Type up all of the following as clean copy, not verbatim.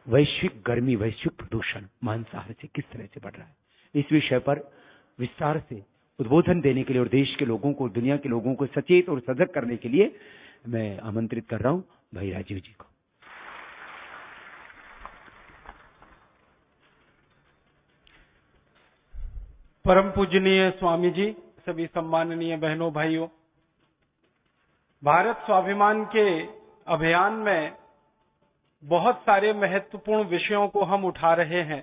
वैश्विक गर्मी, वैश्विक प्रदूषण मांसाहार से किस तरह से बढ़ रहा है, इस विषय पर विस्तार से उद्बोधन देने के लिए और देश के लोगों को, दुनिया के लोगों को सचेत और सजग करने के लिए मैं आमंत्रित कर रहा हूं भाई राजीव जी को। परम पूजनीय स्वामी जी, सभी सम्माननीय बहनों भाइयों, भारत स्वाभिमान के अभियान में बहुत सारे महत्वपूर्ण विषयों को हम उठा रहे हैं।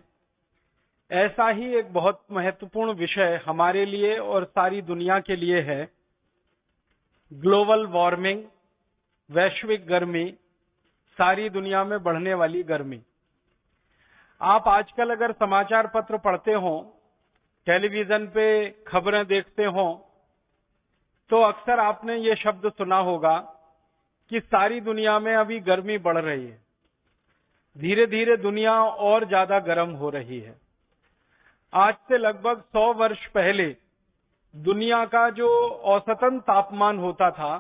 ऐसा ही एक बहुत महत्वपूर्ण विषय हमारे लिए और सारी दुनिया के लिए है ग्लोबल वार्मिंग, वैश्विक गर्मी, सारी दुनिया में बढ़ने वाली गर्मी। आप आजकल अगर समाचार पत्र पढ़ते हो, टेलीविजन पे खबरें देखते हो, तो अक्सर आपने ये शब्द सुना होगा कि सारी दुनिया में अभी गर्मी बढ़ रही है, धीरे धीरे दुनिया और ज्यादा गर्म हो रही है। आज से लगभग 100 वर्ष पहले दुनिया का जो औसतन तापमान होता था,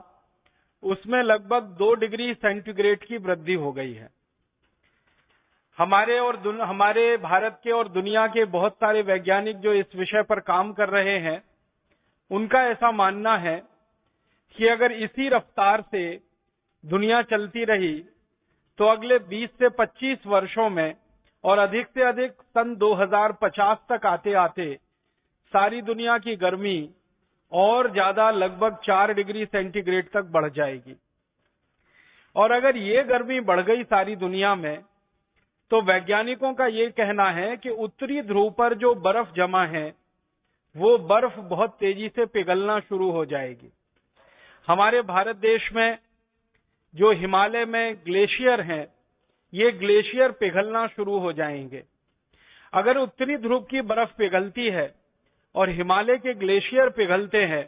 उसमें लगभग 2 डिग्री सेंटीग्रेड की वृद्धि हो गई है। हमारे भारत के और दुनिया के बहुत सारे वैज्ञानिक जो इस विषय पर काम कर रहे हैं, उनका ऐसा मानना है कि अगर इसी रफ्तार से दुनिया चलती रही तो अगले 20 से 25 वर्षों में और अधिक से अधिक सन 2050 तक आते आते सारी दुनिया की गर्मी और ज्यादा लगभग 4 डिग्री सेंटीग्रेड तक बढ़ जाएगी। और अगर ये गर्मी बढ़ गई सारी दुनिया में, तो वैज्ञानिकों का ये कहना है कि उत्तरी ध्रुव पर जो बर्फ जमा है, वो बर्फ बहुत तेजी से पिघलना शुरू हो जाएगी। हमारे भारत देश में जो हिमालय में ग्लेशियर हैं, ये ग्लेशियर पिघलना शुरू हो जाएंगे। अगर उत्तरी ध्रुव की बर्फ पिघलती है और हिमालय के ग्लेशियर पिघलते हैं,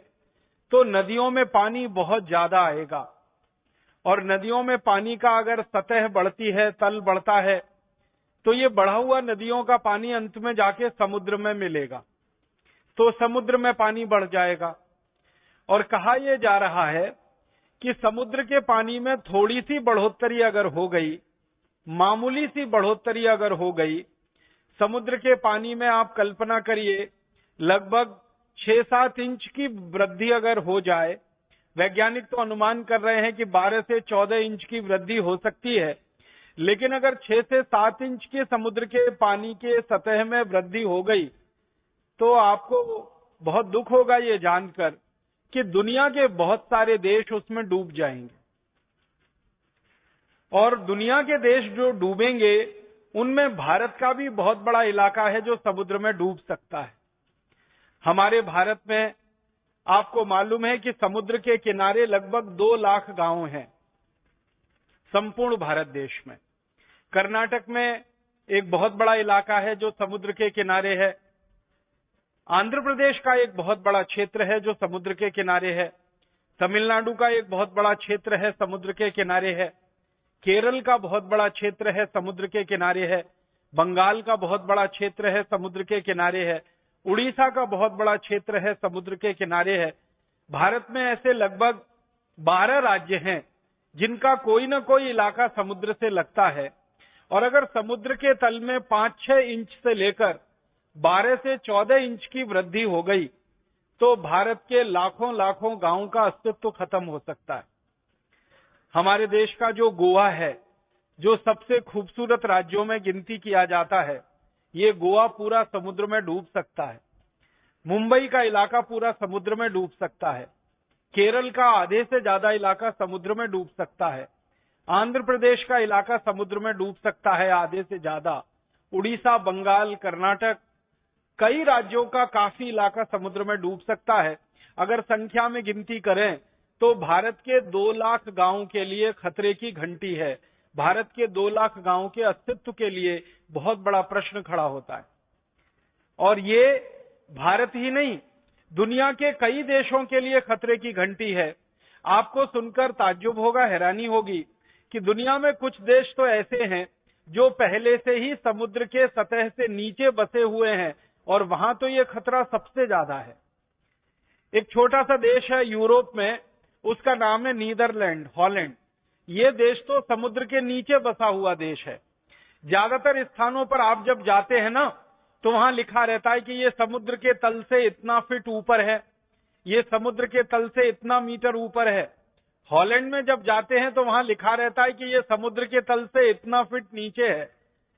तो नदियों में पानी बहुत ज्यादा आएगा। और नदियों में पानी का अगर सतह बढ़ती है, तल बढ़ता है, तो ये बढ़ा हुआ नदियों का पानी अंत में जाके समुद्र में मिलेगा, तो समुद्र में पानी बढ़ जाएगा। और कहा यह जा रहा है कि समुद्र के पानी में थोड़ी सी बढ़ोतरी अगर हो गई, मामूली सी बढ़ोतरी अगर हो गई, समुद्र के पानी में आप कल्पना करिए लगभग 6-7 इंच की वृद्धि अगर हो जाए, वैज्ञानिक तो अनुमान कर रहे हैं कि 12 से 14 इंच की वृद्धि हो सकती है, लेकिन अगर 6 से 7 इंच के समुद्र के पानी के सतह में वृद्धि हो गई, तो आपको बहुत दुख होगा ये जानकर कि दुनिया के बहुत सारे देश उसमें डूब जाएंगे। और दुनिया के देश जो डूबेंगे, उनमें भारत का भी बहुत बड़ा इलाका है जो समुद्र में डूब सकता है। हमारे भारत में आपको मालूम है कि समुद्र के किनारे लगभग 2 लाख गांव हैं संपूर्ण भारत देश में। कर्नाटक में एक बहुत बड़ा इलाका है जो समुद्र के किनारे है। आंध्र प्रदेश का एक बहुत बड़ा क्षेत्र है जो समुद्र के किनारे है। तमिलनाडु का एक बहुत बड़ा क्षेत्र है, समुद्र के किनारे है। केरल का बहुत बड़ा क्षेत्र है, समुद्र के किनारे है। बंगाल का बहुत बड़ा क्षेत्र है, समुद्र के किनारे है। उड़ीसा का बहुत बड़ा क्षेत्र है, समुद्र के किनारे है। भारत में ऐसे लगभग 12 राज्य हैं जिनका कोई ना कोई इलाका समुद्र से लगता है। और अगर समुद्र के तल में 5-6 इंच से लेकर 12 से 14 इंच की वृद्धि हो गई, तो भारत के लाखों लाखों गांवों का अस्तित्व खत्म हो सकता है। हमारे देश का जो गोवा है, जो सबसे खूबसूरत राज्यों में गिनती किया जाता है, ये गोवा पूरा समुद्र में डूब सकता है। मुंबई का इलाका पूरा समुद्र में डूब सकता है। केरल का आधे से ज्यादा इलाका समुद्र में डूब सकता है। आंध्र प्रदेश का इलाका समुद्र में डूब सकता है आधे से ज्यादा। उड़ीसा, बंगाल, कर्नाटक, कई राज्यों का काफी इलाका समुद्र में डूब सकता है। अगर संख्या में गिनती करें तो भारत के 2 लाख गांवों के लिए खतरे की घंटी है। भारत के 2 लाख गांवों के अस्तित्व के लिए बहुत बड़ा प्रश्न खड़ा होता है। और ये भारत ही नहीं, दुनिया के कई देशों के लिए खतरे की घंटी है। आपको सुनकर ताज्जुब होगा, हैरानी होगी कि दुनिया में कुछ देश तो ऐसे हैं जो पहले से ही समुद्र के सतह से नीचे बसे हुए हैं, और वहां तो ये खतरा सबसे ज्यादा है। एक छोटा सा देश है यूरोप में, उसका नाम है नीदरलैंड, हॉलैंड। ये देश तो समुद्र के नीचे बसा हुआ देश है। ज्यादातर स्थानों पर आप जब जाते हैं ना, तो वहां लिखा रहता है कि ये समुद्र के तल से इतना फीट ऊपर है, ये समुद्र के तल से इतना मीटर ऊपर है। हॉलैंड में जब जाते हैं तो वहां लिखा रहता है कि ये समुद्र के तल से इतना फीट नीचे है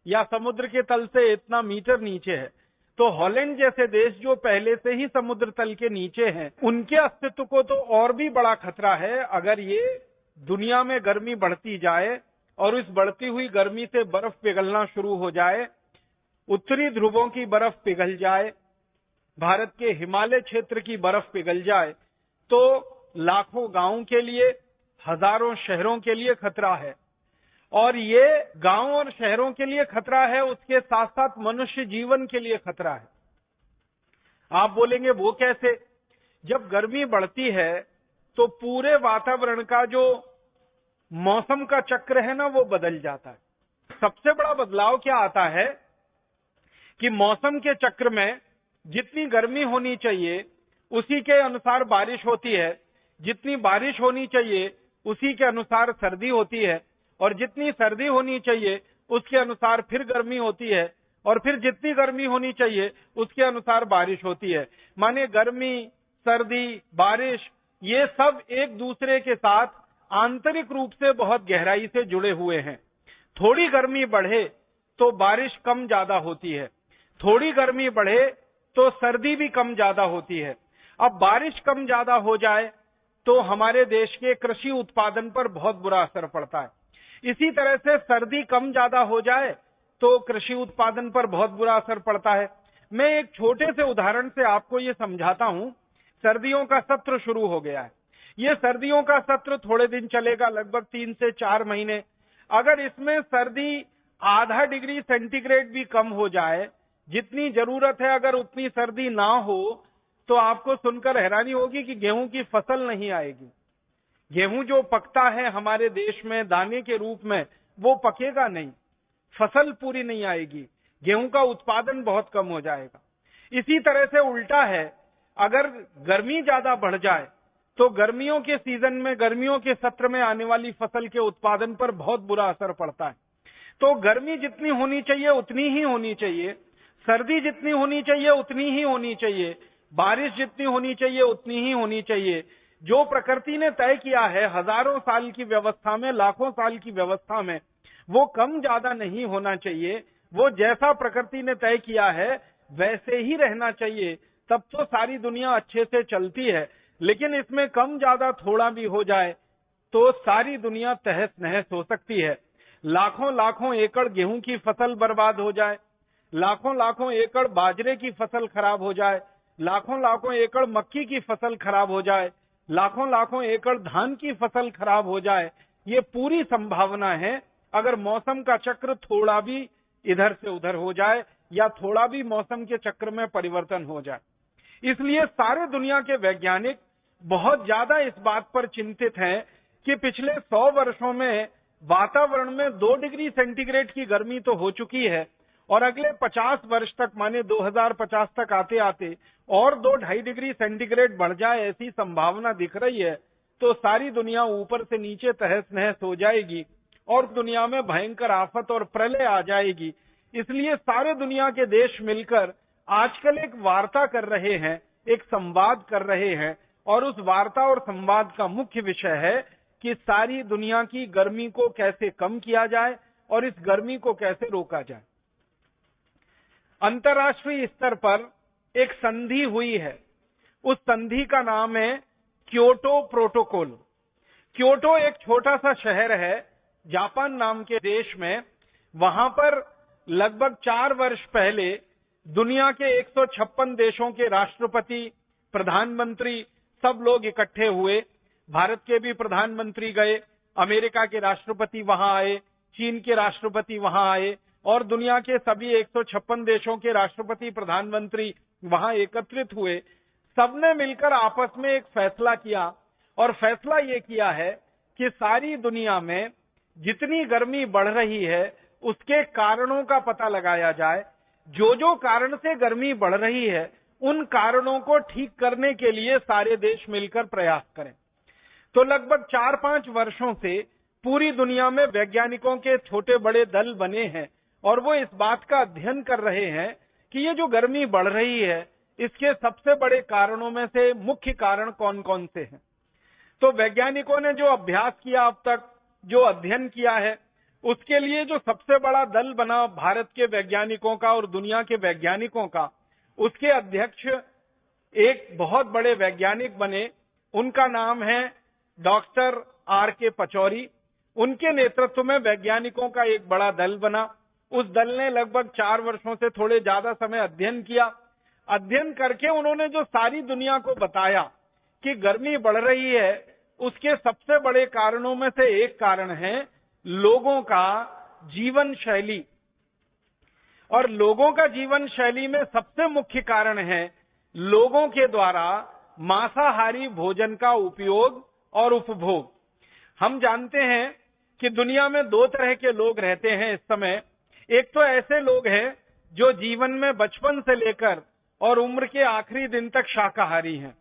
या समुद्र के तल से इतना मीटर नीचे है। तो हॉलैंड जैसे देश जो पहले से ही समुद्र तल के नीचे हैं, उनके अस्तित्व को तो और भी बड़ा खतरा है अगर ये दुनिया में गर्मी बढ़ती जाए और इस बढ़ती हुई गर्मी से बर्फ पिघलना शुरू हो जाए, उत्तरी ध्रुवों की बर्फ पिघल जाए, भारत के हिमालय क्षेत्र की बर्फ पिघल जाए, तो लाखों गांवों के लिए, हजारों शहरों के लिए खतरा है। और ये गांव और शहरों के लिए खतरा है, उसके साथ साथ मनुष्य जीवन के लिए खतरा है। आप बोलेंगे वो कैसे? जब गर्मी बढ़ती है तो पूरे वातावरण का जो मौसम का चक्र है ना, वो बदल जाता है। सबसे बड़ा बदलाव क्या आता है कि मौसम के चक्र में जितनी गर्मी होनी चाहिए उसी के अनुसार बारिश होती है, जितनी बारिश होनी चाहिए उसी के अनुसार सर्दी होती है, और जितनी सर्दी होनी चाहिए उसके अनुसार फिर गर्मी होती है, और फिर जितनी गर्मी होनी चाहिए उसके अनुसार बारिश होती है। माने गर्मी, सर्दी, बारिश ये सब एक दूसरे के साथ आंतरिक रूप से बहुत गहराई से जुड़े हुए हैं। थोड़ी गर्मी बढ़े तो बारिश कम ज्यादा होती है, थोड़ी गर्मी बढ़े तो सर्दी भी कम ज्यादा होती है। अब बारिश कम ज्यादा हो जाए तो हमारे देश के कृषि उत्पादन पर बहुत बुरा असर पड़ता है। इसी तरह से सर्दी कम ज्यादा हो जाए तो कृषि उत्पादन पर बहुत बुरा असर पड़ता है। मैं एक छोटे से उदाहरण से आपको ये समझाता हूं। सर्दियों का सत्र शुरू हो गया है। ये सर्दियों का सत्र थोड़े दिन चलेगा, लगभग 3 से 4 महीने। अगर इसमें सर्दी आधा डिग्री सेंटीग्रेड भी कम हो जाए, जितनी जरूरत है अगर उतनी सर्दी ना हो, तो आपको सुनकर हैरानी होगी कि गेहूं की फसल नहीं आएगी। गेहूं जो पकता है हमारे देश में दाने के रूप में, वो पकेगा नहीं, फसल पूरी नहीं आएगी, गेहूं का उत्पादन बहुत कम हो जाएगा। इसी तरह से उल्टा है, अगर गर्मी ज्यादा बढ़ जाए तो गर्मियों के सीजन में, गर्मियों के सत्र में आने वाली फसल के उत्पादन पर बहुत बुरा असर पड़ता है। तो गर्मी जितनी होनी चाहिए उतनी ही होनी चाहिए, सर्दी जितनी होनी चाहिए उतनी ही होनी चाहिए, बारिश जितनी होनी चाहिए उतनी ही होनी चाहिए। जो प्रकृति ने तय किया है हजारों साल की व्यवस्था में, लाखों साल की व्यवस्था में, वो कम ज्यादा नहीं होना चाहिए। वो जैसा प्रकृति ने तय किया है वैसे ही रहना चाहिए, तब तो सारी दुनिया अच्छे से चलती है। लेकिन इसमें कम ज्यादा थोड़ा भी हो जाए तो सारी दुनिया तहस नहस हो सकती है। लाखों लाखों एकड़ गेहूं की फसल बर्बाद हो जाए, लाखों लाखों एकड़ बाजरे की फसल खराब हो जाए, लाखों लाखों एकड़ मक्की की फसल खराब हो जाए, लाखों लाखों एकड़ धान की फसल खराब हो जाए, ये पूरी संभावना है अगर मौसम का चक्र थोड़ा भी इधर से उधर हो जाए या थोड़ा भी मौसम के चक्र में परिवर्तन हो जाए। इसलिए सारे दुनिया के वैज्ञानिक बहुत ज्यादा इस बात पर चिंतित हैं कि पिछले 100 वर्षों में वातावरण में 2 डिग्री सेंटीग्रेड की गर्मी तो हो चुकी है, और अगले 50 वर्ष तक, माने 2050 तक आते आते और 2-2.5 डिग्री सेंटीग्रेड बढ़ जाए ऐसी संभावना दिख रही है। तो सारी दुनिया ऊपर से नीचे तहस नहस हो जाएगी और दुनिया में भयंकर आफत और प्रलय आ जाएगी। इसलिए सारे दुनिया के देश मिलकर आजकल एक वार्ता कर रहे हैं, एक संवाद कर रहे हैं, और उस वार्ता और संवाद का मुख्य विषय है कि सारी दुनिया की गर्मी को कैसे कम किया जाए और इस गर्मी को कैसे रोका जाए। अंतर्राष्ट्रीय स्तर पर एक संधि हुई है, उस संधि का नाम है क्योटो प्रोटोकॉल। क्योटो एक छोटा सा शहर है जापान नाम के देश में। वहां पर लगभग 4 वर्ष पहले दुनिया के 156 देशों के राष्ट्रपति, प्रधानमंत्री सब लोग इकट्ठे हुए। भारत के भी प्रधानमंत्री गए, अमेरिका के राष्ट्रपति वहां आए, चीन के राष्ट्रपति वहां आए, और दुनिया के सभी 156 देशों के राष्ट्रपति, प्रधानमंत्री वहां एकत्रित हुए। सबने मिलकर आपस में एक फैसला किया, और फैसला ये किया है कि सारी दुनिया में जितनी गर्मी बढ़ रही है उसके कारणों का पता लगाया जाए। जो जो कारण से गर्मी बढ़ रही है उन कारणों को ठीक करने के लिए सारे देश मिलकर प्रयास करें। तो लगभग 4-5 वर्षों से पूरी दुनिया में वैज्ञानिकों के छोटे बड़े दल बने हैं और वो इस बात का अध्ययन कर रहे हैं कि ये जो गर्मी बढ़ रही है इसके सबसे बड़े कारणों में से मुख्य कारण कौन कौन से हैं। तो वैज्ञानिकों ने जो अभ्यास किया अब तक, जो अध्ययन किया है, उसके लिए जो सबसे बड़ा दल बना भारत के वैज्ञानिकों का और दुनिया के वैज्ञानिकों का, उसके अध्यक्ष एक बहुत बड़े वैज्ञानिक बने। उनका नाम है डॉक्टर R.K. पचौरी। उनके नेतृत्व में वैज्ञानिकों का एक बड़ा दल बना। उस दल ने लगभग 4 वर्षों से थोड़े ज्यादा समय अध्ययन किया। अध्ययन करके उन्होंने जो सारी दुनिया को बताया कि गर्मी बढ़ रही है, उसके सबसे बड़े कारणों में से एक कारण है लोगों का जीवन शैली। और लोगों का जीवन शैली में सबसे मुख्य कारण है लोगों के द्वारा मांसाहारी भोजन का उपयोग और उपभोग। हम जानते हैं कि दुनिया में 2 तरह के लोग रहते हैं इस समय। एक तो ऐसे लोग हैं जो जीवन में बचपन से लेकर और उम्र के आखिरी दिन तक शाकाहारी हैं,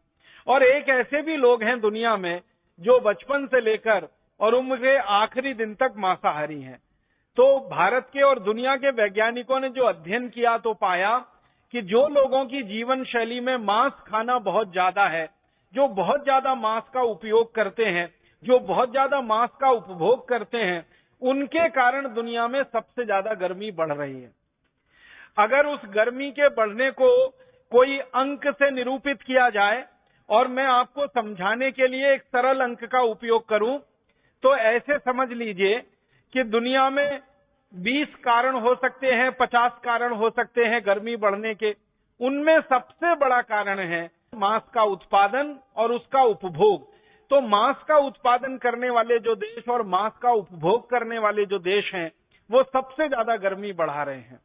और एक ऐसे भी लोग हैं दुनिया में जो बचपन से लेकर और उम्र के आखिरी दिन तक मांसाहारी हैं। तो भारत के और दुनिया के वैज्ञानिकों ने जो अध्ययन किया तो पाया कि जो लोगों की जीवन शैली में मांस खाना बहुत ज्यादा है, जो बहुत ज्यादा मांस का उपयोग करते हैं, जो बहुत ज्यादा मांस का उपभोग करते हैं, उनके कारण दुनिया में सबसे ज्यादा गर्मी बढ़ रही है। अगर उस गर्मी के बढ़ने को कोई अंक से निरूपित किया जाए और मैं आपको समझाने के लिए एक सरल अंक का उपयोग करूं, तो ऐसे समझ लीजिए कि दुनिया में 20 कारण हो सकते हैं, 50 कारण हो सकते हैं गर्मी बढ़ने के। उनमें सबसे बड़ा कारण है मांस का उत्पादन और उसका उपभोग। तो मांस का उत्पादन करने वाले जो देश और मांस का उपभोग करने वाले जो देश हैं, वो सबसे ज्यादा गर्मी बढ़ा रहे हैं।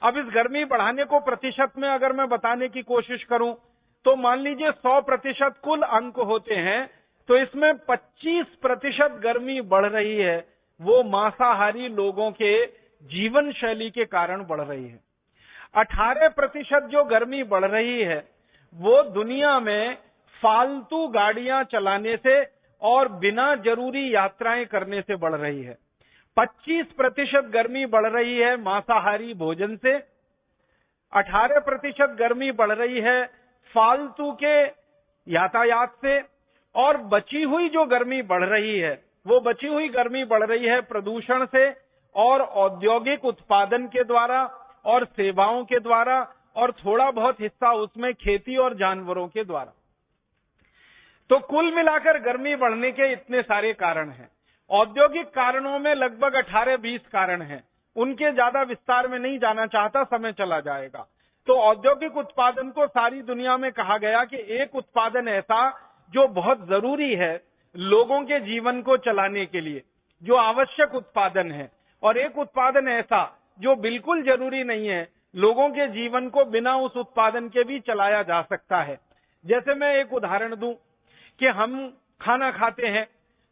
अब इस गर्मी बढ़ाने को प्रतिशत में अगर मैं बताने की कोशिश करूं, तो मान लीजिए 100% कुल अंक होते हैं, तो इसमें 25% गर्मी बढ़ रही है, वो मांसाहारी लोगों के जीवन शैली के कारण बढ़ रही है। 18% जो गर्मी बढ़ रही है वो दुनिया में फालतू गाड़ियां चलाने से और बिना जरूरी यात्राएं करने से बढ़ रही है। 25% गर्मी बढ़ रही है मांसाहारी भोजन से, 18% गर्मी बढ़ रही है फालतू के यातायात से, और बची हुई जो गर्मी बढ़ रही है वो बची हुई गर्मी बढ़ रही है प्रदूषण से और औद्योगिक उत्पादन के द्वारा और सेवाओं के द्वारा, और थोड़ा बहुत हिस्सा उसमें खेती और जानवरों के द्वारा। तो कुल मिलाकर गर्मी बढ़ने के इतने सारे कारण हैं। औद्योगिक कारणों में लगभग 18-20 कारण हैं, उनके ज्यादा विस्तार में नहीं जाना चाहता, समय चला जाएगा। तो औद्योगिक उत्पादन को सारी दुनिया में कहा गया कि एक उत्पादन ऐसा जो बहुत जरूरी है लोगों के जीवन को चलाने के लिए, जो आवश्यक उत्पादन है, और एक उत्पादन ऐसा जो बिल्कुल जरूरी नहीं है, लोगों के जीवन को बिना उस उत्पादन के भी चलाया जा सकता है। जैसे मैं एक उदाहरण दूं कि हम खाना खाते हैं,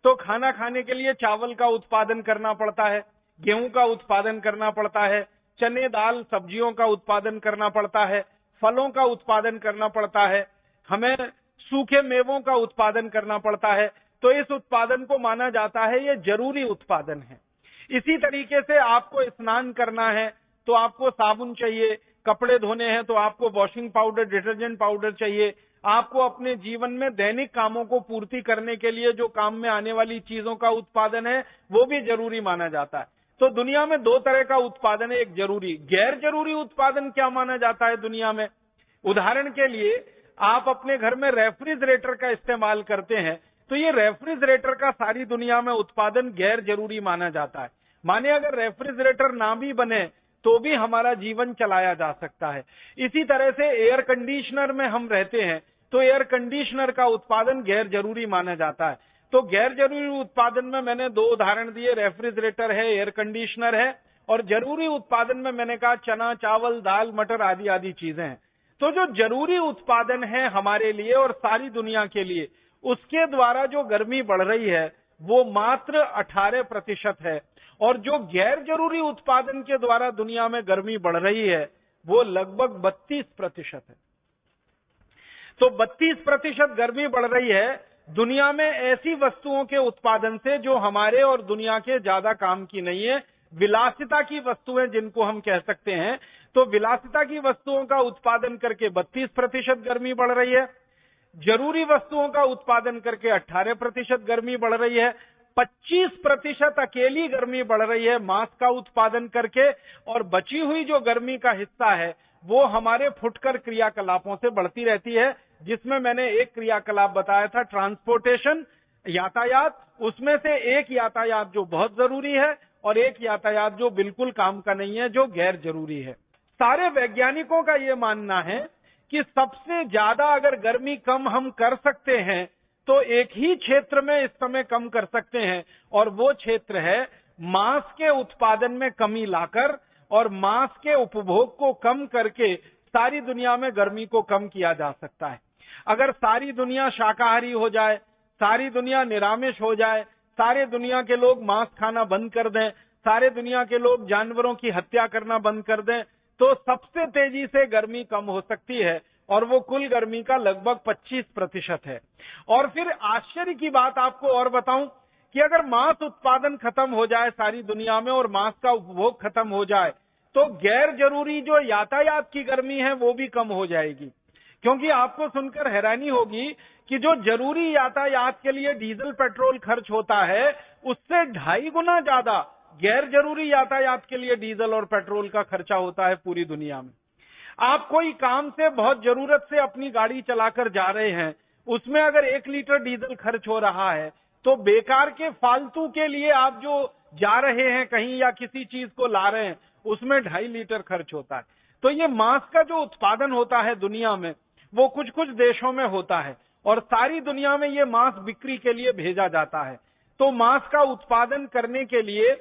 तो खाना खाने के लिए चावल का उत्पादन करना पड़ता है, गेहूं का उत्पादन करना पड़ता है, चने दाल सब्जियों का उत्पादन करना पड़ता है, फलों का उत्पादन करना पड़ता है, हमें सूखे मेवों का उत्पादन करना पड़ता है। तो इस उत्पादन को माना जाता है ये जरूरी उत्पादन है। इसी तरीके से आपको स्नान करना है तो आपको साबुन चाहिए, कपड़े धोने हैं तो आपको वॉशिंग पाउडर, डिटर्जेंट पाउडर चाहिए, आपको अपने जीवन में दैनिक कामों को पूर्ति करने के लिए जो काम में आने वाली चीजों का उत्पादन है वो भी जरूरी माना जाता है। तो दुनिया में 2 तरह का उत्पादन है, एक जरूरी, गैर जरूरी उत्पादन क्या माना जाता है दुनिया में। उदाहरण के लिए आप अपने घर में रेफ्रिजरेटर का इस्तेमाल करते हैं, तो ये रेफ्रिजरेटर का सारी दुनिया में उत्पादन गैर जरूरी माना जाता है। माने अगर रेफ्रिजरेटर ना भी बने तो भी हमारा जीवन चलाया जा सकता है। इसी तरह से एयर कंडीशनर में हम रहते हैं तो एयर कंडीशनर का उत्पादन गैर जरूरी माना जाता है। तो गैर जरूरी उत्पादन में मैंने 2 उदाहरण दिए, रेफ्रिजरेटर है, एयर कंडीशनर है, और जरूरी उत्पादन में मैंने कहा चना, चावल, दाल, मटर आदि आदि चीजें हैं। तो जो जरूरी उत्पादन है हमारे लिए और सारी दुनिया के लिए, उसके द्वारा जो गर्मी बढ़ रही है वो मात्र 18% है, और जो गैर जरूरी उत्पादन के द्वारा दुनिया में गर्मी बढ़ रही है वो लगभग 32% है। तो 32% गर्मी बढ़ रही है दुनिया में ऐसी वस्तुओं के उत्पादन से जो हमारे और दुनिया के ज्यादा काम की नहीं है, विलासिता की वस्तुएं जिनको हम कह सकते हैं, तो विलासिता की वस्तुओं का उत्पादन करके 32% गर्मी बढ़ रही है, जरूरी वस्तुओं का उत्पादन करके 18% गर्मी बढ़ रही है, 25% अकेली गर्मी बढ़ रही है मांस का उत्पादन करके, और बची हुई जो गर्मी का हिस्सा है वो हमारे फुटकर क्रियाकलापों से बढ़ती रहती है, जिसमें मैंने एक क्रियाकलाप बताया था ट्रांसपोर्टेशन, यातायात। उसमें से एक यातायात जो बहुत जरूरी है और एक यातायात जो बिल्कुल काम का नहीं है, जो गैर जरूरी है। सारे वैज्ञानिकों का यह मानना है कि सबसे ज्यादा अगर गर्मी कम हम कर सकते हैं तो एक ही क्षेत्र में इस समय कम कर सकते हैं, और वो क्षेत्र है मांस के उत्पादन में कमी लाकर और मांस के उपभोग को कम करके सारी दुनिया में गर्मी को कम किया जा सकता है। अगर सारी दुनिया शाकाहारी हो जाए, सारी दुनिया निरामिष हो जाए, सारे दुनिया के लोग मांस खाना बंद कर दें, सारे दुनिया के लोग जानवरों की हत्या करना बंद कर दें, तो सबसे तेजी से गर्मी कम हो सकती है, और वो कुल गर्मी का लगभग 25% है। और फिर आश्चर्य की बात आपको और बताऊं कि अगर मांस उत्पादन खत्म हो जाए सारी दुनिया में और मांस का उपभोग खत्म हो जाए, तो गैर जरूरी जो यातायात की गर्मी है वो भी कम हो जाएगी। क्योंकि आपको सुनकर हैरानी होगी कि जो जरूरी यातायात के लिए डीजल पेट्रोल खर्च होता है, उससे 2.5 गुना ज्यादा गैर जरूरी यातायात के लिए डीजल और पेट्रोल का खर्चा होता है पूरी दुनिया में। आप कोई काम से बहुत जरूरत से अपनी गाड़ी चलाकर जा रहे हैं, उसमें अगर 1 लीटर डीजल खर्च हो रहा है, तो बेकार के फालतू के लिए आप जो जा रहे हैं कहीं या किसी चीज को ला रहे हैं, उसमें 2.5 लीटर खर्च होता है। तो ये मांस का जो उत्पादन होता है दुनिया में, वो कुछ कुछ देशों में होता है, और सारी दुनिया में ये मांस बिक्री के लिए भेजा जाता है। तो मांस का उत्पादन करने के लिए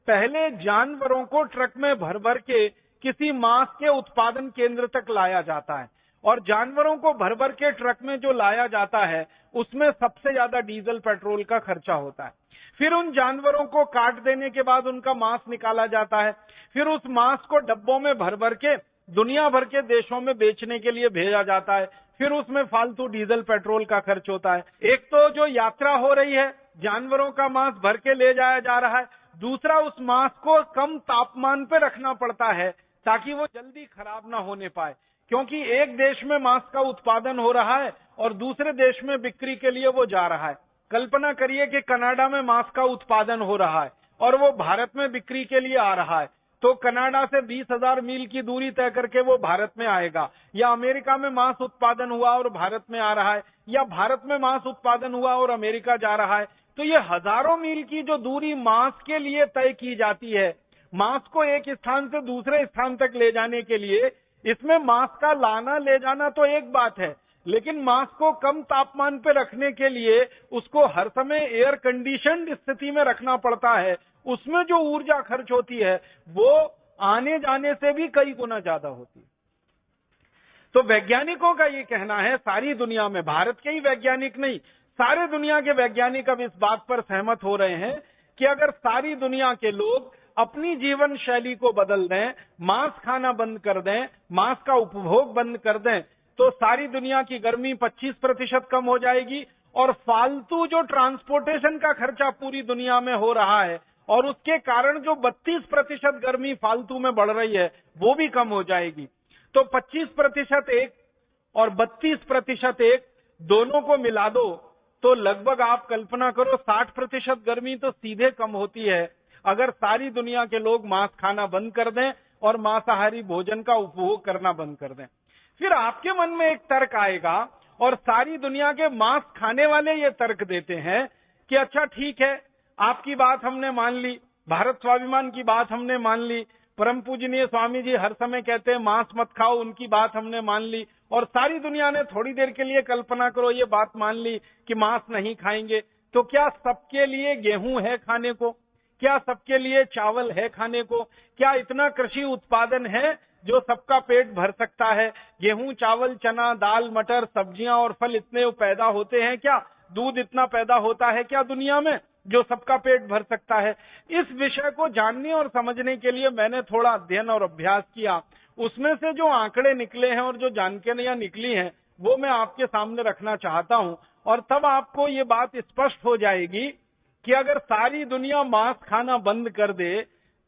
पहले जानवरों को ट्रक में भर भर के किसी मांस के उत्पादन केंद्र तक लाया जाता है, और जानवरों को भर भर के ट्रक में जो लाया जाता है उसमें सबसे ज्यादा डीजल पेट्रोल का खर्चा होता है। फिर उन जानवरों को काट देने के बाद उनका मांस निकाला जाता है, फिर उस मांस को डब्बों में भर भर के दुनिया भर के देशों में बेचने के लिए भेजा जाता है, फिर उसमें फालतू डीजल पेट्रोल का खर्च होता है। एक तो जो यात्रा हो रही है, जानवरों का मांस भर के ले जाया जा रहा है, दूसरा उस मांस को कम तापमान पे रखना पड़ता है ताकि वो जल्दी खराब ना होने पाए, क्योंकि एक देश में मांस का उत्पादन हो रहा है और दूसरे देश में बिक्री के लिए वो जा रहा है। कल्पना करिए कि कनाडा में मांस का उत्पादन हो रहा है और वो भारत में बिक्री के लिए आ रहा है, तो कनाडा से 20,000 मील की दूरी तय करके वो भारत में आएगा, या अमेरिका में मांस उत्पादन हुआ और भारत में आ रहा है, या भारत में मांस उत्पादन हुआ और अमेरिका जा रहा है। तो ये हजारों मील की जो दूरी मांस के लिए तय की जाती है, मांस को एक स्थान से दूसरे स्थान तक ले जाने के लिए, इसमें मांस का लाना ले जाना तो एक बात है, लेकिन मांस को कम तापमान पे रखने के लिए उसको हर समय एयर कंडीशनड स्थिति में रखना पड़ता है। उसमें जो ऊर्जा खर्च होती है वो आने जाने से भी कई गुना ज्यादा होती है। तो वैज्ञानिकों का ये कहना है, सारी दुनिया में, भारत के ही वैज्ञानिक नहीं, सारे दुनिया के वैज्ञानिक अब इस बात पर सहमत हो रहे हैं कि अगर सारी दुनिया के लोग अपनी जीवन शैली को बदल दें, मांस खाना बंद कर दें, मांस का उपभोग बंद कर दें, तो सारी दुनिया की गर्मी 25% कम हो जाएगी, और फालतू जो ट्रांसपोर्टेशन का खर्चा पूरी दुनिया में हो रहा है और उसके कारण जो 32% गर्मी फालतू में बढ़ रही है वो भी कम हो जाएगी। तो 25% एक और 32% एक, दोनों को मिला दो तो लगभग आप कल्पना करो 60% गर्मी तो सीधे कम होती है अगर सारी दुनिया के लोग मांस खाना बंद कर दें और मांसाहारी भोजन का उपभोग करना बंद कर दें। फिर आपके मन में एक तर्क आएगा, और सारी दुनिया के मांस खाने वाले ये तर्क देते हैं कि अच्छा ठीक है, आपकी बात हमने मान ली, भारत स्वाभिमान की बात हमने मान ली, परम पूजनीय स्वामी जी हर समय कहते हैं मांस मत खाओ, उनकी बात हमने मान ली, और सारी दुनिया ने थोड़ी देर के लिए कल्पना करो ये बात मान ली कि मांस नहीं खाएंगे। तो क्या सबके लिए गेहूं है खाने को? क्या सबके लिए चावल है खाने को? क्या इतना कृषि उत्पादन है जो सबका पेट भर सकता है? गेहूं, चावल, चना, दाल, मटर, सब्जियां और फल इतने पैदा होते हैं क्या? दूध इतना पैदा होता है क्या दुनिया में जो सबका पेट भर सकता है? इस विषय को जानने और समझने के लिए मैंने थोड़ा अध्ययन और अभ्यास किया। उसमें से जो आंकड़े निकले हैं और जो जानकारियां निकली हैं वो मैं आपके सामने रखना चाहता हूं, और तब आपको ये बात स्पष्ट हो जाएगी कि अगर सारी दुनिया मांस खाना बंद कर दे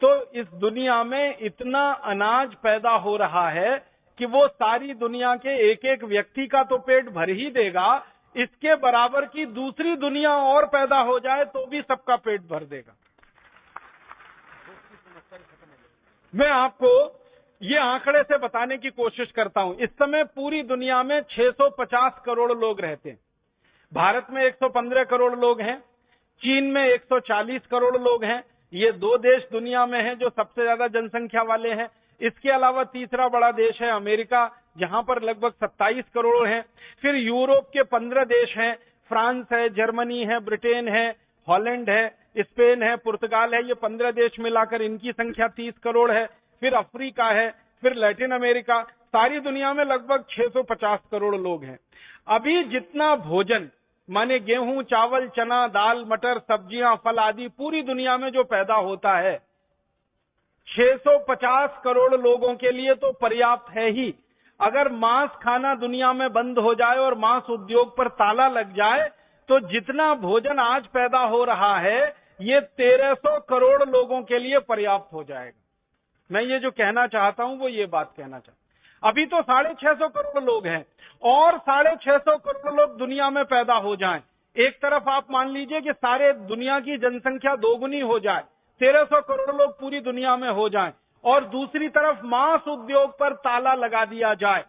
तो इस दुनिया में इतना अनाज पैदा हो रहा है कि वो सारी दुनिया के एक एक व्यक्ति का तो पेट भर ही देगा, इसके बराबर की दूसरी दुनिया और पैदा हो जाए तो भी सबका पेट भर देगा। मैं आपको ये आंकड़े से बताने की कोशिश करता हूं। इस समय पूरी दुनिया में 650 करोड़ लोग रहते हैं। भारत में 115 करोड़ लोग हैं, चीन में 140 करोड़ लोग हैं। ये दो देश दुनिया में हैं जो सबसे ज्यादा जनसंख्या वाले हैं। इसके अलावा तीसरा बड़ा देश है अमेरिका, जहां पर लगभग 27 करोड़ हैं। फिर यूरोप के 15 देश हैं, फ्रांस है, जर्मनी है, ब्रिटेन है, हॉलैंड है, स्पेन है, पुर्तगाल है। ये 15 देश मिलाकर इनकी संख्या 30 करोड़ है। फिर अफ्रीका है, फिर लैटिन अमेरिका। सारी दुनिया में लगभग 650 करोड़ लोग हैं। अभी जितना भोजन माने गेहूं, चावल, चना, दाल, मटर, सब्जियां, फल आदि पूरी दुनिया में जो पैदा होता है 650 करोड़ लोगों के लिए तो पर्याप्त है ही। अगर मांस खाना दुनिया में बंद हो जाए और मांस उद्योग पर ताला लग जाए तो जितना भोजन आज पैदा हो रहा है ये 1300 करोड़ लोगों के लिए पर्याप्त हो जाएगा। मैं ये जो कहना चाहता हूं वो ये बात कहना चाहता हूं। अभी तो 650 करोड़ लोग हैं और 650 करोड़ लोग दुनिया में पैदा हो जाएं। एक तरफ आप मान लीजिए कि सारे दुनिया की जनसंख्या दोगुनी हो जाए, 1300 करोड़ लोग पूरी दुनिया में हो जाएं, और दूसरी तरफ मांस उद्योग पर ताला लगा दिया जाए,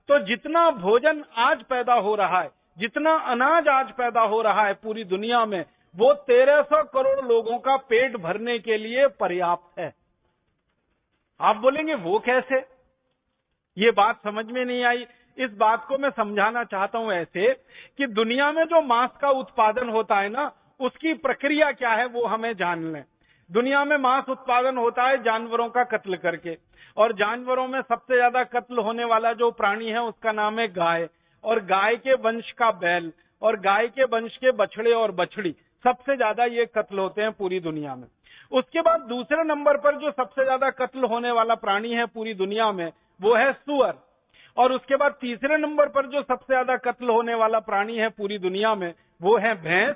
तो जितना भोजन आज पैदा हो रहा है, जितना अनाज आज पैदा हो रहा है पूरी दुनिया में, वो 1300 करोड़ लोगों का पेट भरने के लिए पर्याप्त है। आप बोलेंगे वो कैसे? ये बात समझ में नहीं आई। इस बात को मैं समझाना चाहता हूं ऐसे कि दुनिया में जो मांस का उत्पादन होता है ना, उसकी प्रक्रिया क्या है वो हमें जान लें। दुनिया में मांस उत्पादन होता है जानवरों का कत्ल करके, और जानवरों में सबसे ज्यादा कत्ल होने वाला जो प्राणी है उसका नाम है गाय, और गाय के वंश का बैल, और गाय के वंश के बछड़े और बछड़ी, सबसे ज्यादा ये कत्ल होते हैं पूरी दुनिया में। उसके बाद दूसरे नंबर पर जो सबसे ज्यादा कत्ल होने वाला प्राणी है पूरी दुनिया में वो है सूअर, और उसके बाद तीसरे नंबर पर जो सबसे ज्यादा कत्ल होने वाला प्राणी है पूरी दुनिया में वो है भैंस,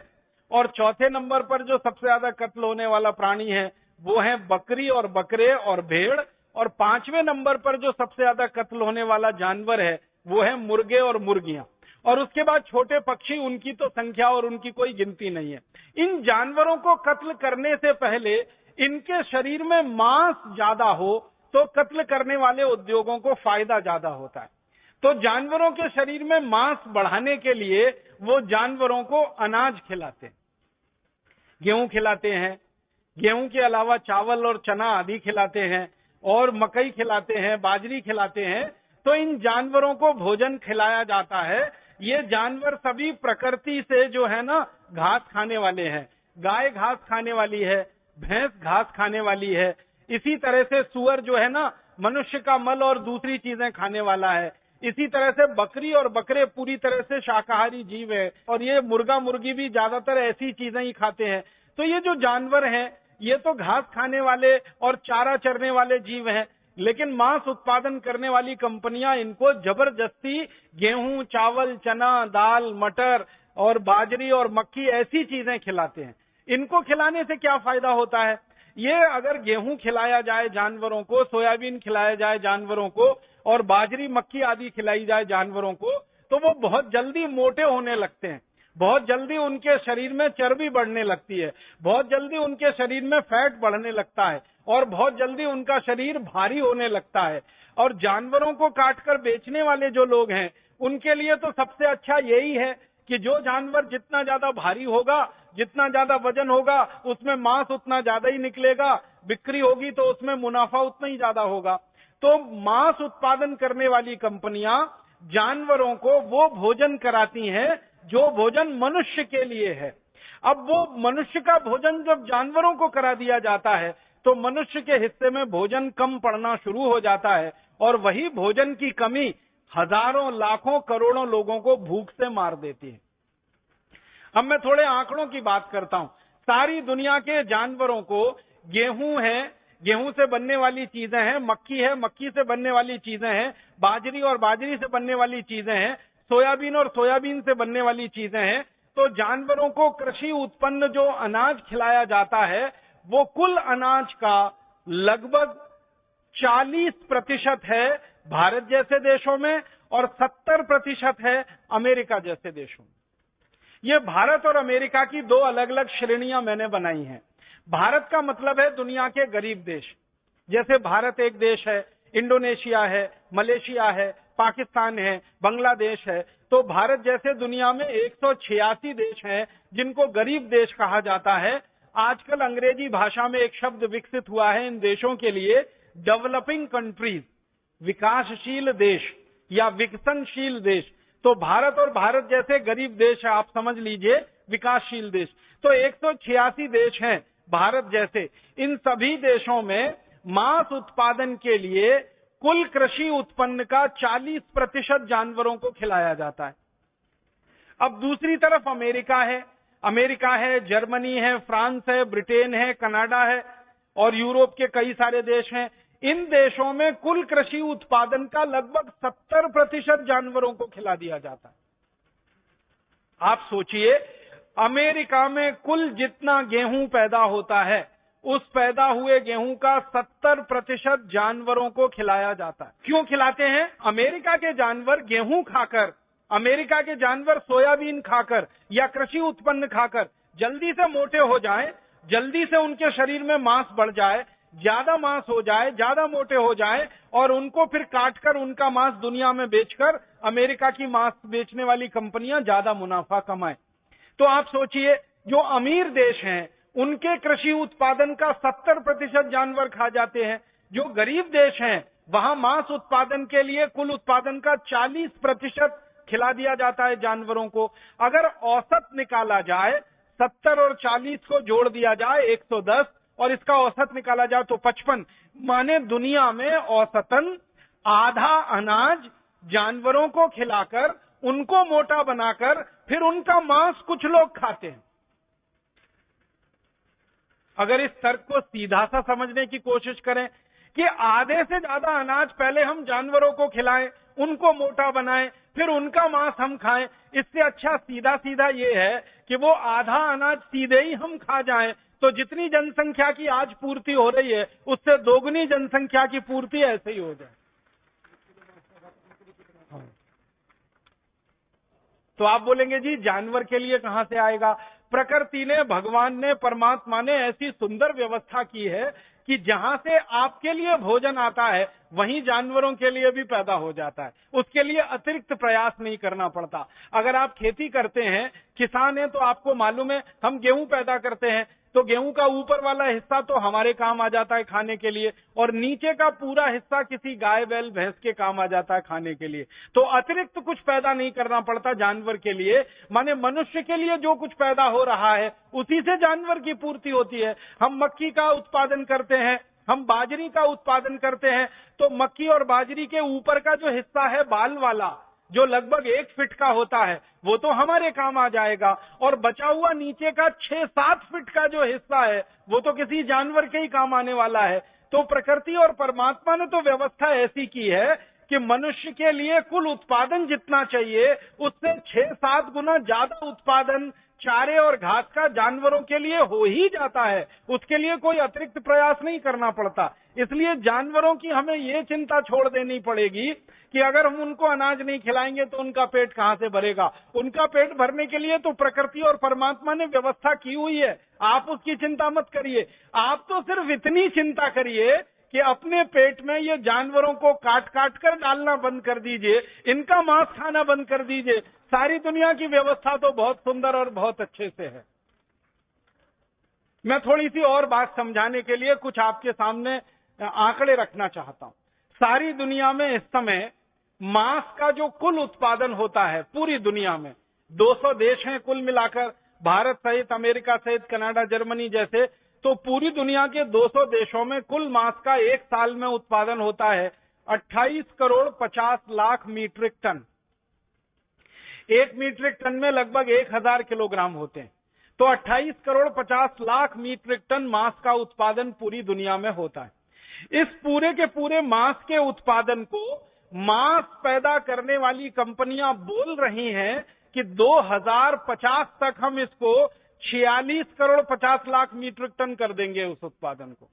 और चौथे नंबर पर जो सबसे ज्यादा कत्ल होने वाला प्राणी है वो है बकरी और बकरे और भेड़, और पांचवें नंबर पर जो सबसे ज्यादा कत्ल होने वाला जानवर है वो है मुर्गे और मुर्गियां, और उसके बाद छोटे पक्षी, उनकी तो संख्या और उनकी कोई गिनती नहीं है। इन जानवरों को कत्ल करने से पहले इनके शरीर में मांस ज्यादा हो तो कत्ल करने वाले उद्योगों को फायदा ज्यादा होता है। तो जानवरों के शरीर में मांस बढ़ाने के लिए वो जानवरों को अनाज खिलाते हैं, गेहूं खिलाते हैं, गेहूं के अलावा चावल और चना आदि खिलाते हैं, और मकई खिलाते हैं, बाजरी खिलाते हैं। तो इन जानवरों को भोजन खिलाया जाता है। ये जानवर सभी प्रकृति से जो है ना घास खाने वाले हैं। गाय घास खाने वाली है, भैंस घास खाने वाली है, इसी तरह से सूअर जो है ना मनुष्य का मल और दूसरी चीजें खाने वाला है। इसी तरह से बकरी और बकरे पूरी तरह से शाकाहारी जीव है, और ये मुर्गा मुर्गी भी ज्यादातर ऐसी चीजें ही खाते हैं। तो ये जो जानवर हैं ये तो घास खाने वाले और चारा चरने वाले जीव हैं, लेकिन मांस उत्पादन करने वाली कंपनियां इनको जबरदस्ती गेहूं, चावल, चना, दाल, मटर और बाजरी और मक्की ऐसी चीजें खिलाते हैं। इनको खिलाने से क्या फायदा होता है? ये अगर गेहूं खिलाया जाए जानवरों को, सोयाबीन खिलाया जाए जानवरों को, और बाजरी, मक्की आदि खिलाई जाए जानवरों को, तो वो बहुत जल्दी मोटे होने लगते हैं, बहुत जल्दी उनके शरीर में चर्बी बढ़ने लगती है, बहुत जल्दी उनके शरीर में फैट बढ़ने लगता है, और बहुत जल्दी उनका शरीर भारी होने लगता है। और जानवरों को काटकर बेचने वाले जो लोग हैं उनके लिए तो सबसे अच्छा यही है कि जो जानवर जितना ज्यादा भारी होगा, जितना ज्यादा वजन होगा, उसमें मांस उतना ज्यादा ही निकलेगा, बिक्री होगी तो उसमें मुनाफा उतना ही ज्यादा होगा। तो मांस उत्पादन करने वाली कंपनियां जानवरों को वो भोजन कराती हैं जो भोजन मनुष्य के लिए है। अब वो मनुष्य का भोजन जब जानवरों को करा दिया जाता है तो मनुष्य के हिस्से में भोजन कम पड़ना शुरू हो जाता है, और वही भोजन की कमी हजारों, लाखों, करोड़ों लोगों को भूख से मार देती है। अब मैं थोड़े आंकड़ों की बात करता हूं। सारी दुनिया के जानवरों को गेहूं है, गेहूं से बनने वाली चीजें हैं, मक्की है, मक्की से बनने वाली चीजें हैं, बाजरी और बाजरी से बनने वाली चीजें हैं, सोयाबीन और सोयाबीन से बनने वाली चीजें हैं। तो जानवरों को कृषि उत्पन्न जो अनाज खिलाया जाता है वो कुल अनाज का लगभग 40% है भारत जैसे देशों में और 70% है अमेरिका जैसे देशों में। ये भारत और अमेरिका की दो अलग अलग श्रेणियां मैंने बनाई हैं। भारत का मतलब है दुनिया के गरीब देश, जैसे भारत एक देश है, इंडोनेशिया है, मलेशिया है, पाकिस्तान है, बांग्लादेश है। तो भारत जैसे दुनिया में 186 देश हैं जिनको गरीब देश कहा जाता है। आजकल अंग्रेजी भाषा में एक शब्द विकसित हुआ है इन देशों के लिए, डेवलपिंग कंट्रीज, विकासशील देश या विकसनशील देश। तो भारत और भारत जैसे गरीब देश है, आप समझ लीजिए विकासशील देश। तो 186 देश हैं भारत जैसे। इन सभी देशों में मांस उत्पादन के लिए कुल कृषि उत्पन्न का 40% जानवरों को खिलाया जाता है। अब दूसरी तरफ अमेरिका है, जर्मनी है, फ्रांस है, ब्रिटेन है, कनाडा है और यूरोप के कई सारे देश हैं। इन देशों में कुल कृषि उत्पादन का लगभग 70% जानवरों को खिला दिया जाता है। आप सोचिए, अमेरिका में कुल जितना गेहूं पैदा होता है उस पैदा हुए गेहूं का 70% जानवरों को खिलाया जाता है। क्यों खिलाते हैं? अमेरिका के जानवर गेहूं खाकर, अमेरिका के जानवर सोयाबीन खाकर या कृषि उत्पन्न खाकर जल्दी से मोटे हो जाएं, जल्दी से उनके शरीर में मांस बढ़ जाए, ज्यादा मांस हो जाए, ज्यादा मोटे हो जाए और उनको फिर काटकर उनका मांस दुनिया में बेचकर अमेरिका की मांस बेचने वाली कंपनियां ज्यादा मुनाफा कमाएं। तो आप सोचिए, जो अमीर देश हैं उनके कृषि उत्पादन का 70% जानवर खा जाते हैं। जो गरीब देश हैं वहां मांस उत्पादन के लिए कुल उत्पादन का 40% खिला दिया जाता है जानवरों को। अगर औसत निकाला जाए, 70 और 40 को जोड़ दिया जाए 110 और इसका औसत निकाला जाए तो 55, माने दुनिया में औसतन आधा अनाज जानवरों को खिलाकर उनको मोटा बनाकर फिर उनका मांस कुछ लोग खाते हैं। अगर इस तर्क को सीधा सा समझने की कोशिश करें कि आधे से ज्यादा अनाज पहले हम जानवरों को खिलाएं, उनको मोटा बनाएं, फिर उनका मांस हम खाएं, इससे अच्छा सीधा सीधा ये है कि वो आधा अनाज सीधे ही हम खा जाएं, तो जितनी जनसंख्या की आज पूर्ति हो रही है उससे दोगुनी जनसंख्या की पूर्ति ऐसे ही हो जाए। तो आप बोलेंगे जी जानवर के लिए कहां से आएगा? प्रकृति ने, भगवान ने, परमात्मा ने ऐसी सुंदर व्यवस्था की है कि जहां से आपके लिए भोजन आता है वहीं जानवरों के लिए भी पैदा हो जाता है। उसके लिए अतिरिक्त प्रयास नहीं करना पड़ता। अगर आप खेती करते हैं, किसान हैं, तो आपको मालूम है हम गेहूं पैदा करते हैं तो गेहूं का ऊपर वाला हिस्सा तो हमारे काम आ जाता है खाने के लिए और नीचे का पूरा हिस्सा किसी गाय बैल भैंस के काम आ जाता है खाने के लिए। तो अतिरिक्त कुछ पैदा नहीं करना पड़ता जानवर के लिए। माने मनुष्य के लिए जो कुछ पैदा हो रहा है उसी से जानवर की पूर्ति होती है। हम मक्की का उत्पादन करते हैं, हम बाजरी का उत्पादन करते हैं, तो मक्की और बाजरी के ऊपर का जो हिस्सा है बाल वाला, जो लगभग 1 फीट का होता है, वो तो हमारे काम आ जाएगा और बचा हुआ नीचे का 6-7 फीट का जो हिस्सा है वो तो किसी जानवर के ही काम आने वाला है। तो प्रकृति और परमात्मा ने तो व्यवस्था ऐसी की है कि मनुष्य के लिए कुल उत्पादन जितना चाहिए उससे 6-7 गुना ज्यादा उत्पादन चारे और घास का जानवरों के लिए हो ही जाता है। उसके लिए कोई अतिरिक्त प्रयास नहीं करना पड़ता। इसलिए जानवरों की हमें ये चिंता छोड़ देनी पड़ेगी कि अगर हम उनको अनाज नहीं खिलाएंगे तो उनका पेट कहां से भरेगा। उनका पेट भरने के लिए तो प्रकृति और परमात्मा ने व्यवस्था की हुई है, आप उसकी चिंता मत करिए। आप तो सिर्फ इतनी चिंता करिए कि अपने पेट में ये जानवरों को काट काट कर डालना बंद कर दीजिए, इनका मांस खाना बंद कर दीजिए। सारी दुनिया की व्यवस्था तो बहुत सुंदर और बहुत अच्छे से है। मैं थोड़ी सी और बात समझाने के लिए कुछ आपके सामने आंकड़े रखना चाहता हूं। सारी दुनिया में इस समय मांस का जो कुल उत्पादन होता है पूरी दुनिया में, 200 देश हैं कुल मिलाकर, भारत सहित, अमेरिका सहित, कनाडा, जर्मनी जैसे, तो पूरी दुनिया के 200 देशों में कुल मांस का एक साल में उत्पादन होता है 28 crore 50 lakh metric tonne. 1 metric tonne में लगभग 1000 किलोग्राम होते हैं। तो 28 करोड़ 50 लाख मीट्रिक टन मांस का उत्पादन पूरी दुनिया में होता है। इस पूरे के पूरे मांस के उत्पादन को मांस पैदा करने वाली कंपनियां बोल रही हैं कि 2050 तक हम इसको 46 करोड़ 50 लाख मीट्रिक टन कर देंगे उस उत्पादन को।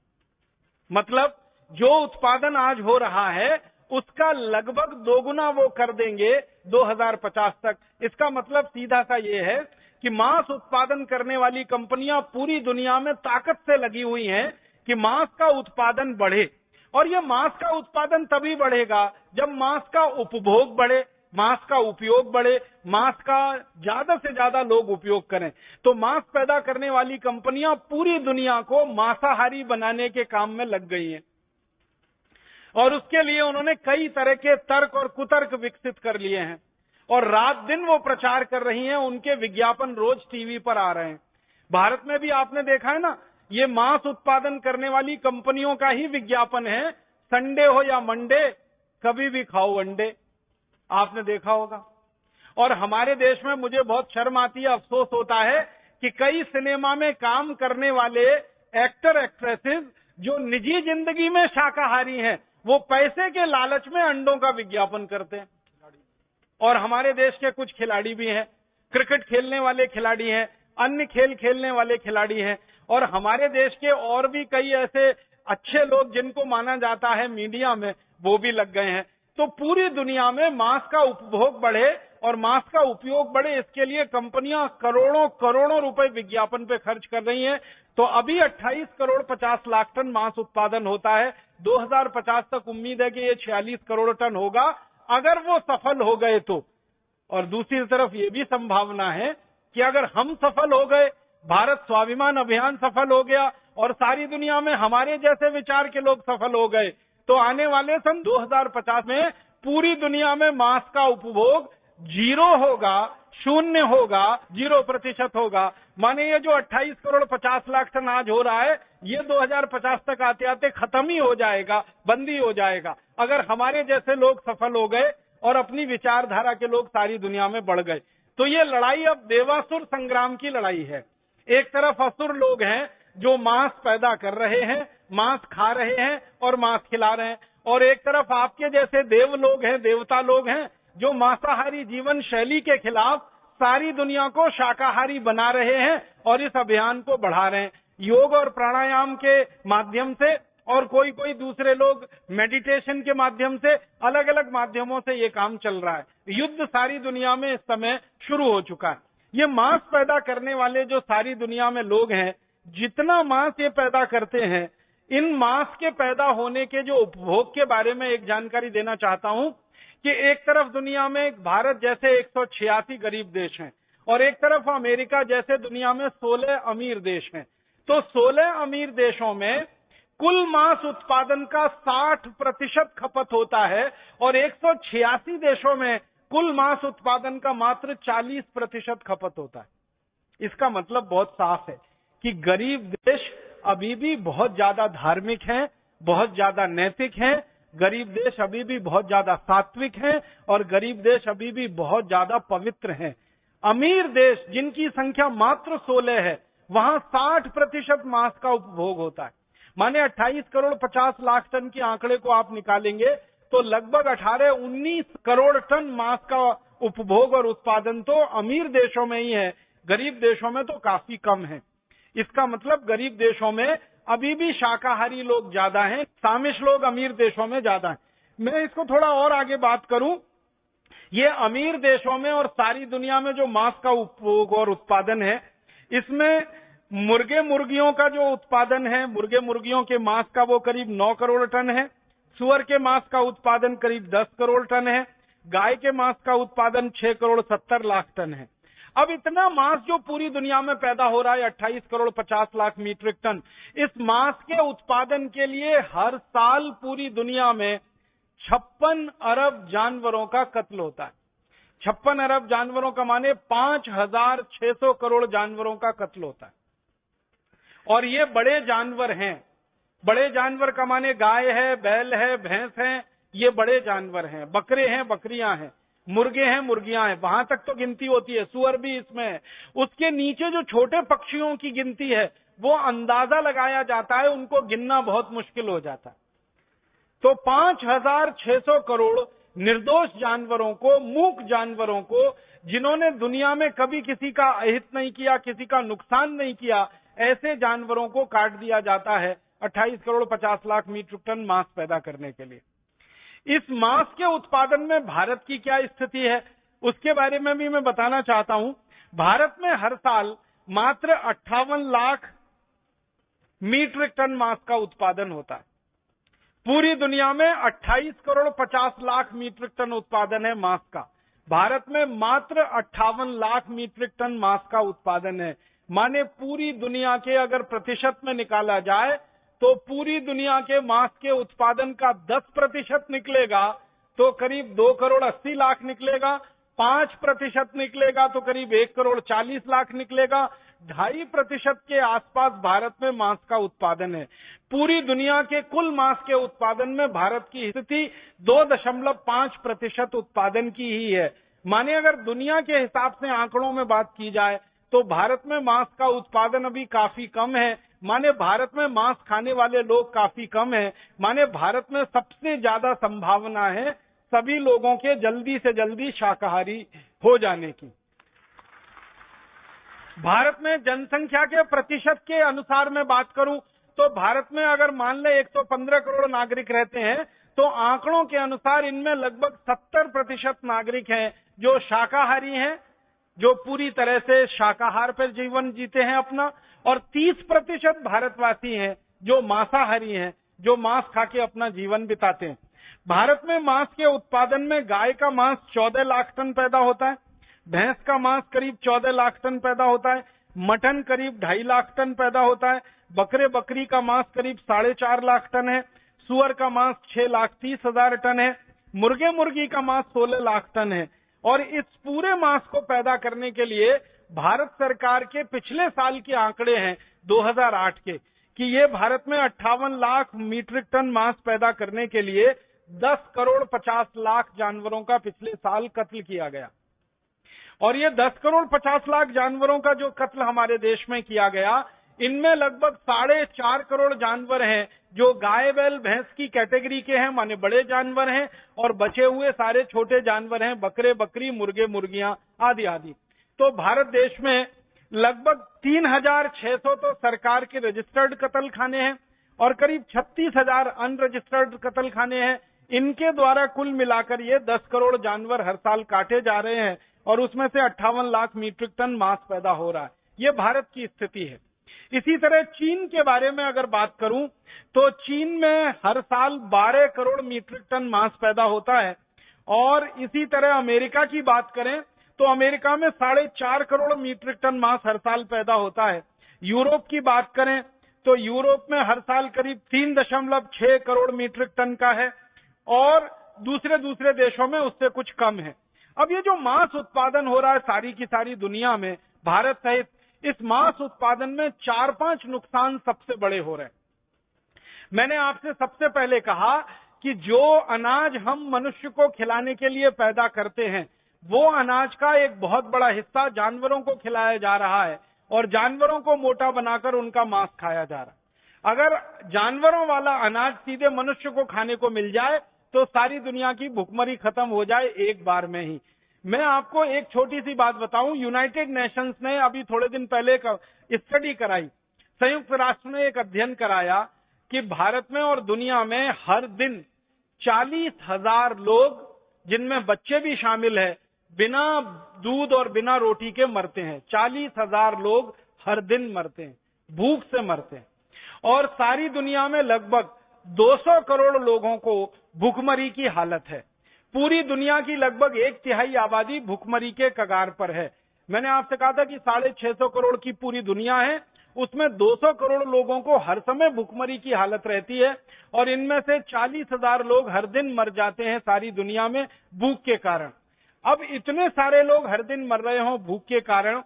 मतलब जो उत्पादन आज हो रहा है उसका लगभग दोगुना वो कर देंगे 2050 तक। इसका मतलब सीधा सा ये है कि मांस उत्पादन करने वाली कंपनियां पूरी दुनिया में ताकत से लगी हुई हैं कि मांस का उत्पादन बढ़े। और ये मांस का उत्पादन तभी बढ़ेगा जब मांस का उपभोग बढ़े, मांस का उपयोग बढ़े, मांस का ज्यादा से ज्यादा लोग उपयोग करें। तो मांस पैदा करने वाली कंपनियां पूरी दुनिया को मांसाहारी बनाने के काम में लग गई हैं और उसके लिए उन्होंने कई तरह के तर्क और कुतर्क विकसित कर लिए हैं और रात दिन वो प्रचार कर रही हैं। उनके विज्ञापन रोज टीवी पर आ रहे हैं। भारत में भी आपने देखा है ना, ये मांस उत्पादन करने वाली कंपनियों का ही विज्ञापन है, संडे हो या मंडे कभी भी खाओ अंडे, आपने देखा होगा। और हमारे देश में मुझे बहुत शर्म आती है, अफसोस होता है कि कई सिनेमा में काम करने वाले एक्टर एक्ट्रेसेस जो निजी जिंदगी में शाकाहारी हैं, वो पैसे के लालच में अंडों का विज्ञापन करते हैं। और हमारे देश के कुछ खिलाड़ी भी हैं, क्रिकेट खेलने वाले खिलाड़ी हैं, अन्य खेल खेलने वाले खिलाड़ी हैं, और हमारे देश के और भी कई ऐसे अच्छे लोग जिनको माना जाता है मीडिया में, वो भी लग गए हैं। तो पूरी दुनिया में मांस का उपभोग बढ़े और मांस का उपयोग बढ़े, इसके लिए कंपनियां करोड़ों करोड़ों रुपए विज्ञापन पे खर्च कर रही हैं। तो अभी 28 करोड़ 50 लाख टन मांस उत्पादन होता है। 2050 तक उम्मीद है कि ये 46 करोड़ टन होगा, अगर वो सफल हो गए तो। और दूसरी तरफ ये भी संभावना है कि अगर हम सफल हो गए, भारत स्वाभिमान अभियान सफल हो गया और सारी दुनिया में हमारे जैसे विचार के लोग सफल हो गए, तो आने वाले सन 2050 में पूरी दुनिया में मांस का उपभोग 0 होगा, 0 होगा, 0% होगा। माने ये जो 28 करोड़ 50 लाख टन आज हो रहा है, ये 2050 तक आते आते खत्म ही हो जाएगा, बंदी हो जाएगा, अगर हमारे जैसे लोग सफल हो गए और अपनी विचारधारा के लोग सारी दुनिया में बढ़ गए। तो ये लड़ाई अब देवासुर संग्राम की लड़ाई है। एक तरफ असुर लोग हैं जो मांस पैदा कर रहे हैं, मांस खा रहे हैं और मांस खिला रहे हैं, और एक तरफ आपके जैसे देव लोग हैं, देवता लोग हैं, जो मांसाहारी जीवन शैली के खिलाफ सारी दुनिया को शाकाहारी बना रहे हैं और इस अभियान को बढ़ा रहे हैं। योग और प्राणायाम के माध्यम से और कोई कोई दूसरे लोग मेडिटेशन के माध्यम से, अलग अलग माध्यमों से ये काम चल रहा है। युद्ध सारी दुनिया में इस समय शुरू हो चुका है। ये मांस पैदा करने वाले जो सारी दुनिया में लोग हैं, जितना मांस ये पैदा करते हैं, इन मांस के पैदा होने के जो उपभोग के बारे में एक जानकारी देना चाहता हूं कि एक तरफ दुनिया में भारत जैसे 186 गरीब देश हैं और एक तरफ अमेरिका जैसे दुनिया में 16 अमीर देश हैं। तो 16 अमीर देशों में कुल मांस उत्पादन का 60% खपत होता है और 186 देशों में कुल मांस उत्पादन का मात्र 40% खपत होता है। इसका मतलब बहुत साफ है कि गरीब देश अभी भी बहुत ज्यादा धार्मिक हैं, बहुत ज्यादा नैतिक हैं, गरीब देश अभी भी बहुत ज्यादा सात्विक हैं और गरीब देश अभी भी बहुत ज्यादा पवित्र हैं। अमीर देश जिनकी संख्या मात्र 16 है, वहां 60% मांस का उपभोग होता है। माने 28 करोड़ 50 लाख टन के आंकड़े को आप निकालेंगे तो लगभग 18-19 करोड़ टन मांस का उपभोग और उत्पादन तो अमीर देशों में ही है, गरीब देशों में तो काफी कम है। इसका मतलब गरीब देशों में अभी भी शाकाहारी लोग ज्यादा हैं, सामिश लोग अमीर देशों में ज्यादा हैं। मैं इसको थोड़ा और आगे बात करूं, ये अमीर देशों में और सारी दुनिया में जो मांस का उपभोग और उत्पादन है, इसमें मुर्गे मुर्गियों का जो उत्पादन है, मुर्गे मुर्गियों के मांस का वो करीब 9 करोड़ टन है, सुअर के मांस का उत्पादन करीब 10 करोड़ टन है, गाय के मांस का उत्पादन 6 करोड़ 70 लाख टन है। अब इतना मांस जो पूरी दुनिया में पैदा हो रहा है, 28 करोड़ 50 लाख मीट्रिक टन, इस मांस के उत्पादन के लिए हर साल पूरी दुनिया में 56 अरब जानवरों का कत्ल होता है। 56 अरब जानवरों का माने 5600 करोड़ जानवरों का कत्ल होता है। और ये बड़े जानवर हैं। बड़े जानवर का माने गाय है, बैल है, भैंस है, ये बड़े जानवर हैं। बकरे हैं, बकरियां हैं, मुर्गे हैं, मुर्गियां हैं, वहां तक तो गिनती होती है, सुअर भी इसमें है। उसके नीचे जो छोटे पक्षियों की गिनती है वो अंदाजा लगाया जाता है, उनको गिनना बहुत मुश्किल हो जाता है। तो 5600 करोड़ निर्दोष जानवरों को, मूक जानवरों को, जिन्होंने दुनिया में कभी किसी का अहित नहीं किया, किसी का नुकसान नहीं किया, ऐसे जानवरों को काट दिया जाता है 28 करोड़ 50 लाख मीट्रिक टन मांस पैदा करने के लिए। इस मांस के उत्पादन में भारत की क्या स्थिति है उसके बारे में भी मैं बताना चाहता हूं। भारत में हर साल मात्र 58 लाख मीट्रिक टन मांस का उत्पादन होता है। पूरी दुनिया में 28 करोड़ 50 लाख मीट्रिक टन उत्पादन है मांस का। भारत में मात्र 58 लाख मीट्रिक टन मांस का उत्पादन है। माने पूरी दुनिया के अगर प्रतिशत में निकाला जाए तो पूरी दुनिया के मांस के उत्पादन का 10% निकलेगा तो करीब 2 करोड़ 80 लाख निकलेगा, 5% निकलेगा तो करीब 1 करोड़ 40 लाख निकलेगा। 2.5% के आसपास भारत में मांस का उत्पादन है। पूरी दुनिया के कुल मांस के उत्पादन में भारत की स्थिति 2.5% उत्पादन की ही है। माने अगर दुनिया के हिसाब से आंकड़ों में बात की जाए तो भारत में मांस का उत्पादन अभी काफी कम है। माने भारत में मांस खाने वाले लोग काफी कम है। माने भारत में सबसे ज्यादा संभावना है सभी लोगों के जल्दी से जल्दी शाकाहारी हो जाने की। भारत में जनसंख्या के प्रतिशत के अनुसार मैं बात करूं तो भारत में अगर मान ले 115 करोड़ नागरिक रहते हैं तो आंकड़ों के अनुसार इनमें लगभग 70% नागरिक हैं जो शाकाहारी हैं, जो पूरी तरह से शाकाहार पर जीवन जीते हैं अपना, और 30% भारतवासी हैं जो मांसाहारी हैं, जो मांस खा के अपना जीवन बिताते हैं। भारत में मांस के उत्पादन में गाय का मांस 14 लाख टन पैदा होता है, भैंस का मांस करीब 14 लाख टन पैदा होता है, मटन करीब 2.5 लाख टन पैदा होता है, बकरे बकरी का मांस करीब 4.5 लाख टन है, सुअर का मांस 6,30,000 टन है, मुर्गे मुर्गी का मांस 16 लाख टन है। और इस पूरे मांस को पैदा करने के लिए भारत सरकार के पिछले साल के आंकड़े हैं 2008 के कि ये भारत में 58 लाख मीट्रिक टन मांस पैदा करने के लिए 10 करोड़ 50 लाख जानवरों का पिछले साल कत्ल किया गया। और ये 10 करोड़ 50 लाख जानवरों का जो कत्ल हमारे देश में किया गया, इनमें लगभग 4.5 करोड़ जानवर हैं जो गाय बैल भैंस की कैटेगरी के हैं, माने बड़े जानवर हैं, और बचे हुए सारे छोटे जानवर हैं, बकरे बकरी मुर्गे मुर्गियां आदि आदि। तो भारत देश में लगभग 3,600 तो सरकार के रजिस्टर्ड कत्ल खाने हैं और करीब 36,000 अनरजिस्टर्ड कत्ल खाने हैं। इनके द्वारा कुल मिलाकर ये 10 करोड़ जानवर हर साल काटे जा रहे हैं और उसमें से 58 लाख मीट्रिक टन मांस पैदा हो रहा है। ये भारत की स्थिति है। इसी तरह चीन के बारे में अगर बात करूं तो चीन में हर साल 12 करोड़ मीट्रिक टन मांस पैदा होता है। और इसी तरह अमेरिका की बात करें तो अमेरिका में 4.5 करोड़ मीट्रिक टन मांस हर साल पैदा होता है। यूरोप की बात करें तो यूरोप में हर साल करीब 3.6 करोड़ मीट्रिक टन का है और दूसरे देशों में उससे कुछ कम है। अब ये जो मांस उत्पादन हो रहा है सारी की सारी दुनिया में, भारत सहित, इस मांस उत्पादन में 4-5 नुकसान सबसे बड़े हो रहे हैं। मैंने आपसे सबसे पहले कहा कि जो अनाज हम मनुष्य को खिलाने के लिए पैदा करते हैं वो अनाज का एक बहुत बड़ा हिस्सा जानवरों को खिलाया जा रहा है और जानवरों को मोटा बनाकर उनका मांस खाया जा रहा है। अगर जानवरों वाला अनाज सीधे मनुष्य को खाने को मिल जाए तो सारी दुनिया की भुखमरी खत्म हो जाए एक बार में ही। मैं आपको एक छोटी सी बात बताऊं, यूनाइटेड नेशंस ने अभी थोड़े दिन पहले एक स्टडी कराई, संयुक्त राष्ट्र ने एक अध्ययन कराया कि भारत में और दुनिया में हर दिन 40,000 लोग, जिनमें बच्चे भी शामिल है, बिना दूध और बिना रोटी के मरते हैं। 40,000 लोग हर दिन मरते हैं, भूख से मरते हैं। और सारी दुनिया में लगभग 200 करोड़ लोगों को भूखमरी की हालत है। पूरी दुनिया की लगभग 1/3 आबादी भूखमरी के कगार पर है। मैंने आपसे कहा था कि 650 करोड़ की पूरी दुनिया है, उसमें 200 करोड़ लोगों को हर समय भूखमरी की हालत रहती है और इनमें से 40,000 लोग हर दिन मर जाते हैं सारी दुनिया में भूख के कारण। अब इतने सारे लोग हर दिन मर रहे हों भूख के कारण,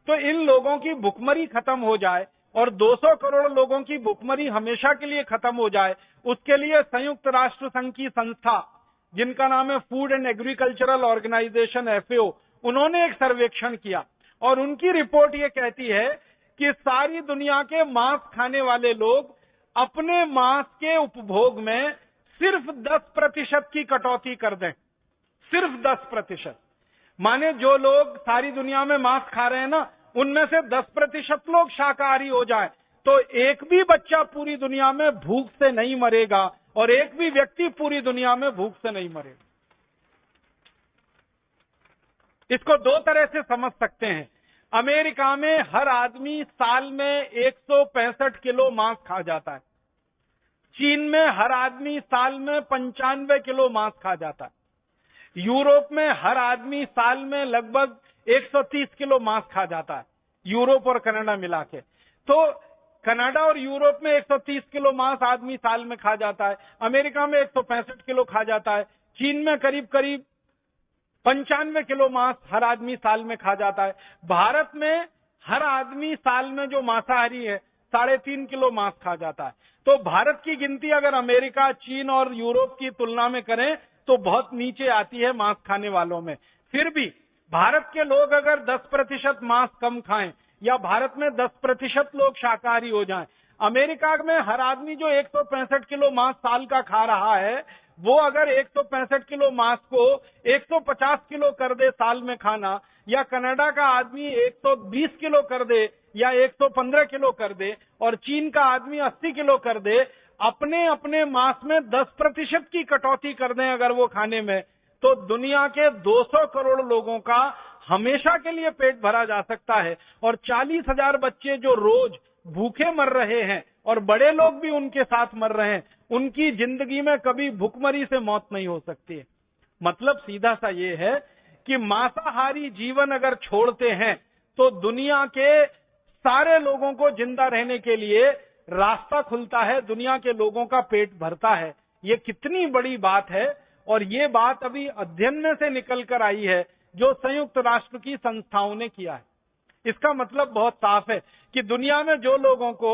तो इन लोगों की भूखमरी खत्म हो जाए और 200 करोड़ लोगों की भूखमरी हमेशा के लिए खत्म हो जाए, उसके लिए संयुक्त राष्ट्र संघ की संस्था जिनका नाम है food and agricultural organisation FAO, उन्होंने एक सर्वेक्षण किया और उनकी रिपोर्ट ये कहती है कि सारी दुनिया के मांस खाने वाले लोग अपने मांस के उपभोग में सिर्फ 10% की कटौती कर दें। सिर्फ 10%। माने जो लोग सारी दुनिया में मांस खा रहे हैं ना, उनमें से 10% लोग शाकाहारी हो जाए तो एक भी बच्चा पूरी दुनिया में भूख से नहीं मरेगा और एक भी व्यक्ति पूरी दुनिया में भूख से नहीं मरेगा। इसको दो तरह से समझ सकते हैं। अमेरिका में हर आदमी साल में 165 किलो मांस खा जाता है। चीन में हर आदमी साल में 95 किलो मांस खा जाता है। यूरोप में हर आदमी साल में लगभग 130 किलो मांस खा जाता है, यूरोप और कनाडा मिला के। तो कनाडा और यूरोप में 130 किलो मांस आदमी साल में खा जाता है, अमेरिका में 165 किलो खा जाता है, चीन में करीब करीब 95 किलो मांस हर आदमी साल में खा जाता है। भारत में हर आदमी साल में जो मांसाहारी है 3.5 किलो मांस खा जाता है। तो भारत की गिनती अगर अमेरिका, चीन और यूरोप की तुलना में करें तो बहुत नीचे आती है मांस खाने वालों में। फिर भी भारत के लोग अगर 10% मांस कम खाएं या भारत में 10% लोग शाकाहारी हो जाएं, अमेरिका में हर आदमी जो 165 किलो मांस साल का खा रहा है, वो अगर 165 किलो मांस को 150 किलो कर दे साल में खाना, या कनाडा का आदमी 120 किलो कर दे या 115 किलो कर दे और चीन का आदमी 80 किलो कर दे, अपने अपने मांस में 10% की कटौती कर दें अगर वो खाने में, तो दुनिया के 200 करोड़ लोगों का हमेशा के लिए पेट भरा जा सकता है। और 40,000 बच्चे जो रोज भूखे मर रहे हैं और बड़े लोग भी उनके साथ मर रहे हैं, उनकी जिंदगी में कभी भूखमरी से मौत नहीं हो सकती है। मतलब सीधा सा ये है कि मांसाहारी जीवन अगर छोड़ते हैं तो दुनिया के सारे लोगों को जिंदा रहने के लिए रास्ता खुलता है, दुनिया के लोगों का पेट भरता है। ये कितनी बड़ी बात है। और ये बात अभी अध्ययन में से निकल कर आई है जो संयुक्त राष्ट्र की संस्थाओं ने किया है। इसका मतलब बहुत साफ है कि दुनिया में जो लोगों को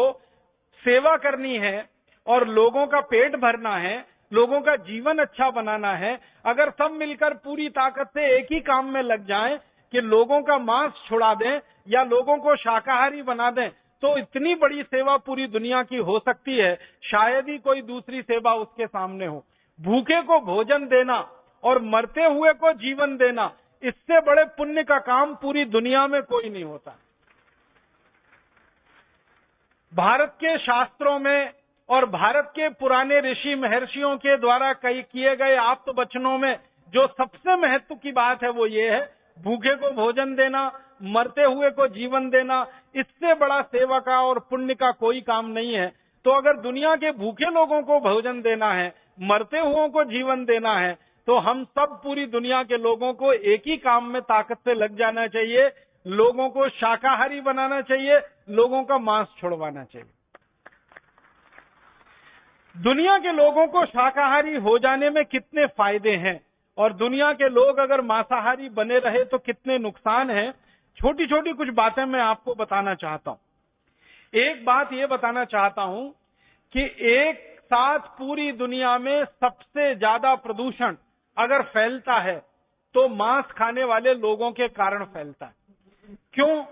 सेवा करनी है और लोगों का पेट भरना है, लोगों का जीवन अच्छा बनाना है, अगर सब मिलकर पूरी ताकत से एक ही काम में लग जाएं कि लोगों का मांस छुड़ा दें या लोगों को शाकाहारी बना दें, तो इतनी बड़ी सेवा पूरी दुनिया की हो सकती है, शायद ही कोई दूसरी सेवा उसके सामने हो। भूखे को भोजन देना और मरते हुए को जीवन देना, इससे बड़े पुण्य का काम पूरी दुनिया में कोई नहीं होता। भारत के शास्त्रों में और भारत के पुराने ऋषि महर्षियों के द्वारा किए गए आप्त वचनों में जो सबसे महत्व की बात है वो ये है, भूखे को भोजन देना, मरते हुए को जीवन देना, इससे बड़ा सेवा का और पुण्य का कोई काम नहीं है। तो अगर दुनिया के भूखे लोगों को भोजन देना है, मरते हुओं को जीवन देना है, तो हम सब पूरी दुनिया के लोगों को एक ही काम में ताकत से लग जाना चाहिए, लोगों को शाकाहारी बनाना चाहिए, लोगों का मांस छुड़वाना चाहिए। दुनिया के लोगों को शाकाहारी हो जाने में कितने फायदे हैं और दुनिया के लोग अगर मांसाहारी बने रहे तो कितने नुकसान हैं, छोटी छोटी कुछ बातें मैं आपको बताना चाहता हूं। एक बात यह बताना चाहता हूं कि एक साथ पूरी दुनिया में सबसे ज्यादा प्रदूषण अगर फैलता है तो मांस खाने वाले लोगों के कारण फैलता है। क्यों?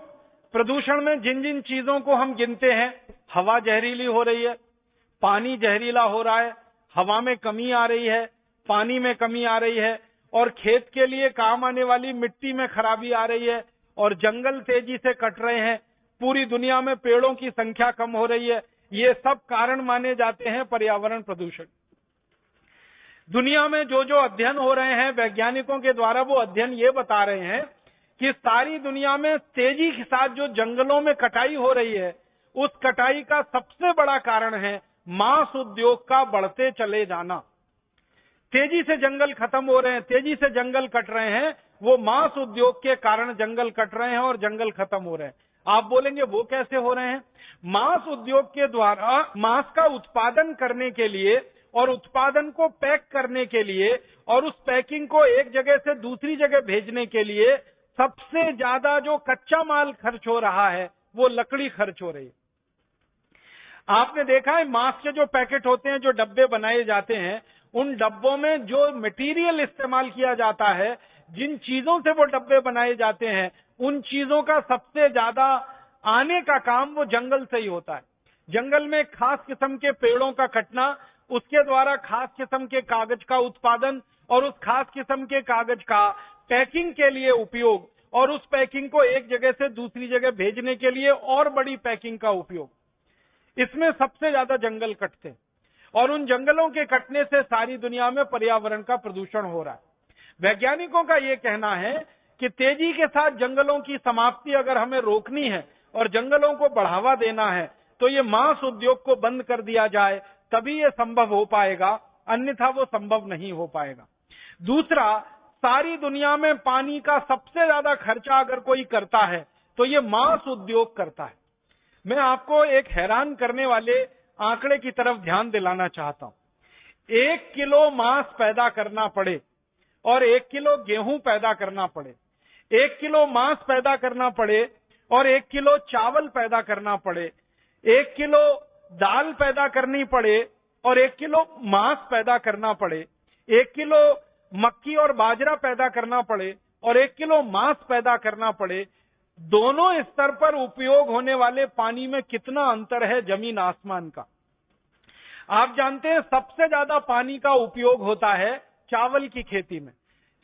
प्रदूषण में जिन जिन चीजों को हम गिनते हैं, हवा जहरीली हो रही है, पानी जहरीला हो रहा है, हवा में कमी आ रही है, पानी में कमी आ रही है, और खेत के लिए काम आने वाली मिट्टी में खराबी आ रही है, और जंगल तेजी से कट रहे हैं, पूरी दुनिया में पेड़ों की संख्या कम हो रही है। ये सब कारण माने जाते हैं पर्यावरण प्रदूषण। दुनिया में जो जो अध्ययन हो रहे हैं वैज्ञानिकों के द्वारा, वो अध्ययन ये बता रहे हैं कि सारी दुनिया में तेजी के साथ जो जंगलों में कटाई हो रही है, उस कटाई का सबसे बड़ा कारण है मांस उद्योग का बढ़ते चले जाना। तेजी से जंगल खत्म हो रहे हैं, तेजी से जंगल कट रहे हैं, वो मांस उद्योग के कारण जंगल कट रहे हैं और जंगल खत्म हो रहे हैं। आप बोलेंगे वो कैसे हो रहे हैं? मांस उद्योग के द्वारा मांस का उत्पादन करने के लिए और उत्पादन को पैक करने के लिए और उस पैकिंग को एक जगह से दूसरी जगह भेजने के लिए सबसे ज्यादा जो कच्चा माल खर्च हो रहा है वो लकड़ी खर्च हो रही है। आपने देखा है मांस के जो पैकेट होते हैं, जो डब्बे बनाए जाते हैं, उन डब्बों में जो मटेरियल इस्तेमाल किया जाता है, जिन चीजों से वो डब्बे बनाए जाते हैं, उन चीजों का सबसे ज्यादा आने का काम वो जंगल से ही होता है। जंगल में खास किस्म के पेड़ों का कटना, उसके द्वारा खास किस्म के कागज का उत्पादन और उस खास किस्म के कागज का पैकिंग के लिए उपयोग, और उस पैकिंग को एक जगह से दूसरी जगह भेजने के लिए और बड़ी पैकिंग का उपयोग। इसमें सबसे ज्यादा जंगल कटते हैं और उन जंगलों के कटने से सारी दुनिया में पर्यावरण का प्रदूषण हो रहा है। वैज्ञानिकों का यह कहना है कि तेजी के साथ जंगलों की समाप्ति अगर हमें रोकनी है और जंगलों को बढ़ावा देना है तो ये मांस उद्योग को बंद कर दिया जाए, तभी ये संभव हो पाएगा, अन्यथा वो संभव नहीं हो पाएगा। दूसरा, सारी दुनिया में पानी का सबसे ज्यादा खर्चा अगर कोई करता है तो ये मांस उद्योग करता है। मैं आपको एक हैरान करने वाले आंकड़े की तरफ ध्यान दिलाना चाहता हूं। 1 किलो मांस पैदा करना पड़े और 1 किलो गेहूं पैदा करना पड़े, 1 किलो मांस पैदा करना पड़े और 1 किलो चावल पैदा करना पड़े, 1 किलो दाल पैदा करनी पड़े और 1 किलो मांस पैदा करना पड़े, 1 किलो मक्की और बाजरा पैदा करना पड़े और 1 किलो मांस पैदा करना पड़े, दोनों स्तर पर उपयोग होने वाले पानी में कितना अंतर है जमीन आसमान का। आप जानते हैं सबसे ज्यादा पानी का उपयोग होता है चावल की खेती में।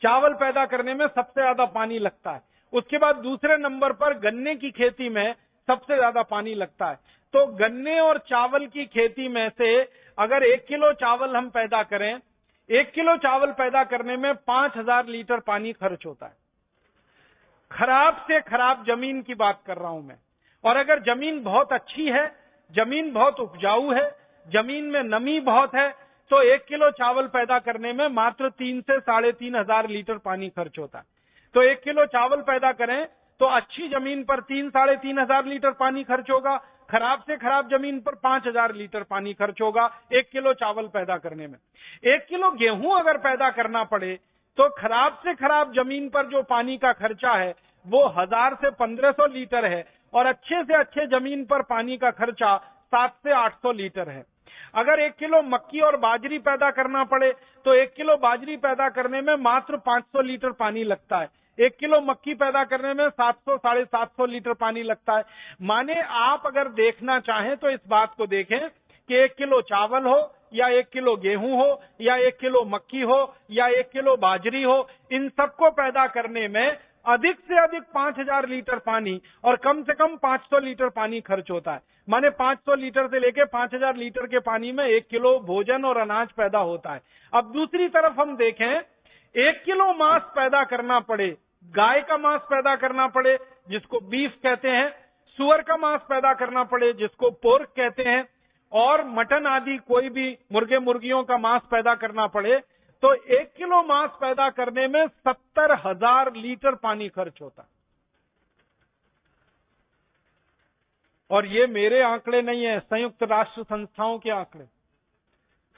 चावल पैदा करने में सबसे ज्यादा पानी लगता है। उसके बाद दूसरे नंबर पर गन्ने की खेती में सबसे ज्यादा पानी लगता है। तो गन्ने और चावल की खेती में से अगर 1 किलो चावल हम पैदा करें, 1 किलो चावल पैदा करने में 5000 लीटर पानी खर्च होता है। खराब से खराब जमीन की बात कर रहा हूं मैं। और अगर जमीन बहुत अच्छी है, जमीन बहुत उपजाऊ है, जमीन में नमी बहुत है, तो 1 किलो चावल पैदा करने में मात्र 3 से 3500 लीटर पानी खर्च होता है। तो 1 किलो चावल पैदा करें तो अच्छी जमीन पर 3-3500 लीटर पानी खर्च होगा, खराब से खराब जमीन पर 5000 लीटर पानी खर्च होगा 1 किलो चावल पैदा करने में। 1 किलो गेहूं अगर पैदा करना पड़े तो खराब से खराब जमीन पर जो पानी का खर्चा है वो 1000 से 1500 लीटर है और अच्छे से अच्छे जमीन पर पानी का खर्चा 700 से 800 लीटर है। अगर 1 किलो मक्की और बाजरी पैदा करना पड़े तो 1 किलो बाजरी पैदा करने में मात्र 500 लीटर पानी लगता है। 1 किलो मक्की पैदा करने में 700-750 लीटर पानी लगता है। माने आप अगर देखना चाहें तो इस बात को देखें कि 1 किलो चावल हो या 1 किलो गेहूं हो या 1 किलो मक्की हो या 1 किलो बाजरी हो, इन सबको पैदा करने में अधिक से अधिक 5000 लीटर पानी और कम से कम 500 लीटर पानी खर्च होता है। माने 500 लीटर से लेके 5000 लीटर के पानी में 1 किलो भोजन और अनाज पैदा होता है। अब दूसरी तरफ हम देखें, 1 किलो मांस पैदा करना पड़े, गाय का मांस पैदा करना पड़े जिसको बीफ कहते हैं, सुअर का मांस पैदा करना पड़े जिसको पोर्क कहते हैं, और मटन आदि कोई भी मुर्गे मुर्गियों का मांस पैदा करना पड़े तो 1 किलो मांस पैदा करने में 70,000 लीटर पानी खर्च होता है। और ये मेरे आंकड़े नहीं है, संयुक्त राष्ट्र संस्थाओं के आंकड़े।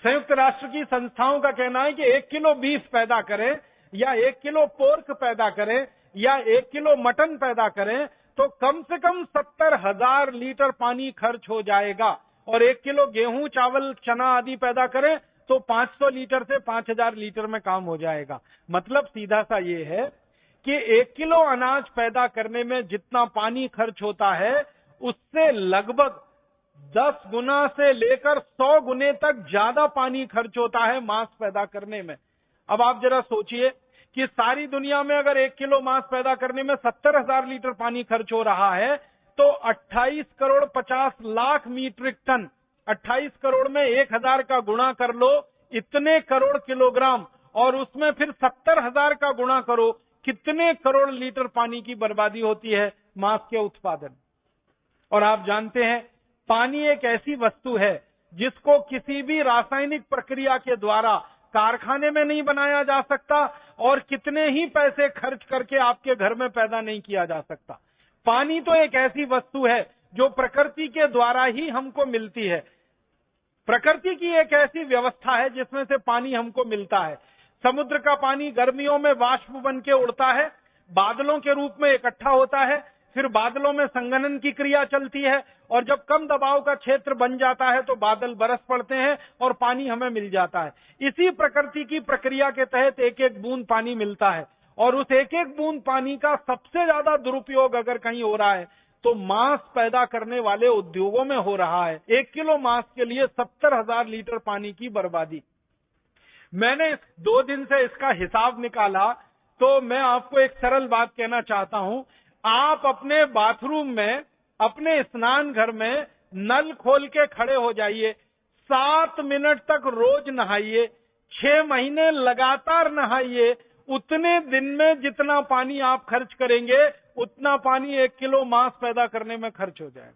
संयुक्त राष्ट्र की संस्थाओं का कहना है कि 1 किलो बीफ पैदा करें या 1 किलो पोर्क पैदा करें या 1 किलो मटन पैदा करें तो कम से कम 70,000 लीटर पानी खर्च हो जाएगा। और 1 किलो गेहूं, चावल, चना आदि पैदा करें तो 500 लीटर से 5000 लीटर में काम हो जाएगा। मतलब सीधा सा ये है कि 1 किलो अनाज पैदा करने में जितना पानी खर्च होता है उससे लगभग 10 गुना से लेकर 100 गुने तक ज्यादा पानी खर्च होता है मांस पैदा करने में। अब आप जरा सोचिए कि सारी दुनिया में अगर 1 किलो मांस पैदा करने में 70,000 लीटर पानी खर्च हो रहा है तो 28 करोड़ 50 लाख मीट्रिक टन, 28 करोड़ में 1000 का गुणा कर लो, इतने करोड़ किलोग्राम, और उसमें फिर 70,000 का गुणा करो, कितने करोड़ लीटर पानी की बर्बादी होती है मांस के उत्पादन। और आप जानते हैं पानी एक ऐसी वस्तु है जिसको किसी भी रासायनिक प्रक्रिया के द्वारा कारखाने में नहीं बनाया जा सकता और कितने ही पैसे खर्च करके आपके घर में पैदा नहीं किया जा सकता। पानी तो एक ऐसी वस्तु है जो प्रकृति के द्वारा ही हमको मिलती है। प्रकृति की एक ऐसी व्यवस्था है जिसमें से पानी हमको मिलता है। समुद्र का पानी गर्मियों में वाष्प बन के उड़ता है, बादलों के रूप में इकट्ठा होता है, फिर बादलों में संघनन की क्रिया चलती है और जब कम दबाव का क्षेत्र बन जाता है तो बादल बरस पड़ते हैं और पानी हमें मिल जाता है। इसी प्रकृति की प्रक्रिया के तहत एक एक बूंद पानी मिलता है और उस एक एक बूंद पानी का सबसे ज्यादा दुरुपयोग अगर कहीं हो रहा है तो मांस पैदा करने वाले उद्योगों में हो रहा है। 1 किलो मांस के लिए 70,000 लीटर पानी की बर्बादी। मैंने 2 दिन से इसका हिसाब निकाला तो मैं आपको एक सरल बात कहना चाहता हूं। आप अपने बाथरूम में, अपने स्नान घर में नल खोल के खड़े हो जाइए, 7 मिनट तक रोज नहाइए, 6 महीने लगातार नहाइए, उतने दिन में जितना पानी आप खर्च करेंगे उतना पानी 1 किलो मांस पैदा करने में खर्च हो जाएगा।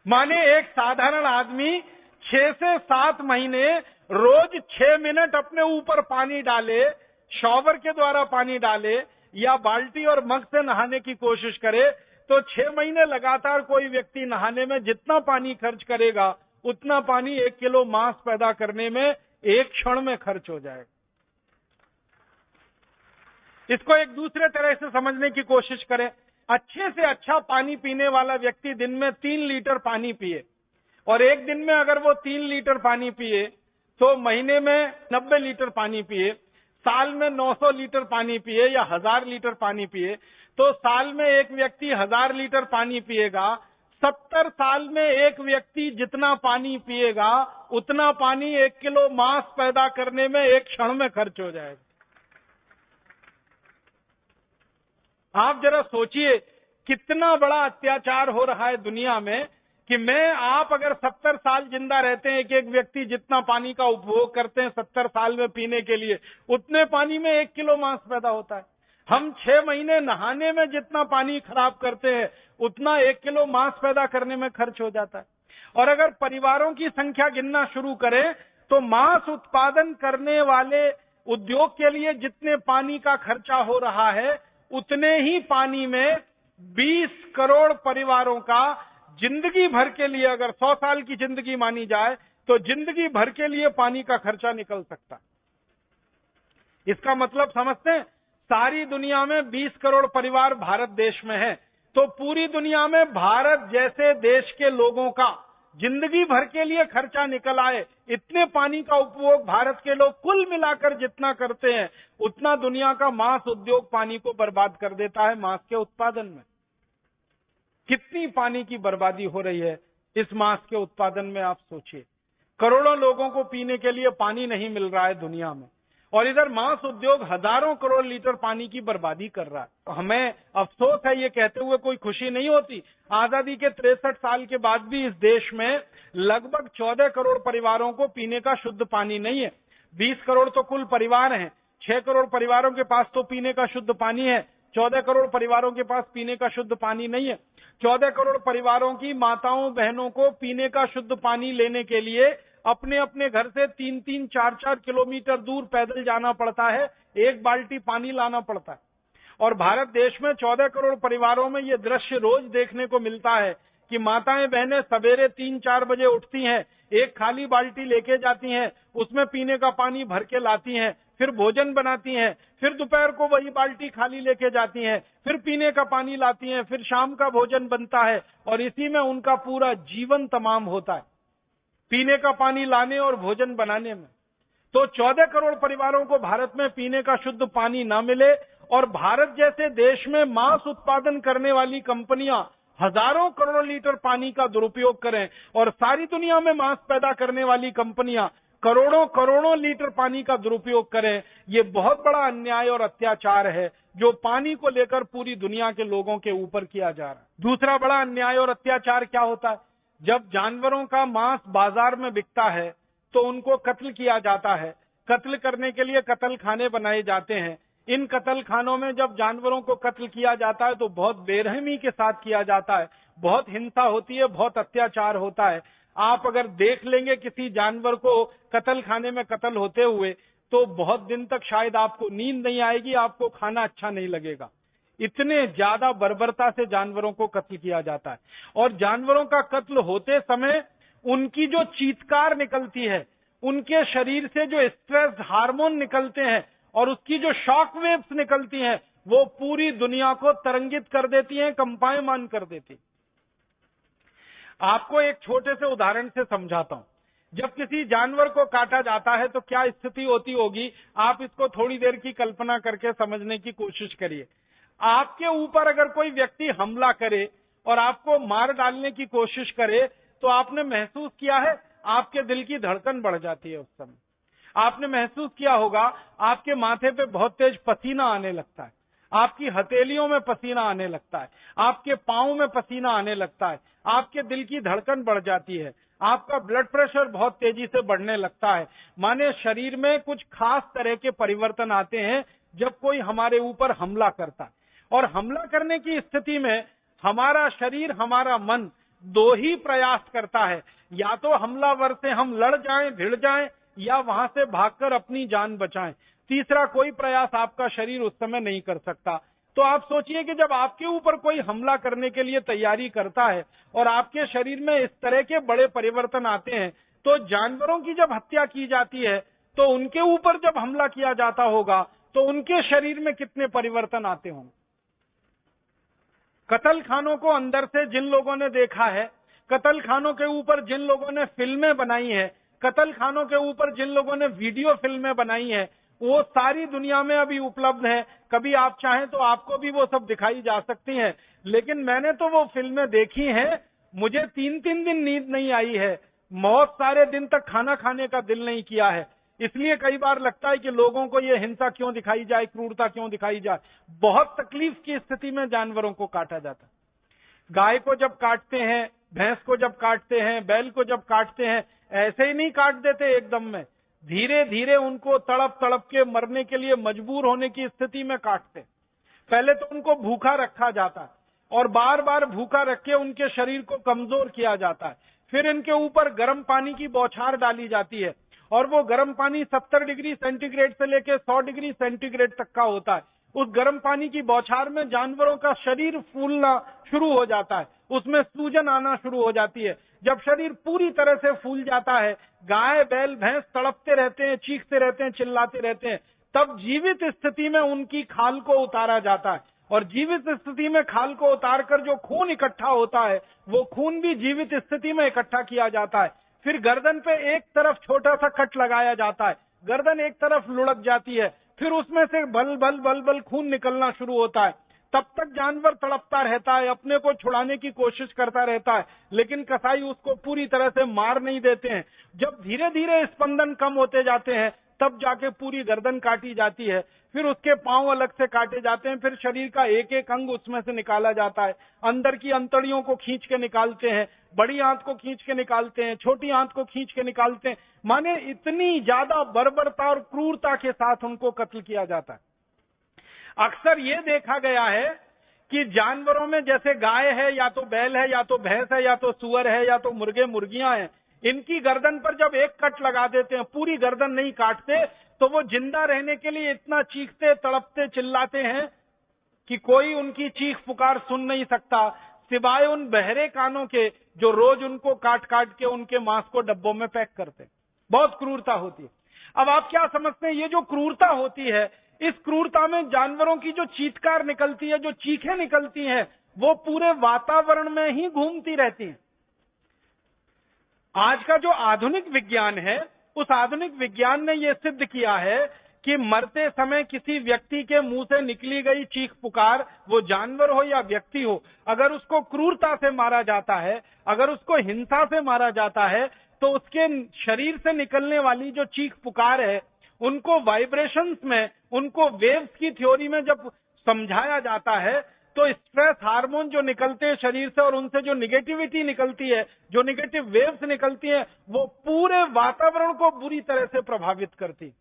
माने एक साधारण आदमी 6 से 7 महीने रोज 6 मिनट अपने ऊपर पानी डाले, शॉवर के द्वारा पानी डाले या बाल्टी और मग से नहाने की कोशिश करे, तो 6 महीने लगातार कोई व्यक्ति नहाने में जितना पानी खर्च करेगा उतना पानी 1 किलो मांस पैदा करने में एक क्षण में खर्च हो जाएगा। इसको एक दूसरे तरह से समझने की कोशिश करें। अच्छे से अच्छा पानी पीने वाला व्यक्ति दिन में 3 लीटर पानी पिए, और एक दिन में अगर वो 3 लीटर पानी पिए तो महीने में 90 लीटर पानी पिए, साल में 900 लीटर पानी पिए या 1000 लीटर पानी पिए, तो साल में एक व्यक्ति 1000 लीटर पानी पिएगा। 70 साल में एक व्यक्ति जितना पानी पिएगा उतना पानी 1 किलो मांस पैदा करने में एक क्षण में खर्च हो जाएगा। आप जरा सोचिए कितना बड़ा अत्याचार हो रहा है दुनिया में कि आप अगर 70 साल जिंदा रहते हैं, एक व्यक्ति जितना पानी का उपभोग करते हैं 70 साल में पीने के लिए, उतने पानी में 1 किलो मांस पैदा होता है। हम 6 महीने नहाने में जितना पानी खराब करते हैं उतना 1 किलो मांस पैदा करने में खर्च हो जाता है। और अगर परिवारों की संख्या गिनना शुरू करें तो मांस उत्पादन करने वाले उद्योग के लिए जितने पानी का खर्चा हो रहा है उतने ही पानी में 20 करोड़ परिवारों का जिंदगी भर के लिए, अगर 100 साल की जिंदगी मानी जाए तो जिंदगी भर के लिए पानी का खर्चा निकल सकता है। इसका मतलब समझते हैं, सारी दुनिया में 20 करोड़ परिवार भारत देश में है, तो पूरी दुनिया में भारत जैसे देश के लोगों का जिंदगी भर के लिए खर्चा निकल आए, इतने पानी का उपभोग भारत के लोग कुल मिलाकर जितना करते हैं उतना दुनिया का मांस उद्योग पानी को बर्बाद कर देता है। मांस के उत्पादन में कितनी पानी की बर्बादी हो रही है इस मांस के उत्पादन में, आप सोचिए। करोड़ों लोगों को पीने के लिए पानी नहीं मिल रहा है दुनिया में, और इधर मांस उद्योग हजारों करोड़ लीटर पानी की बर्बादी कर रहा है। हमें अफसोस है, ये कहते हुए कोई खुशी नहीं होती, आजादी के 63 साल के बाद भी इस देश में लगभग 14 करोड़ परिवारों को पीने का शुद्ध पानी नहीं है। 20 करोड़ तो कुल परिवार हैं, 6 करोड़ परिवारों के पास तो पीने का शुद्ध पानी है, 14 करोड़ परिवारों के पास पीने का शुद्ध पानी नहीं है। 14 करोड़ परिवारों की माताओं बहनों को पीने का शुद्ध पानी लेने के लिए अपने अपने घर से 3-3, 4-4 किलोमीटर दूर पैदल जाना पड़ता है, 1 बाल्टी पानी लाना पड़ता है। और भारत देश में 14 करोड़ परिवारों में यह दृश्य रोज देखने को मिलता है कि माताएं बहनें सवेरे 3-4 बजे उठती हैं, एक खाली बाल्टी लेके जाती हैं, उसमें पीने का पानी भर के लाती हैं, फिर भोजन बनाती हैं, फिर दोपहर को वही बाल्टी खाली लेके जाती हैं, फिर पीने का पानी लाती हैं, फिर शाम का भोजन बनता है, और इसी में उनका पूरा जीवन तमाम होता है, पीने का पानी लाने और भोजन बनाने में। तो 14 करोड़ परिवारों को भारत में पीने का शुद्ध पानी ना मिले, और भारत जैसे देश में मांस उत्पादन करने वाली कंपनियां हजारों करोड़ लीटर पानी का दुरुपयोग करें, और सारी दुनिया में मांस पैदा करने वाली कंपनियां करोड़ों करोड़ों लीटर पानी का दुरुपयोग करें। ये बहुत बड़ा अन्याय और अत्याचार है जो पानी को लेकर पूरी दुनिया के लोगों के ऊपर किया जा रहा है। दूसरा बड़ा अन्याय और अत्याचार क्या होता है, जब जानवरों का मांस बाजार में बिकता है तो उनको कत्ल किया जाता है। कत्ल करने के लिए कत्ल खाने बनाए जाते हैं। इन कत्ल खानों में जब जानवरों को कत्ल किया जाता है तो बहुत बेरहमी के साथ किया जाता है, बहुत हिंसा होती है, बहुत अत्याचार होता है। आप अगर देख लेंगे किसी जानवर को कत्ल खाने में कत्ल होते हुए तो बहुत दिन तक शायद आपको नींद नहीं आएगी, आपको खाना अच्छा नहीं लगेगा। इतने ज्यादा बर्बरता से जानवरों को कत्ल किया जाता है। और जानवरों का कत्ल होते समय उनकी जो चीत्कार निकलती है, उनके शरीर से जो स्ट्रेस हार्मोन निकलते हैं और उसकी जो शॉक वेव्स निकलती हैं, वो पूरी दुनिया को तरंगित कर देती हैं, कंपायमान कर देती। आपको एक छोटे से उदाहरण से समझाता हूं। जब किसी जानवर को काटा जाता है तो क्या स्थिति होती होगी, आप इसको थोड़ी देर की कल्पना करके समझने की कोशिश करिए। आपके ऊपर अगर कोई व्यक्ति हमला करे और आपको मार डालने की कोशिश करे तो आपने महसूस किया है, आपके दिल की धड़कन बढ़ जाती है। उस समय आपने महसूस किया होगा आपके माथे पे बहुत तेज पसीना आने लगता है, आपकी हथेलियों में पसीना आने लगता है, आपके पांव में पसीना आने लगता है, आपके दिल की धड़कन बढ़ जाती है, आपका ब्लड प्रेशर बहुत तेजी से बढ़ने लगता है। माने शरीर में कुछ खास तरह के परिवर्तन आते हैं जब कोई हमारे ऊपर हमला करता है। और हमला करने की स्थिति में हमारा शरीर, हमारा मन दो ही प्रयास करता है, या तो हमलावर से हम लड़ जाएं, भिड़ जाएं, या वहां से भागकर अपनी जान बचाएं। तीसरा कोई प्रयास आपका शरीर उस समय नहीं कर सकता। तो आप सोचिए कि जब आपके ऊपर कोई हमला करने के लिए तैयारी करता है और आपके शरीर में इस तरह के बड़े परिवर्तन आते हैं, तो जानवरों की जब हत्या की जाती है तो उनके ऊपर जब हमला किया जाता होगा तो उनके शरीर में कितने परिवर्तन आते होंगे। कत्ल खानों को अंदर से जिन लोगों ने देखा है, कत्ल खानों के ऊपर जिन लोगों ने फिल्में बनाई है, कत्ल खानों के ऊपर जिन लोगों ने वीडियो फिल्में बनाई है, वो सारी दुनिया में अभी उपलब्ध है। कभी आप चाहें तो आपको भी वो सब दिखाई जा सकती हैं। लेकिन मैंने तो वो फिल्में देखी हैं, मुझे 3-3 दिन नींद नहीं आई है, बहुत सारे दिन तक खाना खाने का दिल नहीं किया है। इसलिए कई बार लगता है कि लोगों को ये हिंसा क्यों दिखाई जाए, क्रूरता क्यों दिखाई जाए। बहुत तकलीफ की स्थिति में जानवरों को काटा जाता है। गाय को जब काटते हैं, भैंस को जब काटते हैं, बैल को जब काटते हैं, ऐसे ही नहीं काट देते एकदम में, धीरे धीरे उनको तड़प तड़प के मरने के लिए मजबूर होने की स्थिति में काटते। पहले तो उनको भूखा रखा जाता है और बार बार भूखा रख के उनके शरीर को कमजोर किया जाता है। फिर इनके ऊपर गर्म पानी की बौछार डाली जाती है और वो गर्म पानी 70 डिग्री सेंटीग्रेड से लेकर 100 डिग्री सेंटीग्रेड तक का होता है। उस गर्म पानी की बौछार में जानवरों का शरीर फूलना शुरू हो जाता है, उसमें सूजन आना शुरू हो जाती है। जब शरीर पूरी तरह से फूल जाता है, गाय बैल भैंस तड़पते रहते हैं, चीखते रहते हैं, चिल्लाते रहते हैं, तब जीवित स्थिति में उनकी खाल को उतारा जाता है। और जीवित स्थिति में खाल को उतारकर जो खून इकट्ठा होता है, वो खून भी जीवित स्थिति में इकट्ठा किया जाता है। फिर गर्दन पे एक तरफ छोटा सा कट लगाया जाता है, गर्दन एक तरफ लुढ़क जाती है, फिर उसमें से बल बल बल बल खून निकलना शुरू होता है। तब तक जानवर तड़पता रहता है, अपने को छुड़ाने की कोशिश करता रहता है, लेकिन कसाई उसको पूरी तरह से मार नहीं देते हैं। जब धीरे धीरे स्पंदन कम होते जाते हैं, तब जाके पूरी गर्दन काटी जाती है। फिर उसके पांव अलग से काटे जाते हैं, फिर शरीर का एक एक अंग उसमें से निकाला जाता है। अंदर की अंतड़ियों को खींच के निकालते हैं, बड़ी आंत को खींच के निकालते हैं, छोटी आंत को खींच के निकालते हैं। माने इतनी ज्यादा बर्बरता और क्रूरता के साथ उनको कत्ल किया जाता है। अक्सर ये देखा गया है कि जानवरों में जैसे गाय है, या तो बैल है, या तो भैंस है, या तो सुअर है, या तो मुर्गे मुर्गियां हैं, इनकी गर्दन पर जब एक कट लगा देते हैं, पूरी गर्दन नहीं काटते, तो वो जिंदा रहने के लिए इतना चीखते, तड़पते, चिल्लाते हैं कि कोई उनकी चीख पुकार सुन नहीं सकता, सिवाय उन बहरे कानों के जो रोज उनको काट काट के उनके मांस को डब्बों में पैक करते। बहुत क्रूरता होती है। अब आप क्या समझते हैं, ये जो क्रूरता होती है, इस क्रूरता में जानवरों की जो चीत्कार निकलती है, जो चीखें निकलती हैं, वो पूरे वातावरण में ही घूमती रहती हैं। आज का जो आधुनिक विज्ञान है, उस आधुनिक विज्ञान ने यह सिद्ध किया है कि मरते समय किसी व्यक्ति के मुंह से निकली गई चीख पुकार, वो जानवर हो या व्यक्ति हो, अगर उसको क्रूरता से मारा जाता है, अगर उसको हिंसा से मारा जाता है, तो उसके शरीर से निकलने वाली जो चीख पुकार है, उनको वाइब्रेशंस में, उनको वेव्स की थ्योरी में जब समझाया जाता है, तो स्ट्रेस हार्मोन जो निकलते हैं शरीर से और उनसे जो निगेटिविटी निकलती है, जो निगेटिव वेव्स निकलती हैं, वो पूरे वातावरण को बुरी तरह से प्रभावित करती।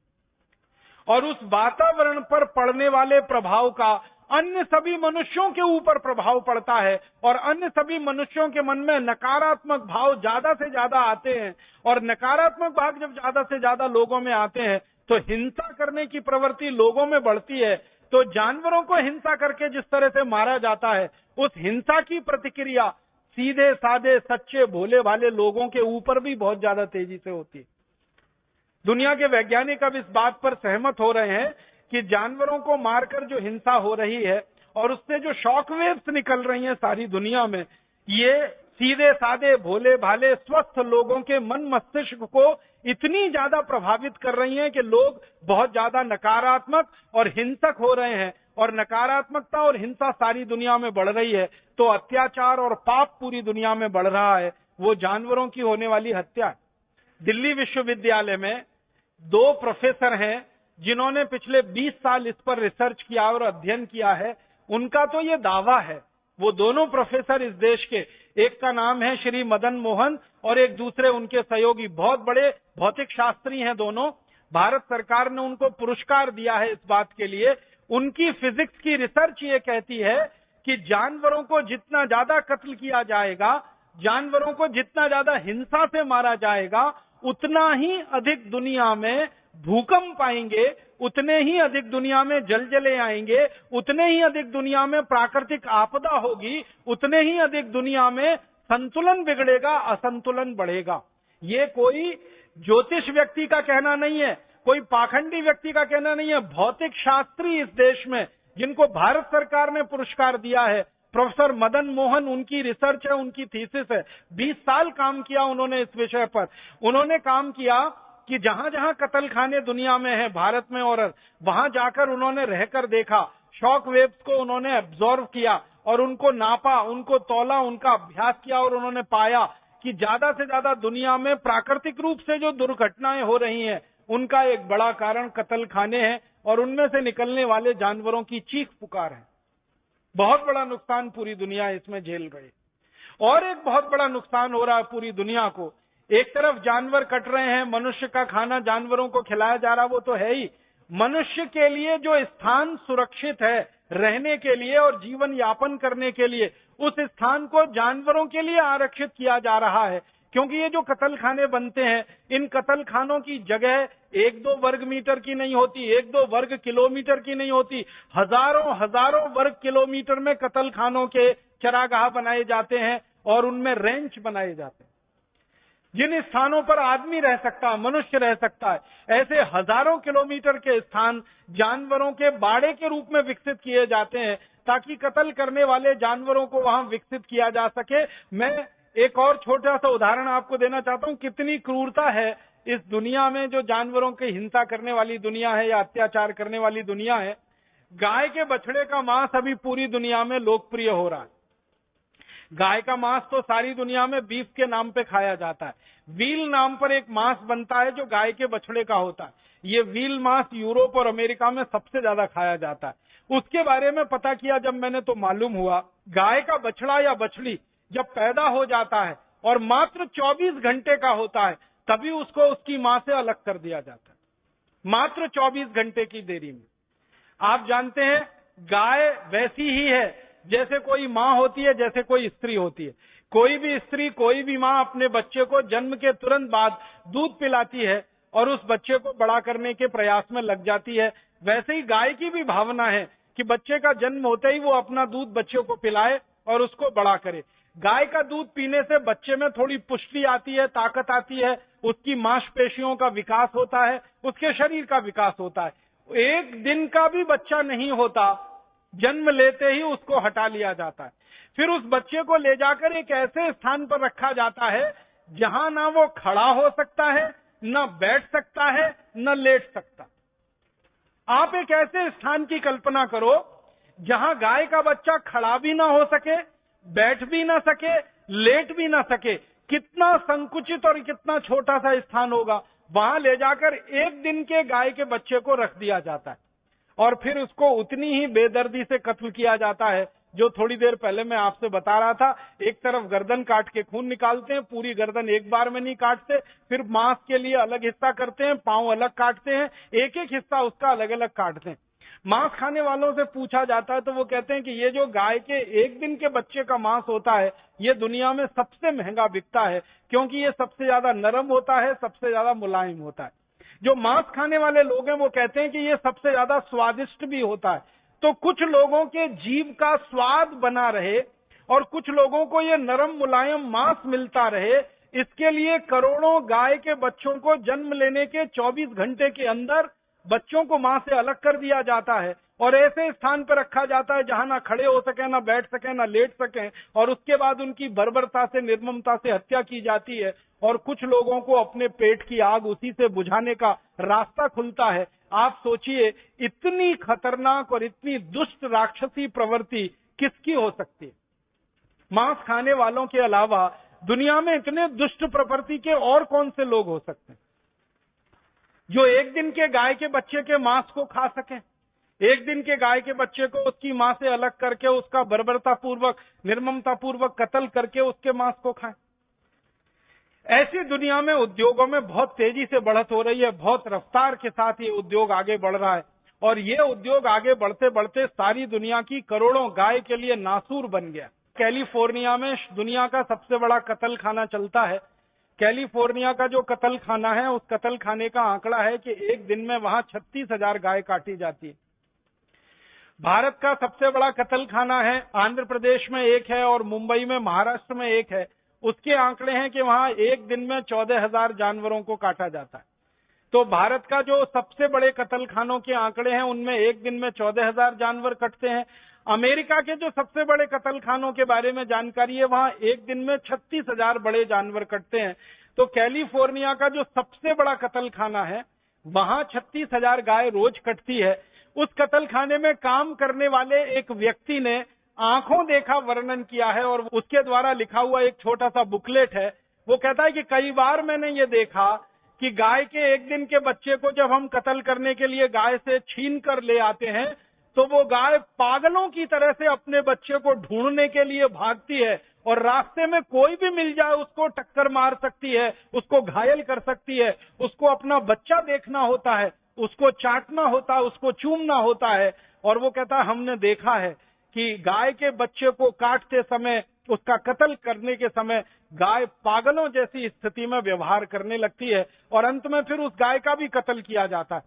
और उस वातावरण पर पड़ने वाले प्रभाव का अन्य सभी मनुष्यों के ऊपर प्रभाव पड़ता है, और अन्य सभी मनुष्यों के मन में नकारात्मक भाव ज्यादा से ज्यादा आते हैं। और नकारात्मक भाव जब ज्यादा से ज्यादा लोगों में आते हैं, तो हिंसा करने की प्रवृत्ति लोगों में बढ़ती है। तो जानवरों को हिंसा करके जिस तरह से मारा जाता है, उस हिंसा की प्रतिक्रिया सीधे साधे सच्चे भोले भाले लोगों के ऊपर भी बहुत ज्यादा तेजी से होती है। दुनिया के वैज्ञानिक अब इस बात पर सहमत हो रहे हैं कि जानवरों को मारकर जो हिंसा हो रही है और उससे जो शॉक वेव्स निकल रही हैं सारी दुनिया में, ये सीधे साधे भोले भाले स्वस्थ लोगों के मन मस्तिष्क को इतनी ज्यादा प्रभावित कर रही हैं कि लोग बहुत ज्यादा नकारात्मक और हिंसक हो रहे हैं। और नकारात्मकता और हिंसा सारी दुनिया में बढ़ रही है, तो अत्याचार और पाप पूरी दुनिया में बढ़ रहा है, वो जानवरों की होने वाली हत्या। दिल्ली विश्वविद्यालय में 2 प्रोफेसर हैं जिन्होंने पिछले 20 साल इस पर रिसर्च किया और अध्ययन किया है, उनका तो ये दावा है। वो दोनों प्रोफेसर इस देश के, एक का नाम है श्री मदन मोहन और एक दूसरे उनके सहयोगी, बहुत बड़े भौतिक शास्त्री हैं दोनों। भारत सरकार ने उनको पुरस्कार दिया है इस बात के लिए। उनकी फिजिक्स की रिसर्च ये कहती है कि जानवरों को जितना ज्यादा कत्ल किया जाएगा, जानवरों को जितना ज्यादा हिंसा से मारा जाएगा, उतना ही अधिक दुनिया में भूकंप आएंगे, उतने ही अधिक दुनिया में जलजले आएंगे, उतने ही अधिक दुनिया में प्राकृतिक आपदा होगी, उतने ही अधिक दुनिया में संतुलन बिगड़ेगा, असंतुलन बढ़ेगा। ये कोई ज्योतिष व्यक्ति का कहना नहीं है, कोई पाखंडी व्यक्ति का कहना नहीं है। भौतिक शास्त्री इस देश में जिनको भारत सरकार ने पुरस्कार दिया है, प्रोफेसर मदन मोहन, उनकी रिसर्च है, उनकी थीसिस है। 20 साल काम किया उन्होंने इस विषय पर। उन्होंने काम किया कि जहां जहां कत्ल खाने दुनिया में है, भारत में और वहां जाकर उन्होंने रहकर देखा, शॉक वेव्स को उन्होंने एब्जॉर्व किया और उनको नापा, उनको तौला, उनका अभ्यास किया और उन्होंने पाया कि ज्यादा से ज्यादा दुनिया में प्राकृतिक रूप से जो दुर्घटनाएं हो रही हैं, उनका एक बड़ा कारण कत्ल खाने हैं और उनमें से निकलने वाले जानवरों की चीख पुकार है। बहुत बड़ा नुकसान पूरी दुनिया इसमें झेल रही। और एक बहुत बड़ा नुकसान हो रहा है पूरी दुनिया को। एक तरफ जानवर कट रहे हैं, मनुष्य का खाना जानवरों को खिलाया जा रहा, वो तो है ही। मनुष्य के लिए जो स्थान सुरक्षित है रहने के लिए और जीवन यापन करने के लिए, उस स्थान को जानवरों के लिए आरक्षित किया जा रहा है। क्योंकि ये जो कत्ल खाने बनते हैं, इन कत्ल खानों की जगह 1-2 वर्ग मीटर की नहीं होती, 1-2 वर्ग किलोमीटर की नहीं होती, हजारों हजारों वर्ग किलोमीटर में कत्ल खानों के चरागाह बनाए जाते हैं और उनमें रेंच बनाए जाते हैं। जिन स्थानों पर आदमी रह सकता है, मनुष्य रह सकता है, ऐसे हजारों किलोमीटर के स्थान जानवरों के बाड़े के रूप में विकसित किए जाते हैं ताकि कत्ल करने वाले जानवरों को वहां विकसित किया जा सके। मैं एक और छोटा सा उदाहरण आपको देना चाहता हूं, कितनी क्रूरता है इस दुनिया में, जो जानवरों की हिंसा करने वाली दुनिया है या अत्याचार करने वाली दुनिया है। गाय के बछड़े का मांस अभी पूरी दुनिया में लोकप्रिय हो रहा है। गाय का मांस तो सारी दुनिया में बीफ के नाम पे खाया जाता है। व्हील नाम पर एक मांस बनता है जो गाय के बछड़े का होता है। ये व्हील मांस यूरोप और अमेरिका में सबसे ज्यादा खाया जाता है। उसके बारे में पता किया जब मैंने, तो मालूम हुआ गाय का बछड़ा या बछड़ी जब पैदा हो जाता है और मात्र 24 घंटे का होता है, तभी उसको उसकी मां से अलग कर दिया जाता है, मात्र 24 घंटे की देरी में। आप जानते हैं गाय वैसी ही है जैसे कोई मां होती है, जैसे कोई स्त्री होती है। कोई भी स्त्री, कोई भी मां अपने बच्चे को जन्म के तुरंत बाद दूध पिलाती है और उस बच्चे को बड़ा करने के प्रयास में लग जाती है। वैसे ही गाय की भी भावना है कि बच्चे का जन्म होते ही वो अपना दूध बच्चे को पिलाए और उसको बड़ा करे। गाय का दूध पीने से बच्चे में थोड़ी पुष्टि आती है, ताकत आती है, उसकी मांसपेशियों का विकास होता है, उसके शरीर का विकास होता है। एक दिन का भी बच्चा नहीं होता, जन्म लेते ही उसको हटा लिया जाता है। फिर उस बच्चे को ले जाकर एक ऐसे स्थान पर रखा जाता है जहां ना वो खड़ा हो सकता है, न बैठ सकता है, न लेट सकता। आप एक ऐसे स्थान की कल्पना करो जहां गाय का बच्चा खड़ा भी ना हो सके, बैठ भी ना सके, लेट भी ना सके। कितना संकुचित और कितना छोटा सा स्थान होगा। वहां ले जाकर एक दिन के गाय के बच्चे को रख दिया जाता है और फिर उसको उतनी ही बेदर्दी से कत्ल किया जाता है जो थोड़ी देर पहले मैं आपसे बता रहा था। एक तरफ गर्दन काट के खून निकालते हैं, पूरी गर्दन एक बार में नहीं काटते, फिर मांस के लिए अलग हिस्सा करते हैं, पांव अलग काटते हैं, एक एक हिस्सा उसका अलग अलग काटते हैं। मांस खाने वालों से पूछा जाता है तो वो कहते हैं कि ये जो गाय के एक दिन के बच्चे का मांस होता है, ये दुनिया में सबसे महंगा बिकता है, क्योंकि ये सबसे ज्यादा नरम होता है, सबसे ज्यादा मुलायम होता है। जो मांस खाने वाले लोग हैं वो कहते हैं कि ये सबसे ज्यादा स्वादिष्ट भी होता है। तो कुछ लोगों के जीभ का स्वाद बना रहे और कुछ लोगों को ये नरम मुलायम मांस मिलता रहे, इसके लिए करोड़ों गाय के बच्चों को जन्म लेने के 24 घंटे के अंदर बच्चों को मां से अलग कर दिया जाता है और ऐसे स्थान पर रखा जाता है जहां ना खड़े हो सके, ना बैठ सके, ना लेट सके, और उसके बाद उनकी बर्बरता से, निर्ममता से हत्या की जाती है और कुछ लोगों को अपने पेट की आग उसी से बुझाने का रास्ता खुलता है। आप सोचिए इतनी खतरनाक और इतनी दुष्ट राक्षसी प्रवृत्ति किसकी हो सकती है। मांस खाने वालों के अलावा दुनिया में इतने दुष्ट प्रवृत्ति के और कौन से लोग हो सकते हैं। जो एक दिन के गाय के बच्चे के मांस को खा सकें, एक दिन के गाय के बच्चे को उसकी मां से अलग करके उसका बर्बरतापूर्वक, निर्ममतापूर्वक कत्ल करके उसके मांस को खाएं। ऐसी दुनिया में उद्योगों में बहुत तेजी से बढ़त हो रही है, बहुत रफ्तार के साथ ये उद्योग आगे बढ़ रहा है और ये उद्योग आगे बढ़ते बढ़ते सारी दुनिया की करोड़ों गाय के लिए नासूर बन गया। कैलिफोर्निया में दुनिया का सबसे बड़ा कत्ल खाना चलता है। कैलिफोर्निया का जो कत्ल खाना है, उस कत्ल खाने का आंकड़ा है कि एक दिन में वहां 36,000 गाय काटी जाती है। भारत का सबसे बड़ा कत्ल खाना है, आंध्र प्रदेश में एक है और मुंबई में, महाराष्ट्र में एक है। उसके आंकड़े हैं कि वहां एक दिन में 14,000 जानवरों को काटा जाता है। तो भारत का जो सबसे बड़े कत्ल खानों के आंकड़े हैं, उनमें एक दिन में 14,000 जानवर कटते हैं। अमेरिका के जो सबसे बड़े कत्ल खानों के बारे में जानकारी है, वहां एक दिन में 36,000 बड़े जानवर कटते हैं। तो कैलिफोर्निया का जो सबसे बड़ा कत्ल खाना है, वहां 36,000 गाय रोज कटती है। उस कत्ल खाने में काम करने वाले एक व्यक्ति ने आंखों देखा वर्णन किया है और उसके द्वारा लिखा हुआ एक छोटा सा बुकलेट है। वो कहता है कि कई बार मैंने ये देखा कि गाय के एक दिन के बच्चे को जब हम कत्ल करने के लिए गाय से छीन कर ले आते हैं, तो वो गाय पागलों की तरह से अपने बच्चे को ढूंढने के लिए भागती है और रास्ते में कोई भी मिल जाए उसको टक्कर मार सकती है, उसको घायल कर सकती है। उसको अपना बच्चा देखना होता है, उसको चाटना होता है, उसको चूमना होता है। और वो कहता है हमने देखा है कि गाय के बच्चे को काटते समय, उसका कत्ल करने के समय गाय पागलों जैसी स्थिति में व्यवहार करने लगती है और अंत में फिर उस गाय का भी कत्ल किया जाता है।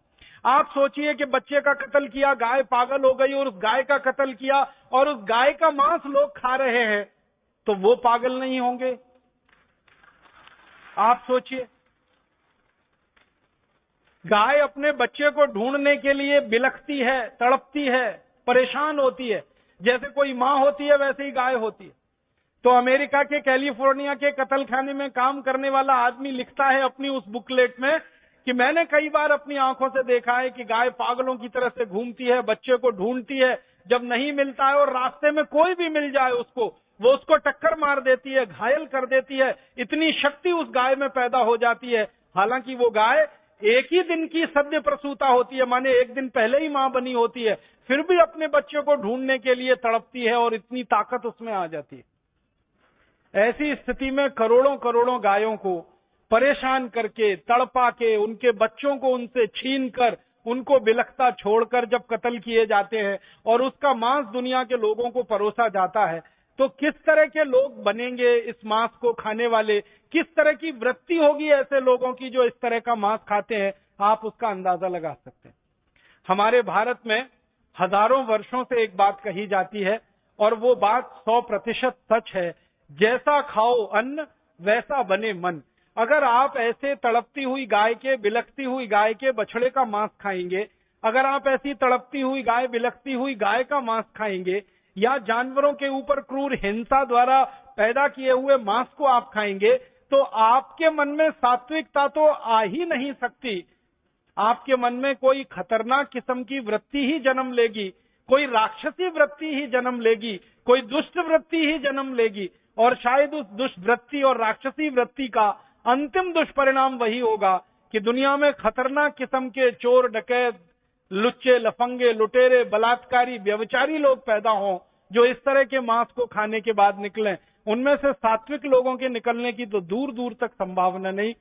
आप सोचिए कि बच्चे का कत्ल किया, गाय पागल हो गई और उस गाय का कत्ल किया और उस गाय का मांस लोग खा रहे हैं, तो वो पागल नहीं होंगे? आप सोचिए, गाय अपने बच्चे को ढूंढने के लिए बिलखती है, तड़पती है, परेशान होती है। जैसे कोई मां होती है वैसे ही गाय होती है। तो अमेरिका के कैलिफोर्निया के कत्ल खाने में काम करने वाला आदमी लिखता है अपनी उस बुकलेट में कि मैंने कई बार अपनी आंखों से देखा है कि गाय पागलों की तरह से घूमती है, बच्चे को ढूंढती है, जब नहीं मिलता है और रास्ते में कोई भी मिल जाए उसको, वो उसको टक्कर मार देती है, घायल कर देती है। इतनी शक्ति उस गाय में पैदा हो जाती है। हालांकि वो गाय एक ही दिन की सद्य प्रसूता होती है, माने एक दिन पहले ही मां बनी होती है, फिर भी अपने बच्चे को ढूंढने के लिए तड़पती है और इतनी ताकत उसमें आ जाती है। ऐसी स्थिति में करोड़ों करोड़ों गायों को परेशान करके, तड़पा के, उनके बच्चों को उनसे छीन कर, उनको बिलखता छोड़कर जब कत्ल किए जाते हैं और उसका मांस दुनिया के लोगों को परोसा जाता है, तो किस तरह के लोग बनेंगे इस मांस को खाने वाले? किस तरह की वृत्ति होगी ऐसे लोगों की जो इस तरह का मांस खाते हैं? आप उसका अंदाजा लगा सकते हैं। हमारे भारत में हजारों वर्षों से एक बात कही जाती है और वो बात 100% सच है, जैसा खाओ अन्न वैसा बने मन। अगर आप ऐसे तड़पती हुई गाय के, बिलखती हुई गाय के बछड़े का मांस खाएंगे, अगर आप ऐसी तड़पती हुई गाय, बिलखती हुई गाय का मांस खाएंगे, या जानवरों के ऊपर क्रूर हिंसा द्वारा पैदा किए हुए मांस को आप खाएंगे, तो आपके मन में सात्विकता तो आ ही नहीं सकती। आपके मन में कोई खतरनाक किस्म की वृत्ति ही जन्म लेगी, कोई राक्षसी वृत्ति ही जन्म लेगी, कोई दुष्ट वृत्ति ही जन्म लेगी। और शायद उस दुष्ट वृत्ति और राक्षसी वृत्ति का अंतिम दुष्परिणाम वही होगा कि दुनिया में खतरनाक किस्म के चोर, डकैत, लुच्चे, लफंगे, लुटेरे, बलात्कारी, व्यभिचारी लोग पैदा हों जो इस तरह के मांस को खाने के बाद निकलें। उनमें से सात्विक लोगों के निकलने की तो दूर दूर तक संभावना नहीं,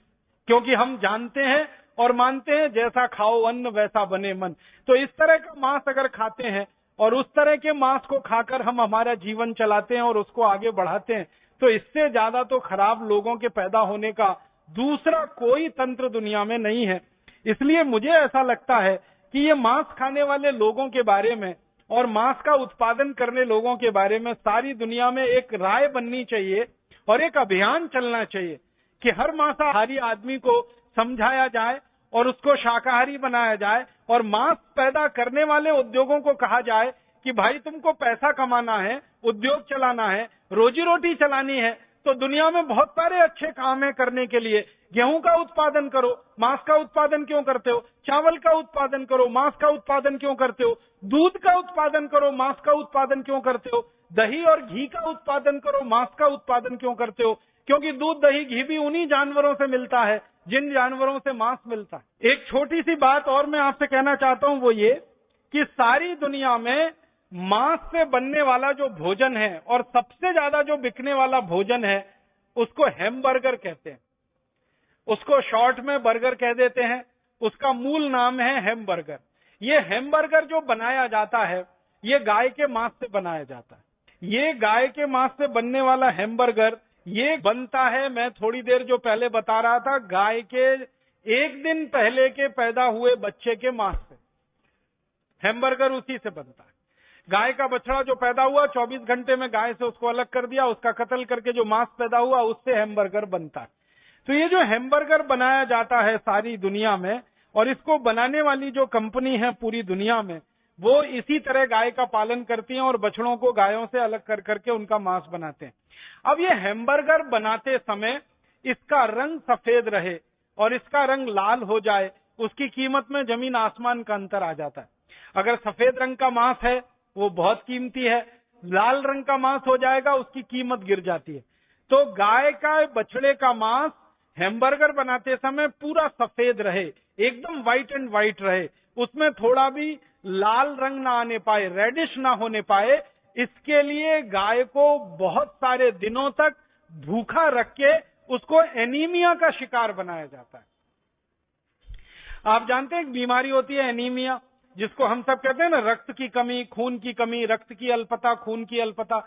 क्योंकि हम जानते हैं और मानते हैं जैसा खाओ अन्न वैसा बने मन। तो इस तरह का मांस अगर खाते हैं और उस तरह के मांस को खाकर हम हमारा जीवन चलाते हैं और उसको आगे बढ़ाते हैं, तो इससे ज्यादा तो खराब लोगों के पैदा होने का दूसरा कोई तंत्र दुनिया में नहीं है। इसलिए मुझे ऐसा लगता है कि ये मांस खाने वाले लोगों के बारे में और मांस का उत्पादन करने लोगों के बारे में सारी दुनिया में एक राय बननी चाहिए और एक अभियान चलना चाहिए कि हर मांसाहारी आदमी को समझाया जाए और उसको शाकाहारी बनाया जाए और मांस पैदा करने वाले उद्योगों को कहा जाए कि भाई तुमको पैसा कमाना है, उद्योग चलाना है, रोजी रोटी चलानी है, तो दुनिया में बहुत सारे अच्छे काम है करने के लिए। गेहूं का उत्पादन करो, मांस का उत्पादन क्यों करते हो? चावल का उत्पादन करो, मांस का उत्पादन क्यों करते हो? दूध का उत्पादन करो, मांस का उत्पादन क्यों करते हो? दही और घी का उत्पादन करो, मांस का उत्पादन क्यों करते हो? क्योंकि दूध, दही, घी भी उन्हीं जानवरों से मिलता है जिन जानवरों से मांस मिलता है। एक छोटी सी बात और मैं आपसे कहना चाहता हूं, वो ये कि सारी दुनिया में मांस से बनने वाला जो भोजन है और सबसे ज्यादा जो बिकने वाला भोजन है उसको हैमबर्गर कहते हैं। उसको शॉर्ट में बर्गर कह देते हैं, उसका मूल नाम है हैमबर्गर। ये हैमबर्गर जो बनाया जाता है ये गाय के मांस से बनाया जाता है। ये गाय के मांस से बनने वाला हैमबर्गर ये बनता है, मैं थोड़ी देर जो पहले बता रहा था, गाय के एक दिन पहले के पैदा हुए बच्चे के मांस से हैमबर्गर उसी से बनता है। गाय का बछड़ा जो पैदा हुआ 24 घंटे में गाय से उसको अलग कर दिया, उसका कत्ल करके जो मांस पैदा हुआ उससे हैमबर्गर बनता है। तो ये जो हैमबर्गर बनाया जाता है सारी दुनिया में, और इसको बनाने वाली जो कंपनी है पूरी दुनिया में, वो इसी तरह गाय का पालन करती हैं और बछड़ों को गायों से अलग कर करके उनका मांस बनाते हैं। अब ये हैमबर्गर बनाते समय इसका रंग सफेद रहे और इसका रंग लाल हो जाए, उसकी कीमत में जमीन आसमान का अंतर आ जाता है। अगर सफेद रंग का मांस है वो बहुत कीमती है, लाल रंग का मांस हो जाएगा उसकी कीमत गिर जाती है। तो गाय का बछड़े का मांस हैमबर्गर बनाते समय पूरा सफेद रहे, एकदम व्हाइट एंड व्हाइट रहे, उसमें थोड़ा भी लाल रंग ना आने पाए, रेडिश ना होने पाए, इसके लिए गाय को बहुत सारे दिनों तक भूखा रख के उसको एनीमिया का शिकार बनाया जाता है। आप जानते हैं एक बीमारी होती है एनीमिया, जिसको हम सब कहते हैं ना, रक्त की कमी, खून की कमी, रक्त की अल्पता, खून की अल्पता।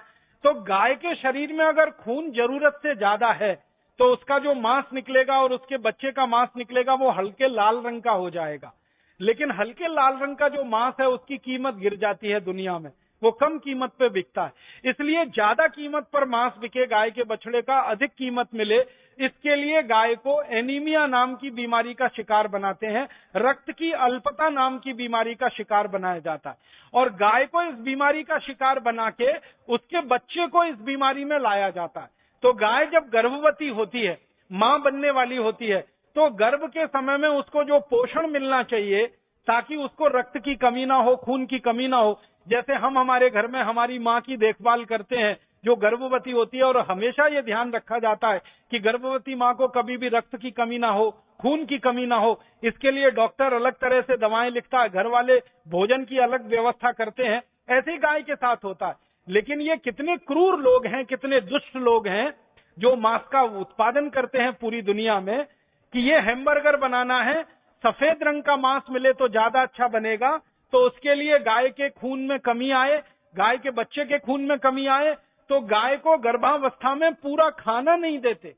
तो गाय के शरीर में अगर खून जरूरत से ज्यादा है तो उसका जो मांस निकलेगा और उसके बच्चे का मांस निकलेगा वो हल्के लाल रंग का हो जाएगा। लेकिन हल्के लाल रंग का जो मांस है उसकी कीमत गिर जाती है दुनिया में, वो कम कीमत पे बिकता है। इसलिए ज्यादा कीमत पर मांस बिके गाय के बछड़े का, अधिक कीमत मिले, इसके लिए गाय को एनीमिया नाम की बीमारी का शिकार बनाते हैं, रक्त की अल्पता नाम की बीमारी का शिकार बनाया जाता है। और गाय को इस बीमारी का शिकार बना के उसके बच्चे को इस बीमारी में लाया जाता है। तो गाय जब गर्भवती होती है, मां बनने वाली होती है, तो गर्भ के समय में उसको जो पोषण मिलना चाहिए ताकि उसको रक्त की कमी ना हो, खून की कमी ना हो, जैसे हम हमारे घर में हमारी मां की देखभाल करते हैं जो गर्भवती होती है, और हमेशा ये ध्यान रखा जाता है कि गर्भवती मां को कभी भी रक्त की कमी ना हो, खून की कमी ना हो। इसके लिए डॉक्टर अलग तरह से दवाएं लिखता है, घर वाले भोजन की अलग व्यवस्था करते हैं। ऐसे ही गाय के साथ होता है। लेकिन ये कितने क्रूर लोग हैं, कितने दुष्ट लोग हैं जो मांस का उत्पादन करते हैं पूरी दुनिया में, कि ये हैमबर्गर बनाना है, सफेद रंग का मांस मिले तो ज्यादा अच्छा बनेगा, तो उसके लिए गाय के खून में कमी आए, गाय के बच्चे के खून में कमी आए, तो गाय को गर्भावस्था में पूरा खाना नहीं देते,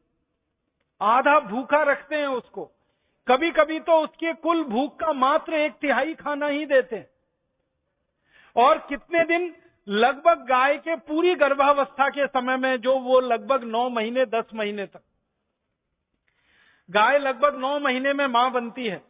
आधा भूखा रखते हैं उसको। कभी कभी तो उसके कुल भूख का मात्र 1/3 खाना ही देते हैं। और कितने दिन, लगभग गाय के पूरी गर्भावस्था के समय में, जो वो लगभग 9 महीने 10 महीने तक, गाय लगभग 9 महीने में मां बनती है,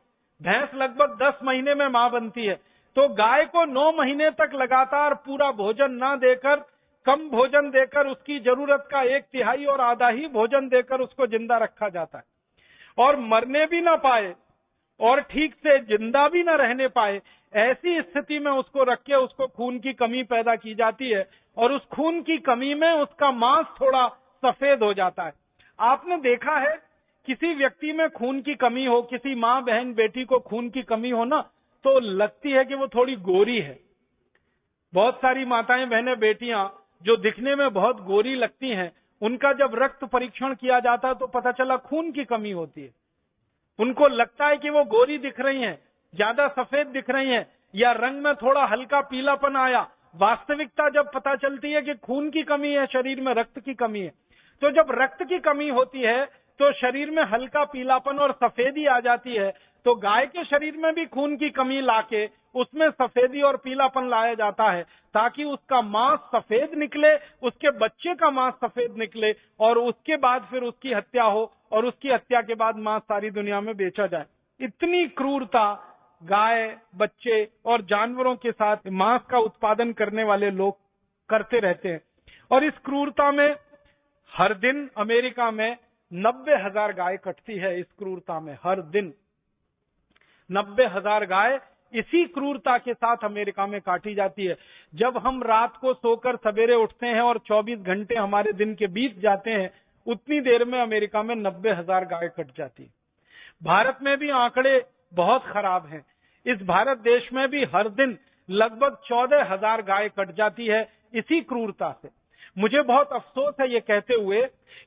भैंस लगभग 10 महीने में मां बनती है। तो गाय को 9 महीने तक लगातार पूरा भोजन ना देकर, कम भोजन देकर, उसकी जरूरत का 1/3 और आधा ही भोजन देकर उसको जिंदा रखा जाता है। और मरने भी ना पाए और ठीक से जिंदा भी ना रहने पाए, ऐसी स्थिति में उसको रख के उसको खून की कमी पैदा की जाती है, और उस खून की कमी में उसका मांस थोड़ा सफेद हो जाता है। आपने देखा है किसी व्यक्ति में खून की कमी हो, किसी मां बहन बेटी को खून की कमी हो ना, तो लगती है कि वो थोड़ी गोरी है। बहुत सारी माताएं बहनें बेटियां जो दिखने में बहुत गोरी लगती हैं, उनका जब रक्त परीक्षण किया जाता है तो पता चला खून की कमी होती है। उनको लगता है कि वो गोरी दिख रही हैं, ज्यादा सफेद दिख रही हैं, या रंग में थोड़ा हल्का पीलापन आया। वास्तविकता जब पता चलती है कि खून की कमी है, शरीर में रक्त की कमी है। तो जब रक्त की कमी होती है तो शरीर में हल्का पीलापन और सफेदी आ जाती है। तो गाय के शरीर में भी खून की कमी लाके उसमें सफेदी और पीलापन लाया जाता है, ताकि उसका मांस सफेद निकले, उसके बच्चे का मांस सफेद निकले, और उसके बाद फिर उसकी हत्या हो, और उसकी हत्या के बाद मांस सारी दुनिया में बेचा जाए। इतनी क्रूरता गाय, बच्चे और जानवरों के साथ मांस का उत्पादन करने वाले लोग करते रहते हैं। और इस क्रूरता में हर दिन अमेरिका में 90,000 गाय कटती है। इस क्रूरता में हर दिन 90,000 गाय इसी क्रूरता के साथ अमेरिका में काटी जाती है। जब हम रात को सोकर सवेरे उठते हैं और 24 घंटे हमारे दिन के बीत जाते हैं, उतनी देर में अमेरिका में 90,000 गाय कट जाती है। भारत में भी आंकड़े बहुत खराब हैं। इस भारत देश में भी हर दिन लगभग 14,000 गाय कट जाती है इसी क्रूरता से। मुझे बहुत अफसोस है ये कहते हुए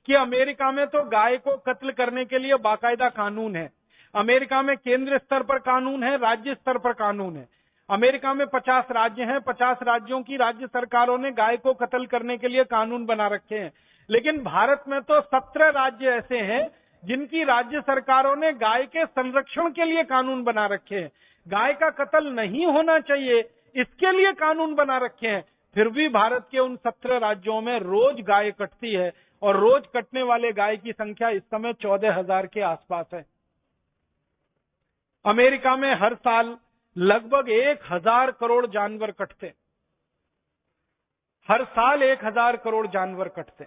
कि अमेरिका में तो गाय को कत्ल करने के लिए बाकायदा कानून है। अमेरिका में केंद्र स्तर पर कानून है, राज्य स्तर पर कानून है। अमेरिका में 50 राज्य हैं, 50 राज्यों की राज्य सरकारों ने गाय को कत्ल करने के लिए कानून बना रखे हैं। लेकिन भारत में तो 17 राज्य ऐसे हैं जिनकी राज्य सरकारों ने गाय के संरक्षण के लिए कानून बना रखे हैं। गाय का कत्ल नहीं होना चाहिए इसके लिए कानून बना रखे हैं। फिर भी भारत के उन 17 राज्यों में रोज गाय कटती है और रोज कटने वाले गाय की संख्या इस समय 14,000 के आसपास है। अमेरिका में हर साल लगभग 1,000 करोड़ जानवर कटते, हर साल 1,000 करोड़ जानवर कटते।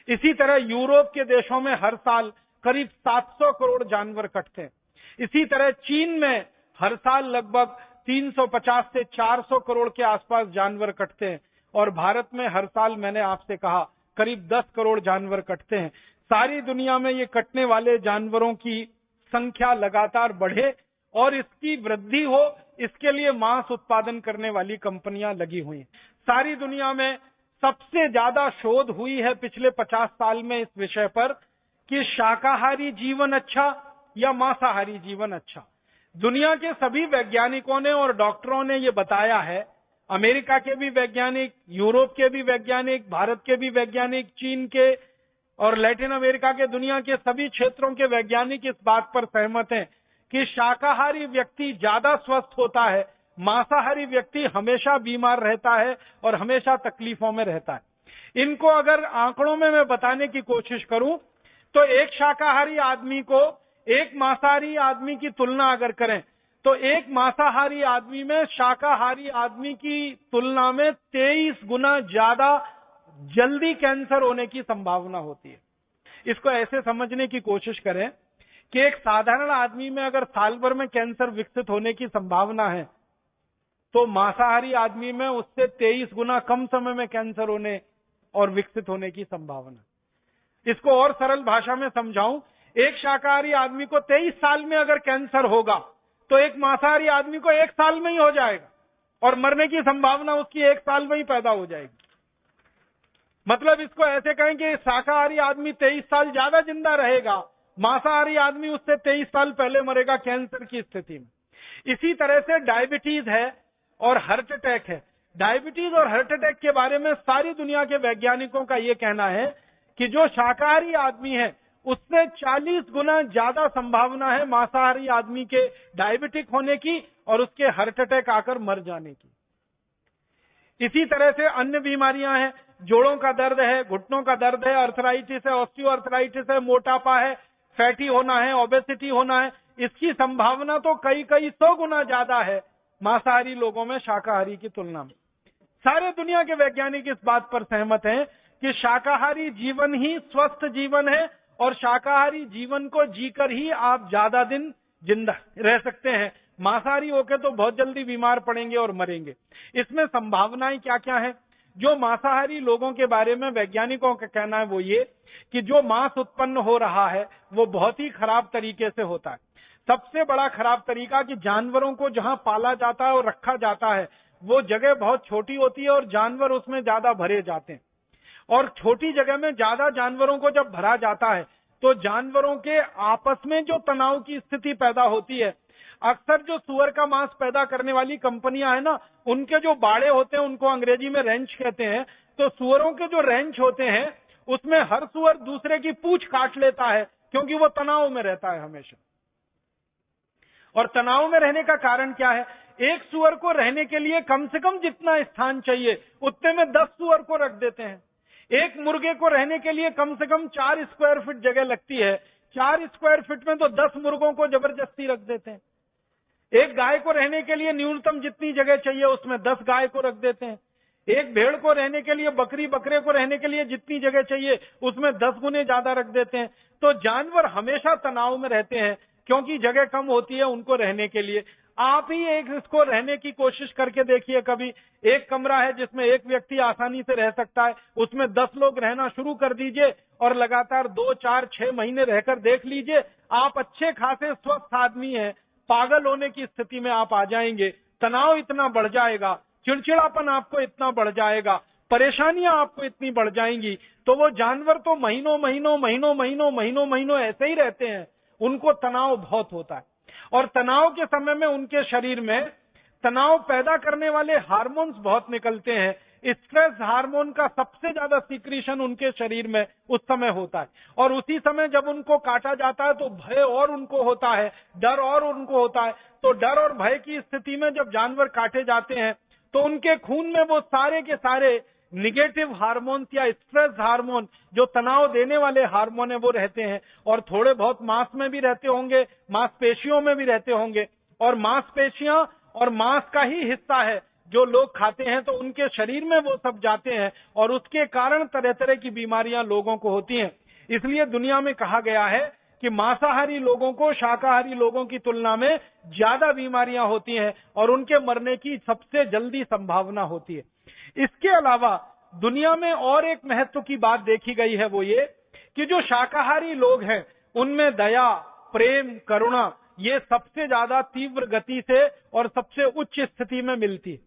इसी तरह यूरोप के देशों में हर साल करीब 700 करोड़ जानवर कटते। इसी तरह चीन में हर साल लगभग 350 से 400 करोड़ के आसपास जानवर कटते हैं और भारत में हर साल मैंने आपसे कहा करीब 10 करोड़ जानवर कटते हैं। सारी दुनिया में ये कटने वाले जानवरों की संख्या लगातार बढ़े और इसकी वृद्धि हो, इसके लिए मांस उत्पादन करने वाली कंपनियां लगी हुई हैं। सारी दुनिया में सबसे ज्यादा शोध हुई है पिछले 50 साल में इस विषय पर कि शाकाहारी जीवन अच्छा या मांसाहारी जीवन अच्छा। दुनिया के सभी वैज्ञानिकों ने और डॉक्टरों ने यह बताया है, अमेरिका के भी वैज्ञानिक, यूरोप के भी वैज्ञानिक, भारत के भी वैज्ञानिक, चीन के और लैटिन अमेरिका के दुनिया के सभी क्षेत्रों के वैज्ञानिक इस बात पर सहमत हैं कि शाकाहारी व्यक्ति ज्यादा स्वस्थ होता है, मांसाहारी व्यक्ति हमेशा बीमार रहता है और हमेशा तकलीफों में रहता है। इनको अगर आंकड़ों में मैं बताने की कोशिश करूं तो एक शाकाहारी आदमी को एक मांसाहारी आदमी की तुलना अगर करें तो एक मांसाहारी आदमी में शाकाहारी आदमी की तुलना में 23 गुना ज्यादा जल्दी कैंसर होने की संभावना होती है। इसको ऐसे समझने की कोशिश करें कि एक साधारण आदमी में अगर साल भर में कैंसर विकसित होने की संभावना है तो मांसाहारी आदमी में उससे 23 गुना कम समय में कैंसर होने और विकसित होने की संभावना। इसको और सरल भाषा में समझाऊं, एक शाकाहारी आदमी को 23 साल में अगर कैंसर होगा तो एक मांसाहारी आदमी को 1 साल में ही हो जाएगा और मरने की संभावना उसकी 1 साल में ही पैदा हो जाएगी। मतलब इसको ऐसे कहें कि शाकाहारी आदमी 23 साल ज्यादा जिंदा रहेगा, मांसाहारी आदमी उससे 23 साल पहले मरेगा कैंसर की स्थिति में। इसी तरह से डायबिटीज है और हार्ट अटैक है। डायबिटीज और हार्ट अटैक के बारे में सारी दुनिया के वैज्ञानिकों का यह कहना है कि जो शाकाहारी आदमी है उससे 40 गुना ज्यादा संभावना है मांसाहारी आदमी के डायबिटिक होने की और उसके हार्ट अटैक आकर मर जाने की। इसी तरह से अन्य बीमारियां हैं, जोड़ों का दर्द है, घुटनों का दर्द है, अर्थराइटिस है, ऑस्टियोआर्थराइटिस है, मोटापा है, फैटी होना है, ओबेसिटी होना है। इसकी संभावना तो कई 100 गुना ज्यादा है मांसाहारी लोगों में शाकाहारी की तुलना में। सारे दुनिया के वैज्ञानिक इस बात पर सहमत हैं कि शाकाहारी जीवन ही स्वस्थ जीवन है और शाकाहारी जीवन को जीकर ही आप ज्यादा दिन जिंदा रह सकते हैं। मांसाहारी होकर तो बहुत जल्दी बीमार पड़ेंगे और मरेंगे। इसमें संभावनाएं क्या क्या है? जो मांसाहारी लोगों के बारे में वैज्ञानिकों का कहना है वो ये कि जो मांस उत्पन्न हो रहा है वो बहुत ही खराब तरीके से होता है। सबसे बड़ा खराब तरीका कि जानवरों को जहां पाला जाता है और रखा जाता है वो जगह बहुत छोटी होती है और जानवर उसमें ज्यादा भरे जाते हैं। और छोटी जगह में ज्यादा जानवरों को जब भरा जाता है तो जानवरों के आपस में जो तनाव की स्थिति पैदा होती है, अक्सर जो सुअर का मांस पैदा करने वाली कंपनियां है ना, उनके जो बाड़े होते हैं उनको अंग्रेजी में रेंच कहते हैं। तो सुअरों के जो रेंच होते हैं उसमें हर सुअर दूसरे की पूंछ काट लेता है क्योंकि वो तनाव में रहता है हमेशा। और तनाव में रहने का कारण क्या है? एक सुअर को रहने के लिए कम से कम जितना स्थान चाहिए उतने में 10 सुअर को रख देते हैं। एक मुर्गे को रहने के लिए कम से कम 4 स्क्वायर फीट जगह लगती है, 4 स्क्वायर फीट में तो 10 मुर्गों को जबरदस्ती रख देते हैं। एक गाय को रहने के लिए न्यूनतम जितनी जगह चाहिए उसमें 10 गाय को रख देते हैं। एक भेड़ को रहने के लिए, बकरे को रहने के लिए जितनी जगह चाहिए उसमें 10 गुने ज्यादा रख देते हैं। तो जानवर हमेशा तनाव में रहते हैं क्योंकि जगह कम होती है उनको रहने के लिए। आप ही एक इसको रहने की कोशिश करके देखिए कभी। एक कमरा है जिसमें एक व्यक्ति आसानी से रह सकता है, उसमें 10 लोग रहना शुरू कर दीजिए और लगातार 2, 4, 6 महीने रहकर देख लीजिए, आप अच्छे खासे स्वस्थ आदमी हैं, पागल होने की स्थिति में आप आ जाएंगे। तनाव इतना बढ़ जाएगा, चिड़चिड़ापन आपको इतना बढ़ जाएगा, परेशानियां आपको इतनी बढ़ जाएंगी। तो वो जानवर तो महीनों ऐसे ही रहते हैं, उनको तनाव बहुत होता है। और तनाव के समय में उनके शरीर में तनाव पैदा करने वाले हार्मोन्स बहुत निकलते हैं। स्ट्रेस हार्मोन का सबसे ज्यादा सीक्रेशन उनके शरीर में उस समय होता है। और उसी समय जब उनको काटा जाता है तो भय और उनको होता है, डर और उनको होता है। तो डर और भय की स्थिति में जब जानवर काटे जाते हैं तो उनके खून में वो सारे के सारे निगेटिव हार्मोन्स या स्ट्रेस हार्मोन, जो तनाव देने वाले हार्मोन है, वो रहते हैं। और थोड़े बहुत मांस में भी रहते होंगे, मांसपेशियों में भी रहते होंगे। और मांसपेशियां और मांस का ही हिस्सा है जो लोग खाते हैं, तो उनके शरीर में वो सब जाते हैं और उसके कारण तरह तरह की बीमारियां लोगों को होती हैं। इसलिए दुनिया में कहा गया है कि मांसाहारी लोगों को शाकाहारी लोगों की तुलना में ज्यादा बीमारियां होती हैं और उनके मरने की सबसे जल्दी संभावना होती है। इसके अलावा दुनिया में और एक महत्व की बात देखी गई है, वो ये कि जो शाकाहारी लोग हैं उनमें दया, प्रेम, करुणा ये सबसे ज्यादा तीव्र गति से और सबसे उच्च स्थिति में मिलती है।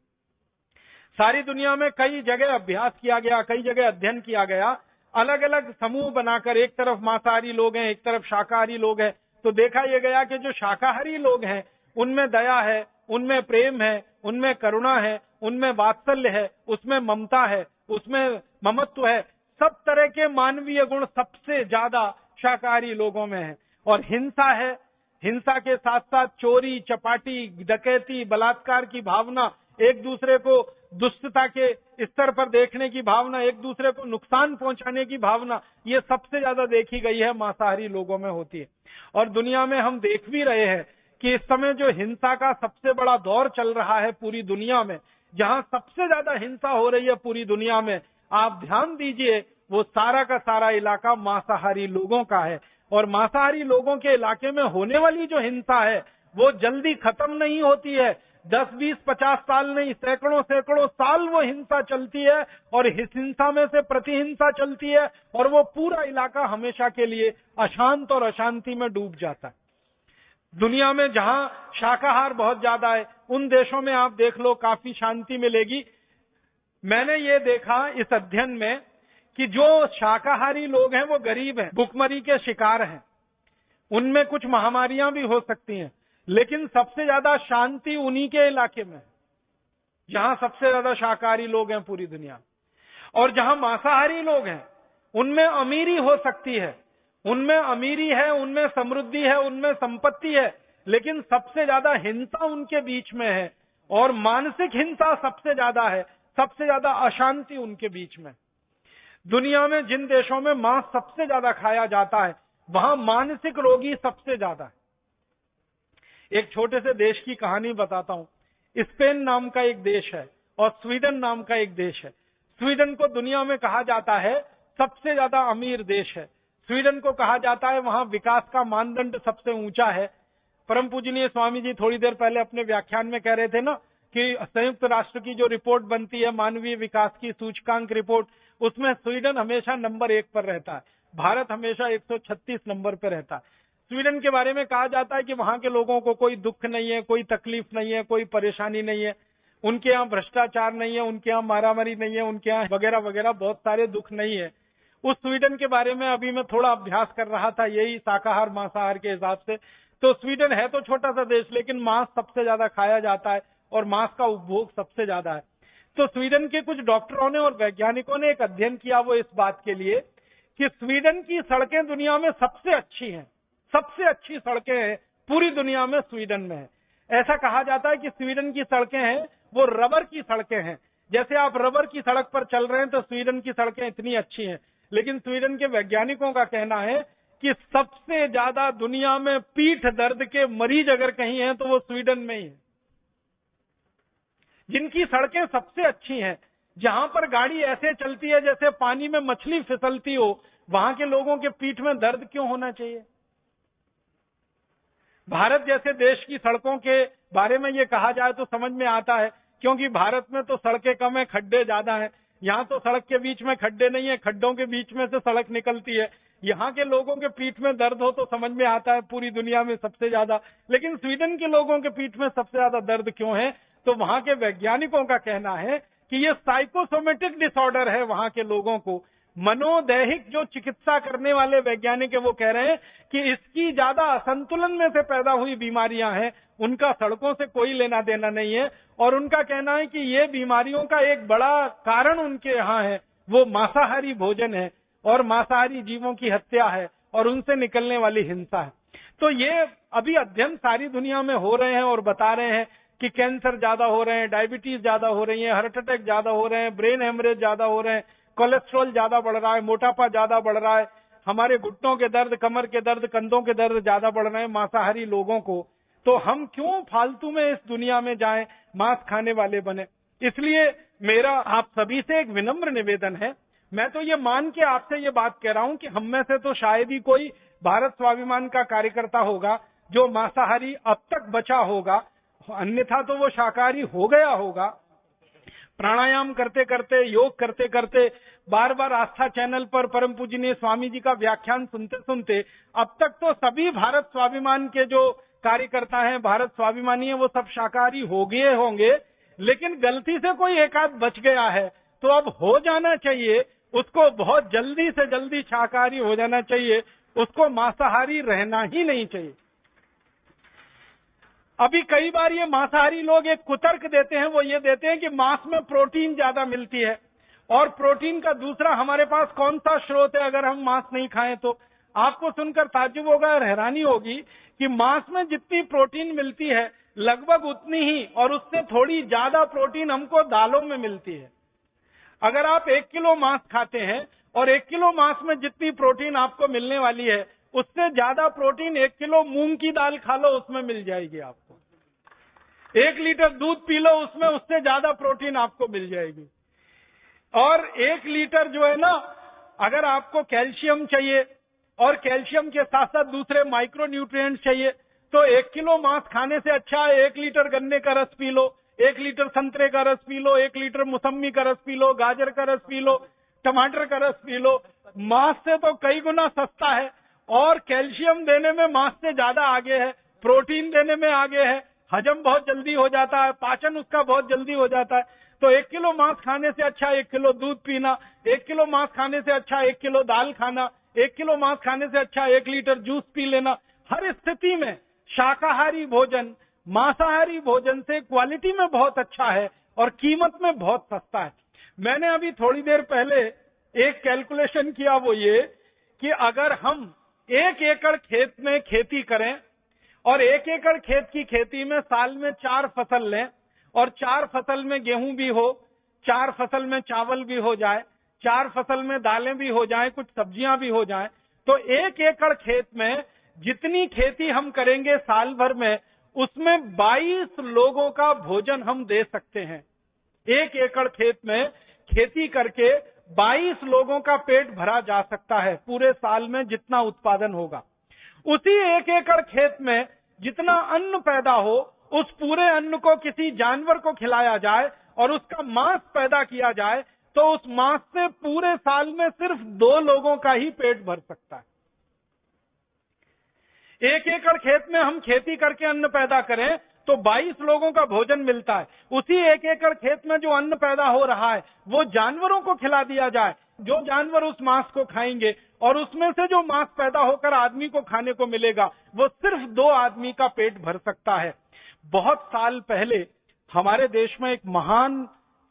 सारी दुनिया में कई जगह अभ्यास किया गया, कई जगह अध्ययन किया गया, अलग अलग समूह बनाकर, एक तरफ मांसाहारी लोग हैं, एक तरफ शाकाहारी लोग हैं, तो देखा यह गया कि जो शाकाहारी लोग हैं उनमें दया है, उनमें प्रेम है, उनमें करुणा है, उनमें वात्सल्य है, उसमें ममता है, उसमें ममत्व है। सब तरह के मानवीय गुण सबसे ज्यादा शाकाहारी लोगों में है। और हिंसा है, हिंसा के साथ साथ चोरी, चपाटी, डकैती, बलात्कार की भावना, एक दूसरे को दुष्टता के स्तर पर देखने की भावना, एक दूसरे को नुकसान पहुंचाने की भावना, ये सबसे ज्यादा देखी गई है मांसाहारी लोगों में होती है। और दुनिया में हम देख भी रहे हैं कि इस समय जो हिंसा का सबसे बड़ा दौर चल रहा है पूरी दुनिया में, जहां सबसे ज्यादा हिंसा हो रही है पूरी दुनिया में, आप ध्यान दीजिए वो सारा का सारा इलाका मांसाहारी लोगों का है। और मांसाहारी लोगों के इलाके में होने वाली जो हिंसा है वो जल्दी खत्म नहीं होती है। 10, 20, 50 साल नहीं, सैकड़ों साल वो हिंसा चलती है और इस हिंसा में से प्रतिहिंसा चलती है और वो पूरा इलाका हमेशा के लिए अशांत और अशांति में डूब जाता है। दुनिया में जहां शाकाहार बहुत ज्यादा है उन देशों में आप देख लो काफी शांति मिलेगी। मैंने ये देखा इस अध्ययन में कि जो शाकाहारी लोग हैं वो गरीब हैं, भुखमरी के शिकार हैं, उनमें कुछ महामारियां भी हो सकती हैं, लेकिन सबसे ज्यादा शांति उन्हीं के इलाके में, जहां सबसे ज्यादा शाकाहारी लोग हैं पूरी दुनिया। और जहां मांसाहारी लोग हैं उनमें अमीरी हो सकती है, उनमें अमीरी है, उनमें समृद्धि है, उनमें संपत्ति है, लेकिन सबसे ज्यादा हिंसा उनके बीच में है और मानसिक हिंसा सबसे ज्यादा है, सबसे ज्यादा अशांति उनके बीच में। दुनिया में जिन देशों में मांस सबसे ज्यादा खाया जाता है वहां मानसिक रोगी सबसे ज्यादा है। एक छोटे से देश की कहानी बताता हूं। स्पेन नाम का एक देश है और स्वीडन नाम का एक देश है। स्वीडन को दुनिया में कहा जाता है सबसे ज्यादा अमीर देश है। स्वीडन को कहा जाता है वहां विकास का मानदंड सबसे ऊंचा है। परम पूजनीय स्वामी जी थोड़ी देर पहले अपने व्याख्यान में कह रहे थे ना कि संयुक्त राष्ट्र की जो रिपोर्ट बनती है मानवीय विकास की सूचकांक रिपोर्ट, उसमें स्वीडन हमेशा नंबर 1 पर रहता है, भारत हमेशा 136 नंबर पर रहता है। स्वीडन के बारे में कहा जाता है कि वहां के लोगों को कोई दुख नहीं है, कोई तकलीफ नहीं है, कोई परेशानी नहीं है, उनके यहाँ भ्रष्टाचार नहीं है, उनके यहाँ मारामारी नहीं है, उनके यहाँ वगैरह वगैरह बहुत सारे दुख नहीं है। उस स्वीडन के बारे में अभी मैं थोड़ा अभ्यास कर रहा था, यही शाकाहार मांसाहार के हिसाब से। तो स्वीडन है तो छोटा सा देश, लेकिन मांस सबसे ज्यादा खाया जाता है और मांस का उपभोग सबसे ज्यादा है। तो स्वीडन के कुछ डॉक्टरों ने और वैज्ञानिकों ने एक अध्ययन किया, वो इस बात के लिए कि स्वीडन की सड़कें दुनिया में सबसे अच्छी हैं, सबसे अच्छी सड़कें हैं पूरी दुनिया में स्वीडन में है। ऐसा कहा जाता है कि स्वीडन की सड़कें हैं वो रबर की सड़कें हैं। जैसे आप रबर की सड़क पर चल रहे हैं तो स्वीडन की सड़कें इतनी अच्छी हैं। लेकिन स्वीडन के वैज्ञानिकों का कहना है कि सबसे ज्यादा दुनिया में पीठ दर्द के मरीज अगर कहीं हैं तो वो स्वीडन में ही है। जिनकी सड़कें सबसे अच्छी हैं, जहां पर गाड़ी ऐसे चलती है जैसे पानी में मछली फिसलती हो, वहां के लोगों के पीठ में दर्द क्यों होना चाहिए? भारत जैसे देश की सड़कों के बारे में ये कहा जाए तो समझ में आता है, क्योंकि भारत में तो सड़कें कम है, खड्डे ज्यादा हैं। यहाँ तो सड़क के बीच में खड्डे नहीं है, खड्डों के बीच में से सड़क निकलती है। यहाँ के लोगों के पीठ में दर्द हो तो समझ में आता है पूरी दुनिया में सबसे ज्यादा, लेकिन स्वीडन के लोगों के पीठ में सबसे ज्यादा दर्द क्यों है? तो वहां के वैज्ञानिकों का कहना है कि ये साइकोसोमेटिक डिसऑर्डर है। वहां के लोगों को मनोदैहिक, जो चिकित्सा करने वाले वैज्ञानिक है वो कह रहे हैं कि इसकी ज्यादा असंतुलन में से पैदा हुई बीमारियां हैं, उनका सड़कों से कोई लेना देना नहीं है। और उनका कहना है कि ये बीमारियों का एक बड़ा कारण उनके यहाँ है, वो मांसाहारी भोजन है और मांसाहारी जीवों की हत्या है और उनसे निकलने वाली हिंसा है। तो ये अभी अध्ययन सारी दुनिया में हो रहे हैं और बता रहे हैं कि कैंसर ज्यादा हो रहे हैं, डायबिटीज ज्यादा हो रही है, हार्ट अटैक ज्यादा हो रहे हैं, ब्रेन हेमरेज ज्यादा हो रहे हैं, कोलेस्ट्रॉल ज्यादा बढ़ रहा है, मोटापा ज्यादा बढ़ रहा है, हमारे घुटनों के दर्द, कमर के दर्द, कंधों के दर्द ज्यादा बढ़ रहे हैं मांसाहारी लोगों को। तो हम क्यों फालतू में इस दुनिया में जाएं, मांस खाने वाले बने? इसलिए मेरा आप सभी से एक विनम्र निवेदन है। मैं तो ये मान के आपसे ये बात कह रहा हूं कि हम में से तो शायद ही कोई भारत स्वाभिमान का कार्यकर्ता होगा जो मांसाहारी अब तक बचा होगा, अन्यथा तो वो शाकाहारी हो गया होगा। प्राणायाम करते करते, योग करते करते, बार बार आस्था चैनल पर परम पूजनीय स्वामी जी का व्याख्यान सुनते सुनते अब तक तो सभी भारत स्वाभिमान के जो कार्यकर्ता हैं, भारत स्वाभिमानी है, वो सब शाकाहारी हो गए होंगे। लेकिन गलती से कोई एक आध बच गया है तो अब हो जाना चाहिए उसको, बहुत जल्दी से जल्दी शाकाहारी हो जाना चाहिए, उसको मांसाहारी रहना ही नहीं चाहिए। अभी कई बार ये मांसाहारी लोग एक कुतर्क देते हैं, वो ये देते हैं कि मांस में प्रोटीन ज्यादा मिलती है, और प्रोटीन का दूसरा हमारे पास कौन सा स्रोत है अगर हम मांस नहीं खाएं तो? आपको सुनकर ताज्जुब होगा और हैरानी होगी कि मांस में जितनी प्रोटीन मिलती है लगभग उतनी ही और उससे थोड़ी ज्यादा प्रोटीन हमको दालों में मिलती है। अगर आप 1 किलो मांस खाते हैं और 1 किलो मांस में जितनी प्रोटीन आपको मिलने वाली है उससे ज्यादा प्रोटीन 1 किलो मूंग की दाल खा लो, उसमें मिल जाएगी आपको। 1 लीटर दूध पी लो, उसमें उससे ज्यादा प्रोटीन आपको मिल जाएगी। और 1 लीटर जो है ना, अगर आपको कैल्शियम चाहिए और कैल्शियम के साथ साथ दूसरे माइक्रो न्यूट्रिएंट्स चाहिए तो 1 किलो मांस खाने से अच्छा है 1 लीटर गन्ने का रस पी लो, 1 लीटर संतरे का रस पी लो, 1 लीटर मौसम्मी का रस पी लो, गाजर का रस पी लो, टमाटर का रस पी लो। मांस से तो कई गुना सस्ता है और कैल्शियम देने में मांस से ज्यादा आगे है, प्रोटीन देने में आगे है, हजम बहुत जल्दी हो जाता है, पाचन उसका बहुत जल्दी हो जाता है। तो 1 किलो मांस खाने से अच्छा 1 किलो दूध पीना, 1 किलो मांस खाने से अच्छा 1 किलो दाल खाना, 1 किलो मांस खाने से अच्छा 1 लीटर जूस पी लेना। हर स्थिति में शाकाहारी भोजन मांसाहारी भोजन से क्वालिटी में बहुत अच्छा है और कीमत में बहुत सस्ता है। मैंने अभी थोड़ी देर पहले एक कैलकुलेशन किया, वो ये कि अगर हम 1 एकड़ खेत में खेती करें और 1 एकड़ खेत की खेती में साल में 4 फसल लें और 4 फसल में गेहूं भी हो, 4 फसल में चावल भी हो जाए, 4 फसल में दालें भी हो जाएं, कुछ सब्जियां भी हो जाएं, तो 1 एकड़ खेत में जितनी खेती हम करेंगे साल भर में उसमें 22 लोगों का भोजन हम दे सकते हैं। 1 एकड़ खेत में खेती करके 22 लोगों का पेट भरा जा सकता है पूरे साल में जितना उत्पादन होगा। उसी 1 एकड़ खेत में जितना अन्न पैदा हो उस पूरे अन्न को किसी जानवर को खिलाया जाए और उसका मांस पैदा किया जाए तो उस मांस से पूरे साल में सिर्फ 2 लोगों का ही पेट भर सकता है। 1 एकड़ खेत में हम खेती करके अन्न पैदा करें तो 22 लोगों का भोजन मिलता है। उसी 1 एकड़ खेत में जो अन्न पैदा हो रहा है वो जानवरों को खिला दिया जाए, जो जानवर उस मांस को खाएंगे और उसमें से जो मांस पैदा होकर आदमी को खाने को मिलेगा वो सिर्फ 2 आदमी का पेट भर सकता है। बहुत साल पहले हमारे देश में एक महान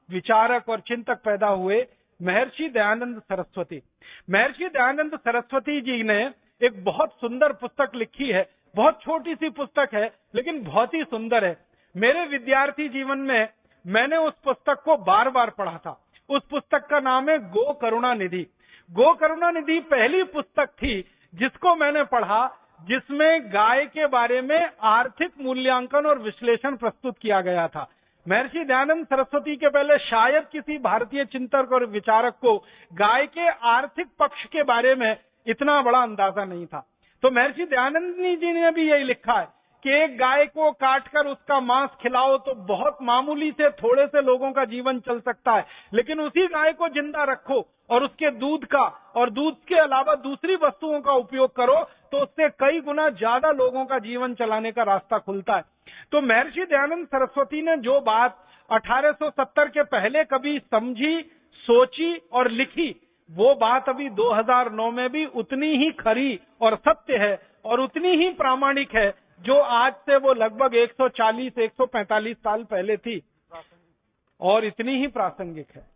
विचारक और चिंतक पैदा हुए, महर्षि दयानंद सरस्वती। महर्षि दयानंद सरस्वती जी ने एक बहुत सुंदर पुस्तक लिखी है, बहुत छोटी सी पुस्तक है लेकिन बहुत ही सुंदर है। मेरे विद्यार्थी जीवन में मैंने उस पुस्तक को बार बार पढ़ा था। उस पुस्तक का नाम है गो करुणा निधि। गो करुणा निधि पहली पुस्तक थी जिसको मैंने पढ़ा जिसमें गाय के बारे में आर्थिक मूल्यांकन और विश्लेषण प्रस्तुत किया गया था। महर्षि दयानंद सरस्वती के पहले शायद किसी भारतीय चिंतक और विचारक को गाय के आर्थिक पक्ष के बारे में इतना बड़ा अंदाजा नहीं था। तो महर्षि दयानंद जी ने भी यही लिखा है कि एक गाय को काटकर उसका मांस खिलाओ तो बहुत मामूली से थोड़े से लोगों का जीवन चल सकता है, लेकिन उसी गाय को जिंदा रखो और उसके दूध का और दूध के अलावा दूसरी वस्तुओं का उपयोग करो तो उससे कई गुना ज्यादा लोगों का जीवन चलाने का रास्ता खुलता है। तो महर्षि दयानंद सरस्वती ने जो बात 1870 के पहले कभी समझी, सोची और लिखी, वो बात अभी 2009 में भी उतनी ही खरी और सत्य है और उतनी ही प्रामाणिक है जो आज से वो लगभग 140-145 साल पहले थी और इतनी ही प्रासंगिक है।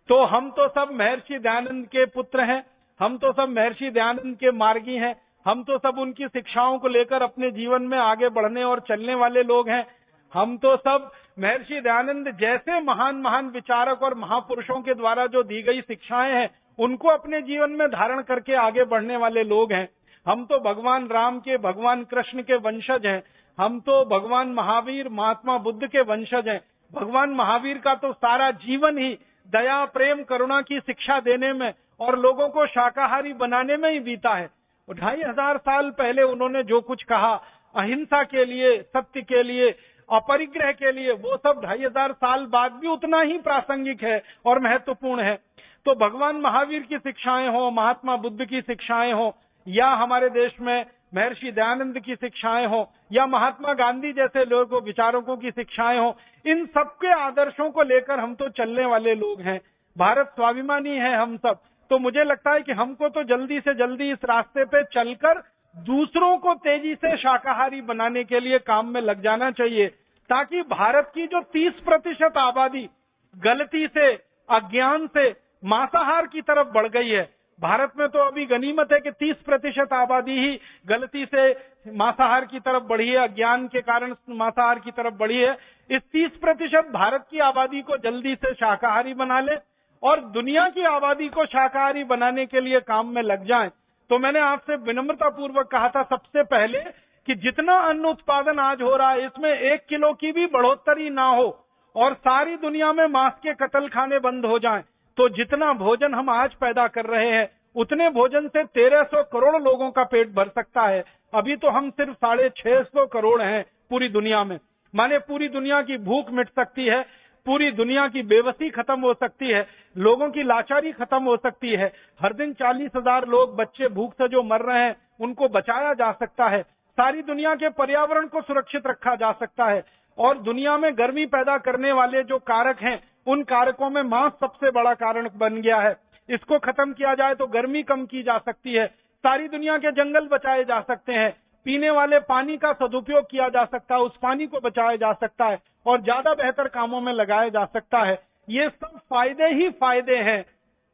तो हम तो सब महर्षि दयानंद के पुत्र हैं, हम तो सब महर्षि दयानंद के मार्गी हैं, हम तो सब उनकी शिक्षाओं को लेकर अपने जीवन में आगे बढ़ने और चलने वाले लोग हैं। हम तो सब महर्षि दयानंद जैसे महान महान विचारक और महापुरुषों के द्वारा जो दी गई शिक्षाएं हैं उनको अपने जीवन में धारण करके आगे बढ़ने वाले लोग हैं। हम तो भगवान राम के, भगवान कृष्ण के वंशज हैं, हम तो भगवान महावीर, महात्मा बुद्ध के वंशज हैं। भगवान महावीर का तो सारा जीवन ही दया, प्रेम, करुणा की शिक्षा देने में और लोगों को शाकाहारी बनाने में ही बीता है। 2500 साल पहले उन्होंने जो कुछ कहा अहिंसा के लिए, सत्य के लिए, अपरिग्रह के लिए, वो सब 2500 साल बाद भी उतना ही प्रासंगिक है और महत्वपूर्ण है। तो भगवान महावीर की शिक्षाएं हो, महात्मा बुद्ध की शिक्षाएं हो, या हमारे देश में महर्षि दयानंद की शिक्षाएं हो, या महात्मा गांधी जैसे लोगों, विचारकों की शिक्षाएं हो, इन सबके आदर्शों को लेकर हम तो चलने वाले लोग हैं। भारत स्वाभिमानी है हम सब। तो मुझे लगता है कि हमको तो जल्दी से जल्दी इस रास्ते पे चलकर दूसरों को तेजी से शाकाहारी बनाने के लिए काम में लग जाना चाहिए, ताकि भारत की जो 30% आबादी गलती से, अज्ञान से मांसाहार की तरफ बढ़ गई है। भारत में तो अभी गनीमत है कि 30% आबादी ही गलती से मांसाहार की तरफ बढ़ी है, अज्ञान के कारण मांसाहार की तरफ बढ़ी है। इस 30% भारत की आबादी को जल्दी से शाकाहारी बना ले और दुनिया की आबादी को शाकाहारी बनाने के लिए काम में लग जाएं। तो मैंने आपसे विनम्रता पूर्वक कहा था सबसे पहले कि जितना अन्न उत्पादन आज हो रहा है इसमें 1 किलो की भी बढ़ोतरी ना हो और सारी दुनिया में मांस के कत्ल खाने बंद हो जाएं। तो जितना भोजन हम आज पैदा कर रहे हैं उतने भोजन से 1300 करोड़ लोगों का पेट भर सकता है। अभी तो हम सिर्फ 650 करोड़ हैं पूरी दुनिया में। माने पूरी दुनिया की भूख मिट सकती है, पूरी दुनिया की बेबसी खत्म हो सकती है, लोगों की लाचारी खत्म हो सकती है। हर दिन 40,000 लोग, बच्चे भूख से जो मर रहे हैं उनको बचाया जा सकता है। सारी दुनिया के पर्यावरण को सुरक्षित रखा जा सकता है और दुनिया में गर्मी पैदा करने वाले जो कारक हैं उन कारकों में मांस सबसे बड़ा कारण बन गया है। इसको खत्म किया जाए तो गर्मी कम की जा सकती है, सारी दुनिया के जंगल बचाए जा सकते हैं, पीने वाले पानी का सदुपयोग किया जा सकता है, उस पानी को बचाया जा सकता है और ज्यादा बेहतर कामों में लगाया जा सकता है। ये सब फायदे ही फायदे हैं।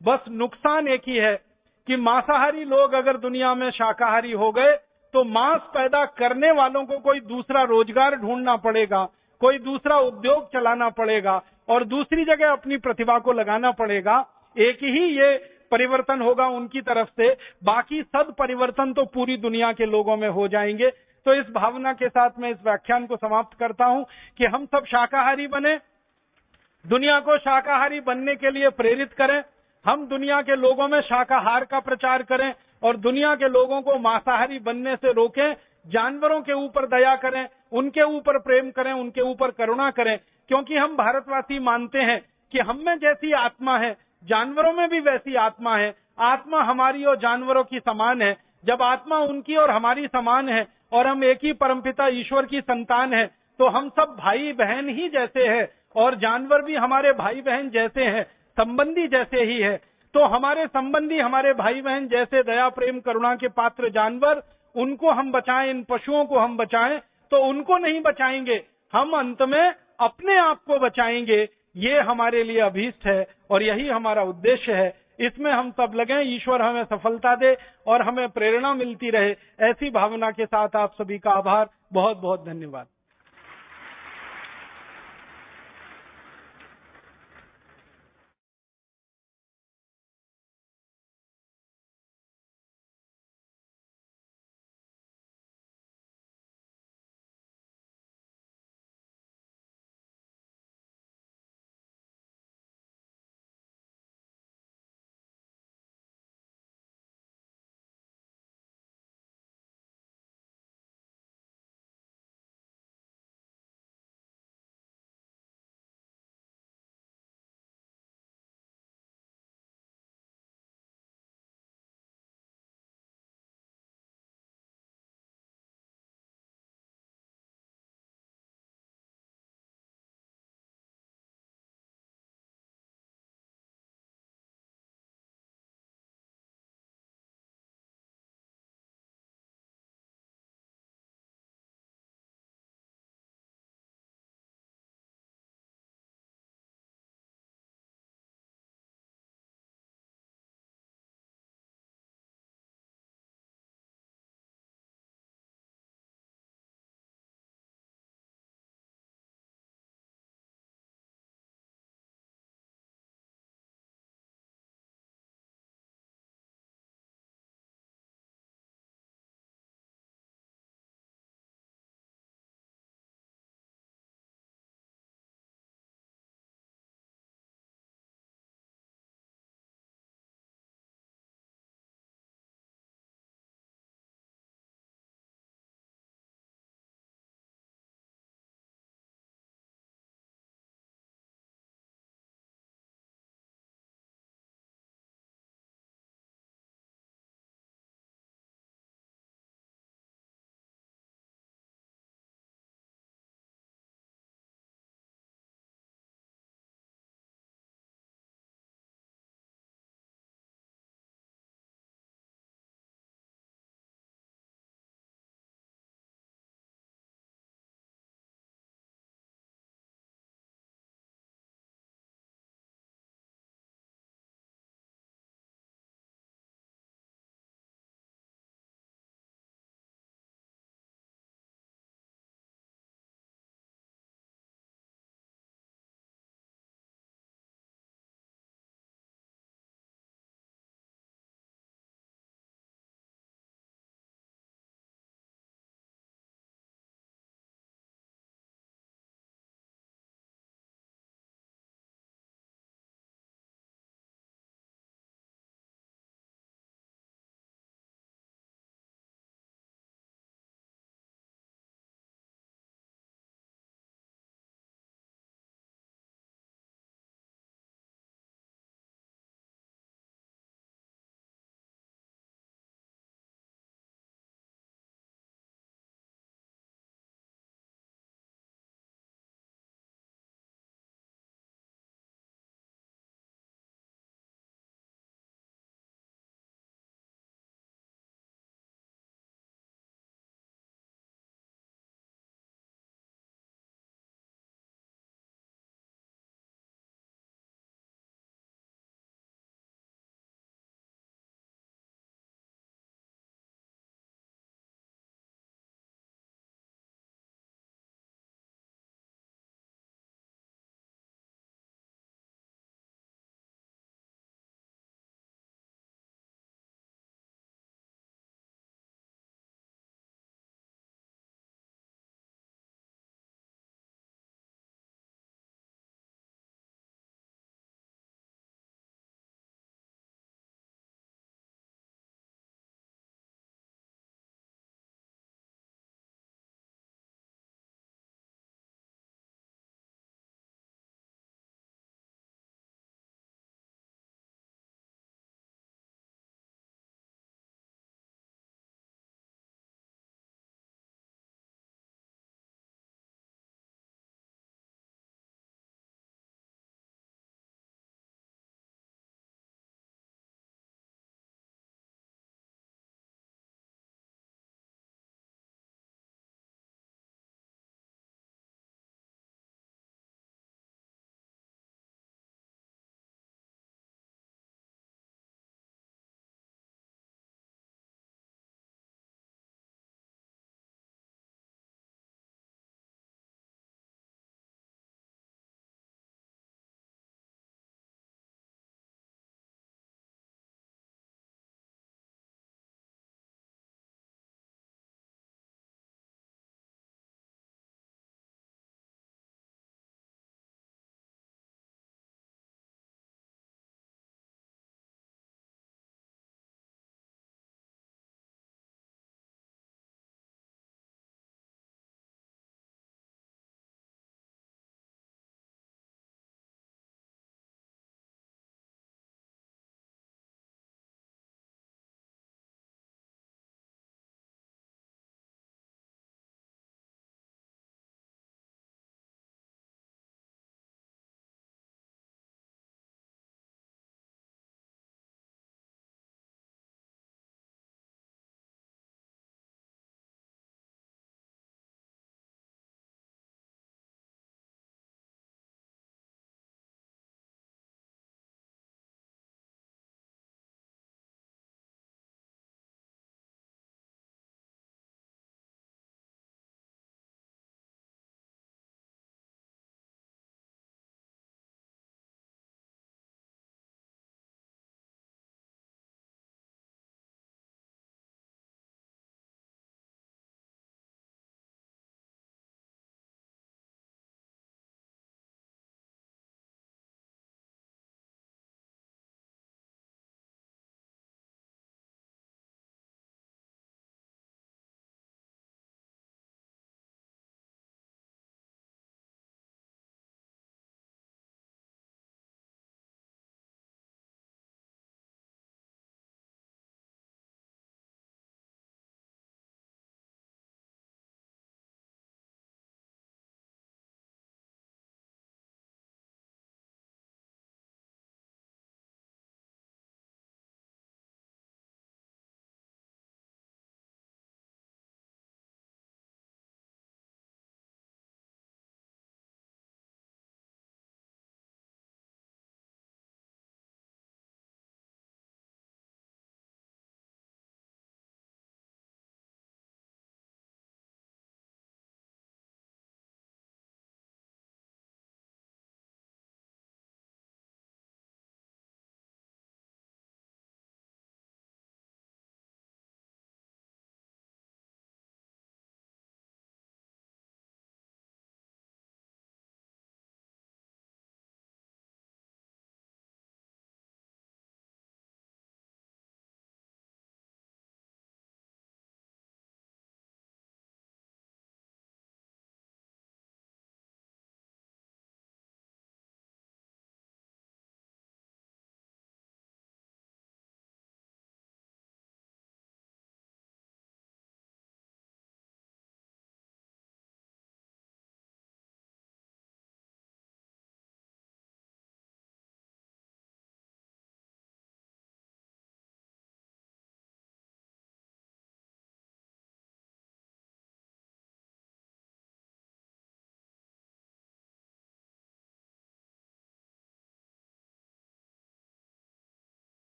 बस नुकसान एक ही है कि मांसाहारी लोग अगर दुनिया में शाकाहारी हो गए तो मांस पैदा करने वालों को कोई दूसरा रोजगार ढूंढना पड़ेगा, कोई दूसरा उद्योग चलाना पड़ेगा और दूसरी जगह अपनी प्रतिभा को लगाना पड़ेगा। एक ही ये परिवर्तन होगा उनकी तरफ से, बाकी सब परिवर्तन तो पूरी दुनिया के लोगों में हो जाएंगे। तो इस भावना के साथ मैं इस व्याख्यान को समाप्त करता हूं कि हम सब शाकाहारी बने, दुनिया को शाकाहारी बनने के लिए प्रेरित करें। हम दुनिया के लोगों में शाकाहार का प्रचार करें और दुनिया के लोगों को मांसाहारी बनने से रोकें। जानवरों के ऊपर दया करें, उनके ऊपर प्रेम करें, उनके ऊपर करुणा करें, क्योंकि हम भारतवासी मानते हैं कि हम में जैसी आत्मा है जानवरों में भी वैसी आत्मा है। आत्मा हमारी और जानवरों की समान है। जब आत्मा उनकी और हमारी समान है और हम एक ही परमपिता ईश्वर की संतान है तो हम सब भाई बहन ही जैसे हैं और जानवर भी हमारे भाई बहन जैसे हैं, संबंधी जैसे ही है। तो हमारे संबंधी, हमारे भाई बहन जैसे दया, प्रेम, करुणा के पात्र जानवर, उनको हम बचाएं, इन पशुओं को हम बचाएं। तो उनको नहीं बचाएंगे, हम अंत में अपने आप को बचाएंगे। ये हमारे लिए अभीष्ट है और यही हमारा उद्देश्य है। इसमें हम सब लगे, ईश्वर हमें सफलता दे और हमें प्रेरणा मिलती रहे। ऐसी भावना के साथ आप सभी का आभार, बहुत बहुत धन्यवाद।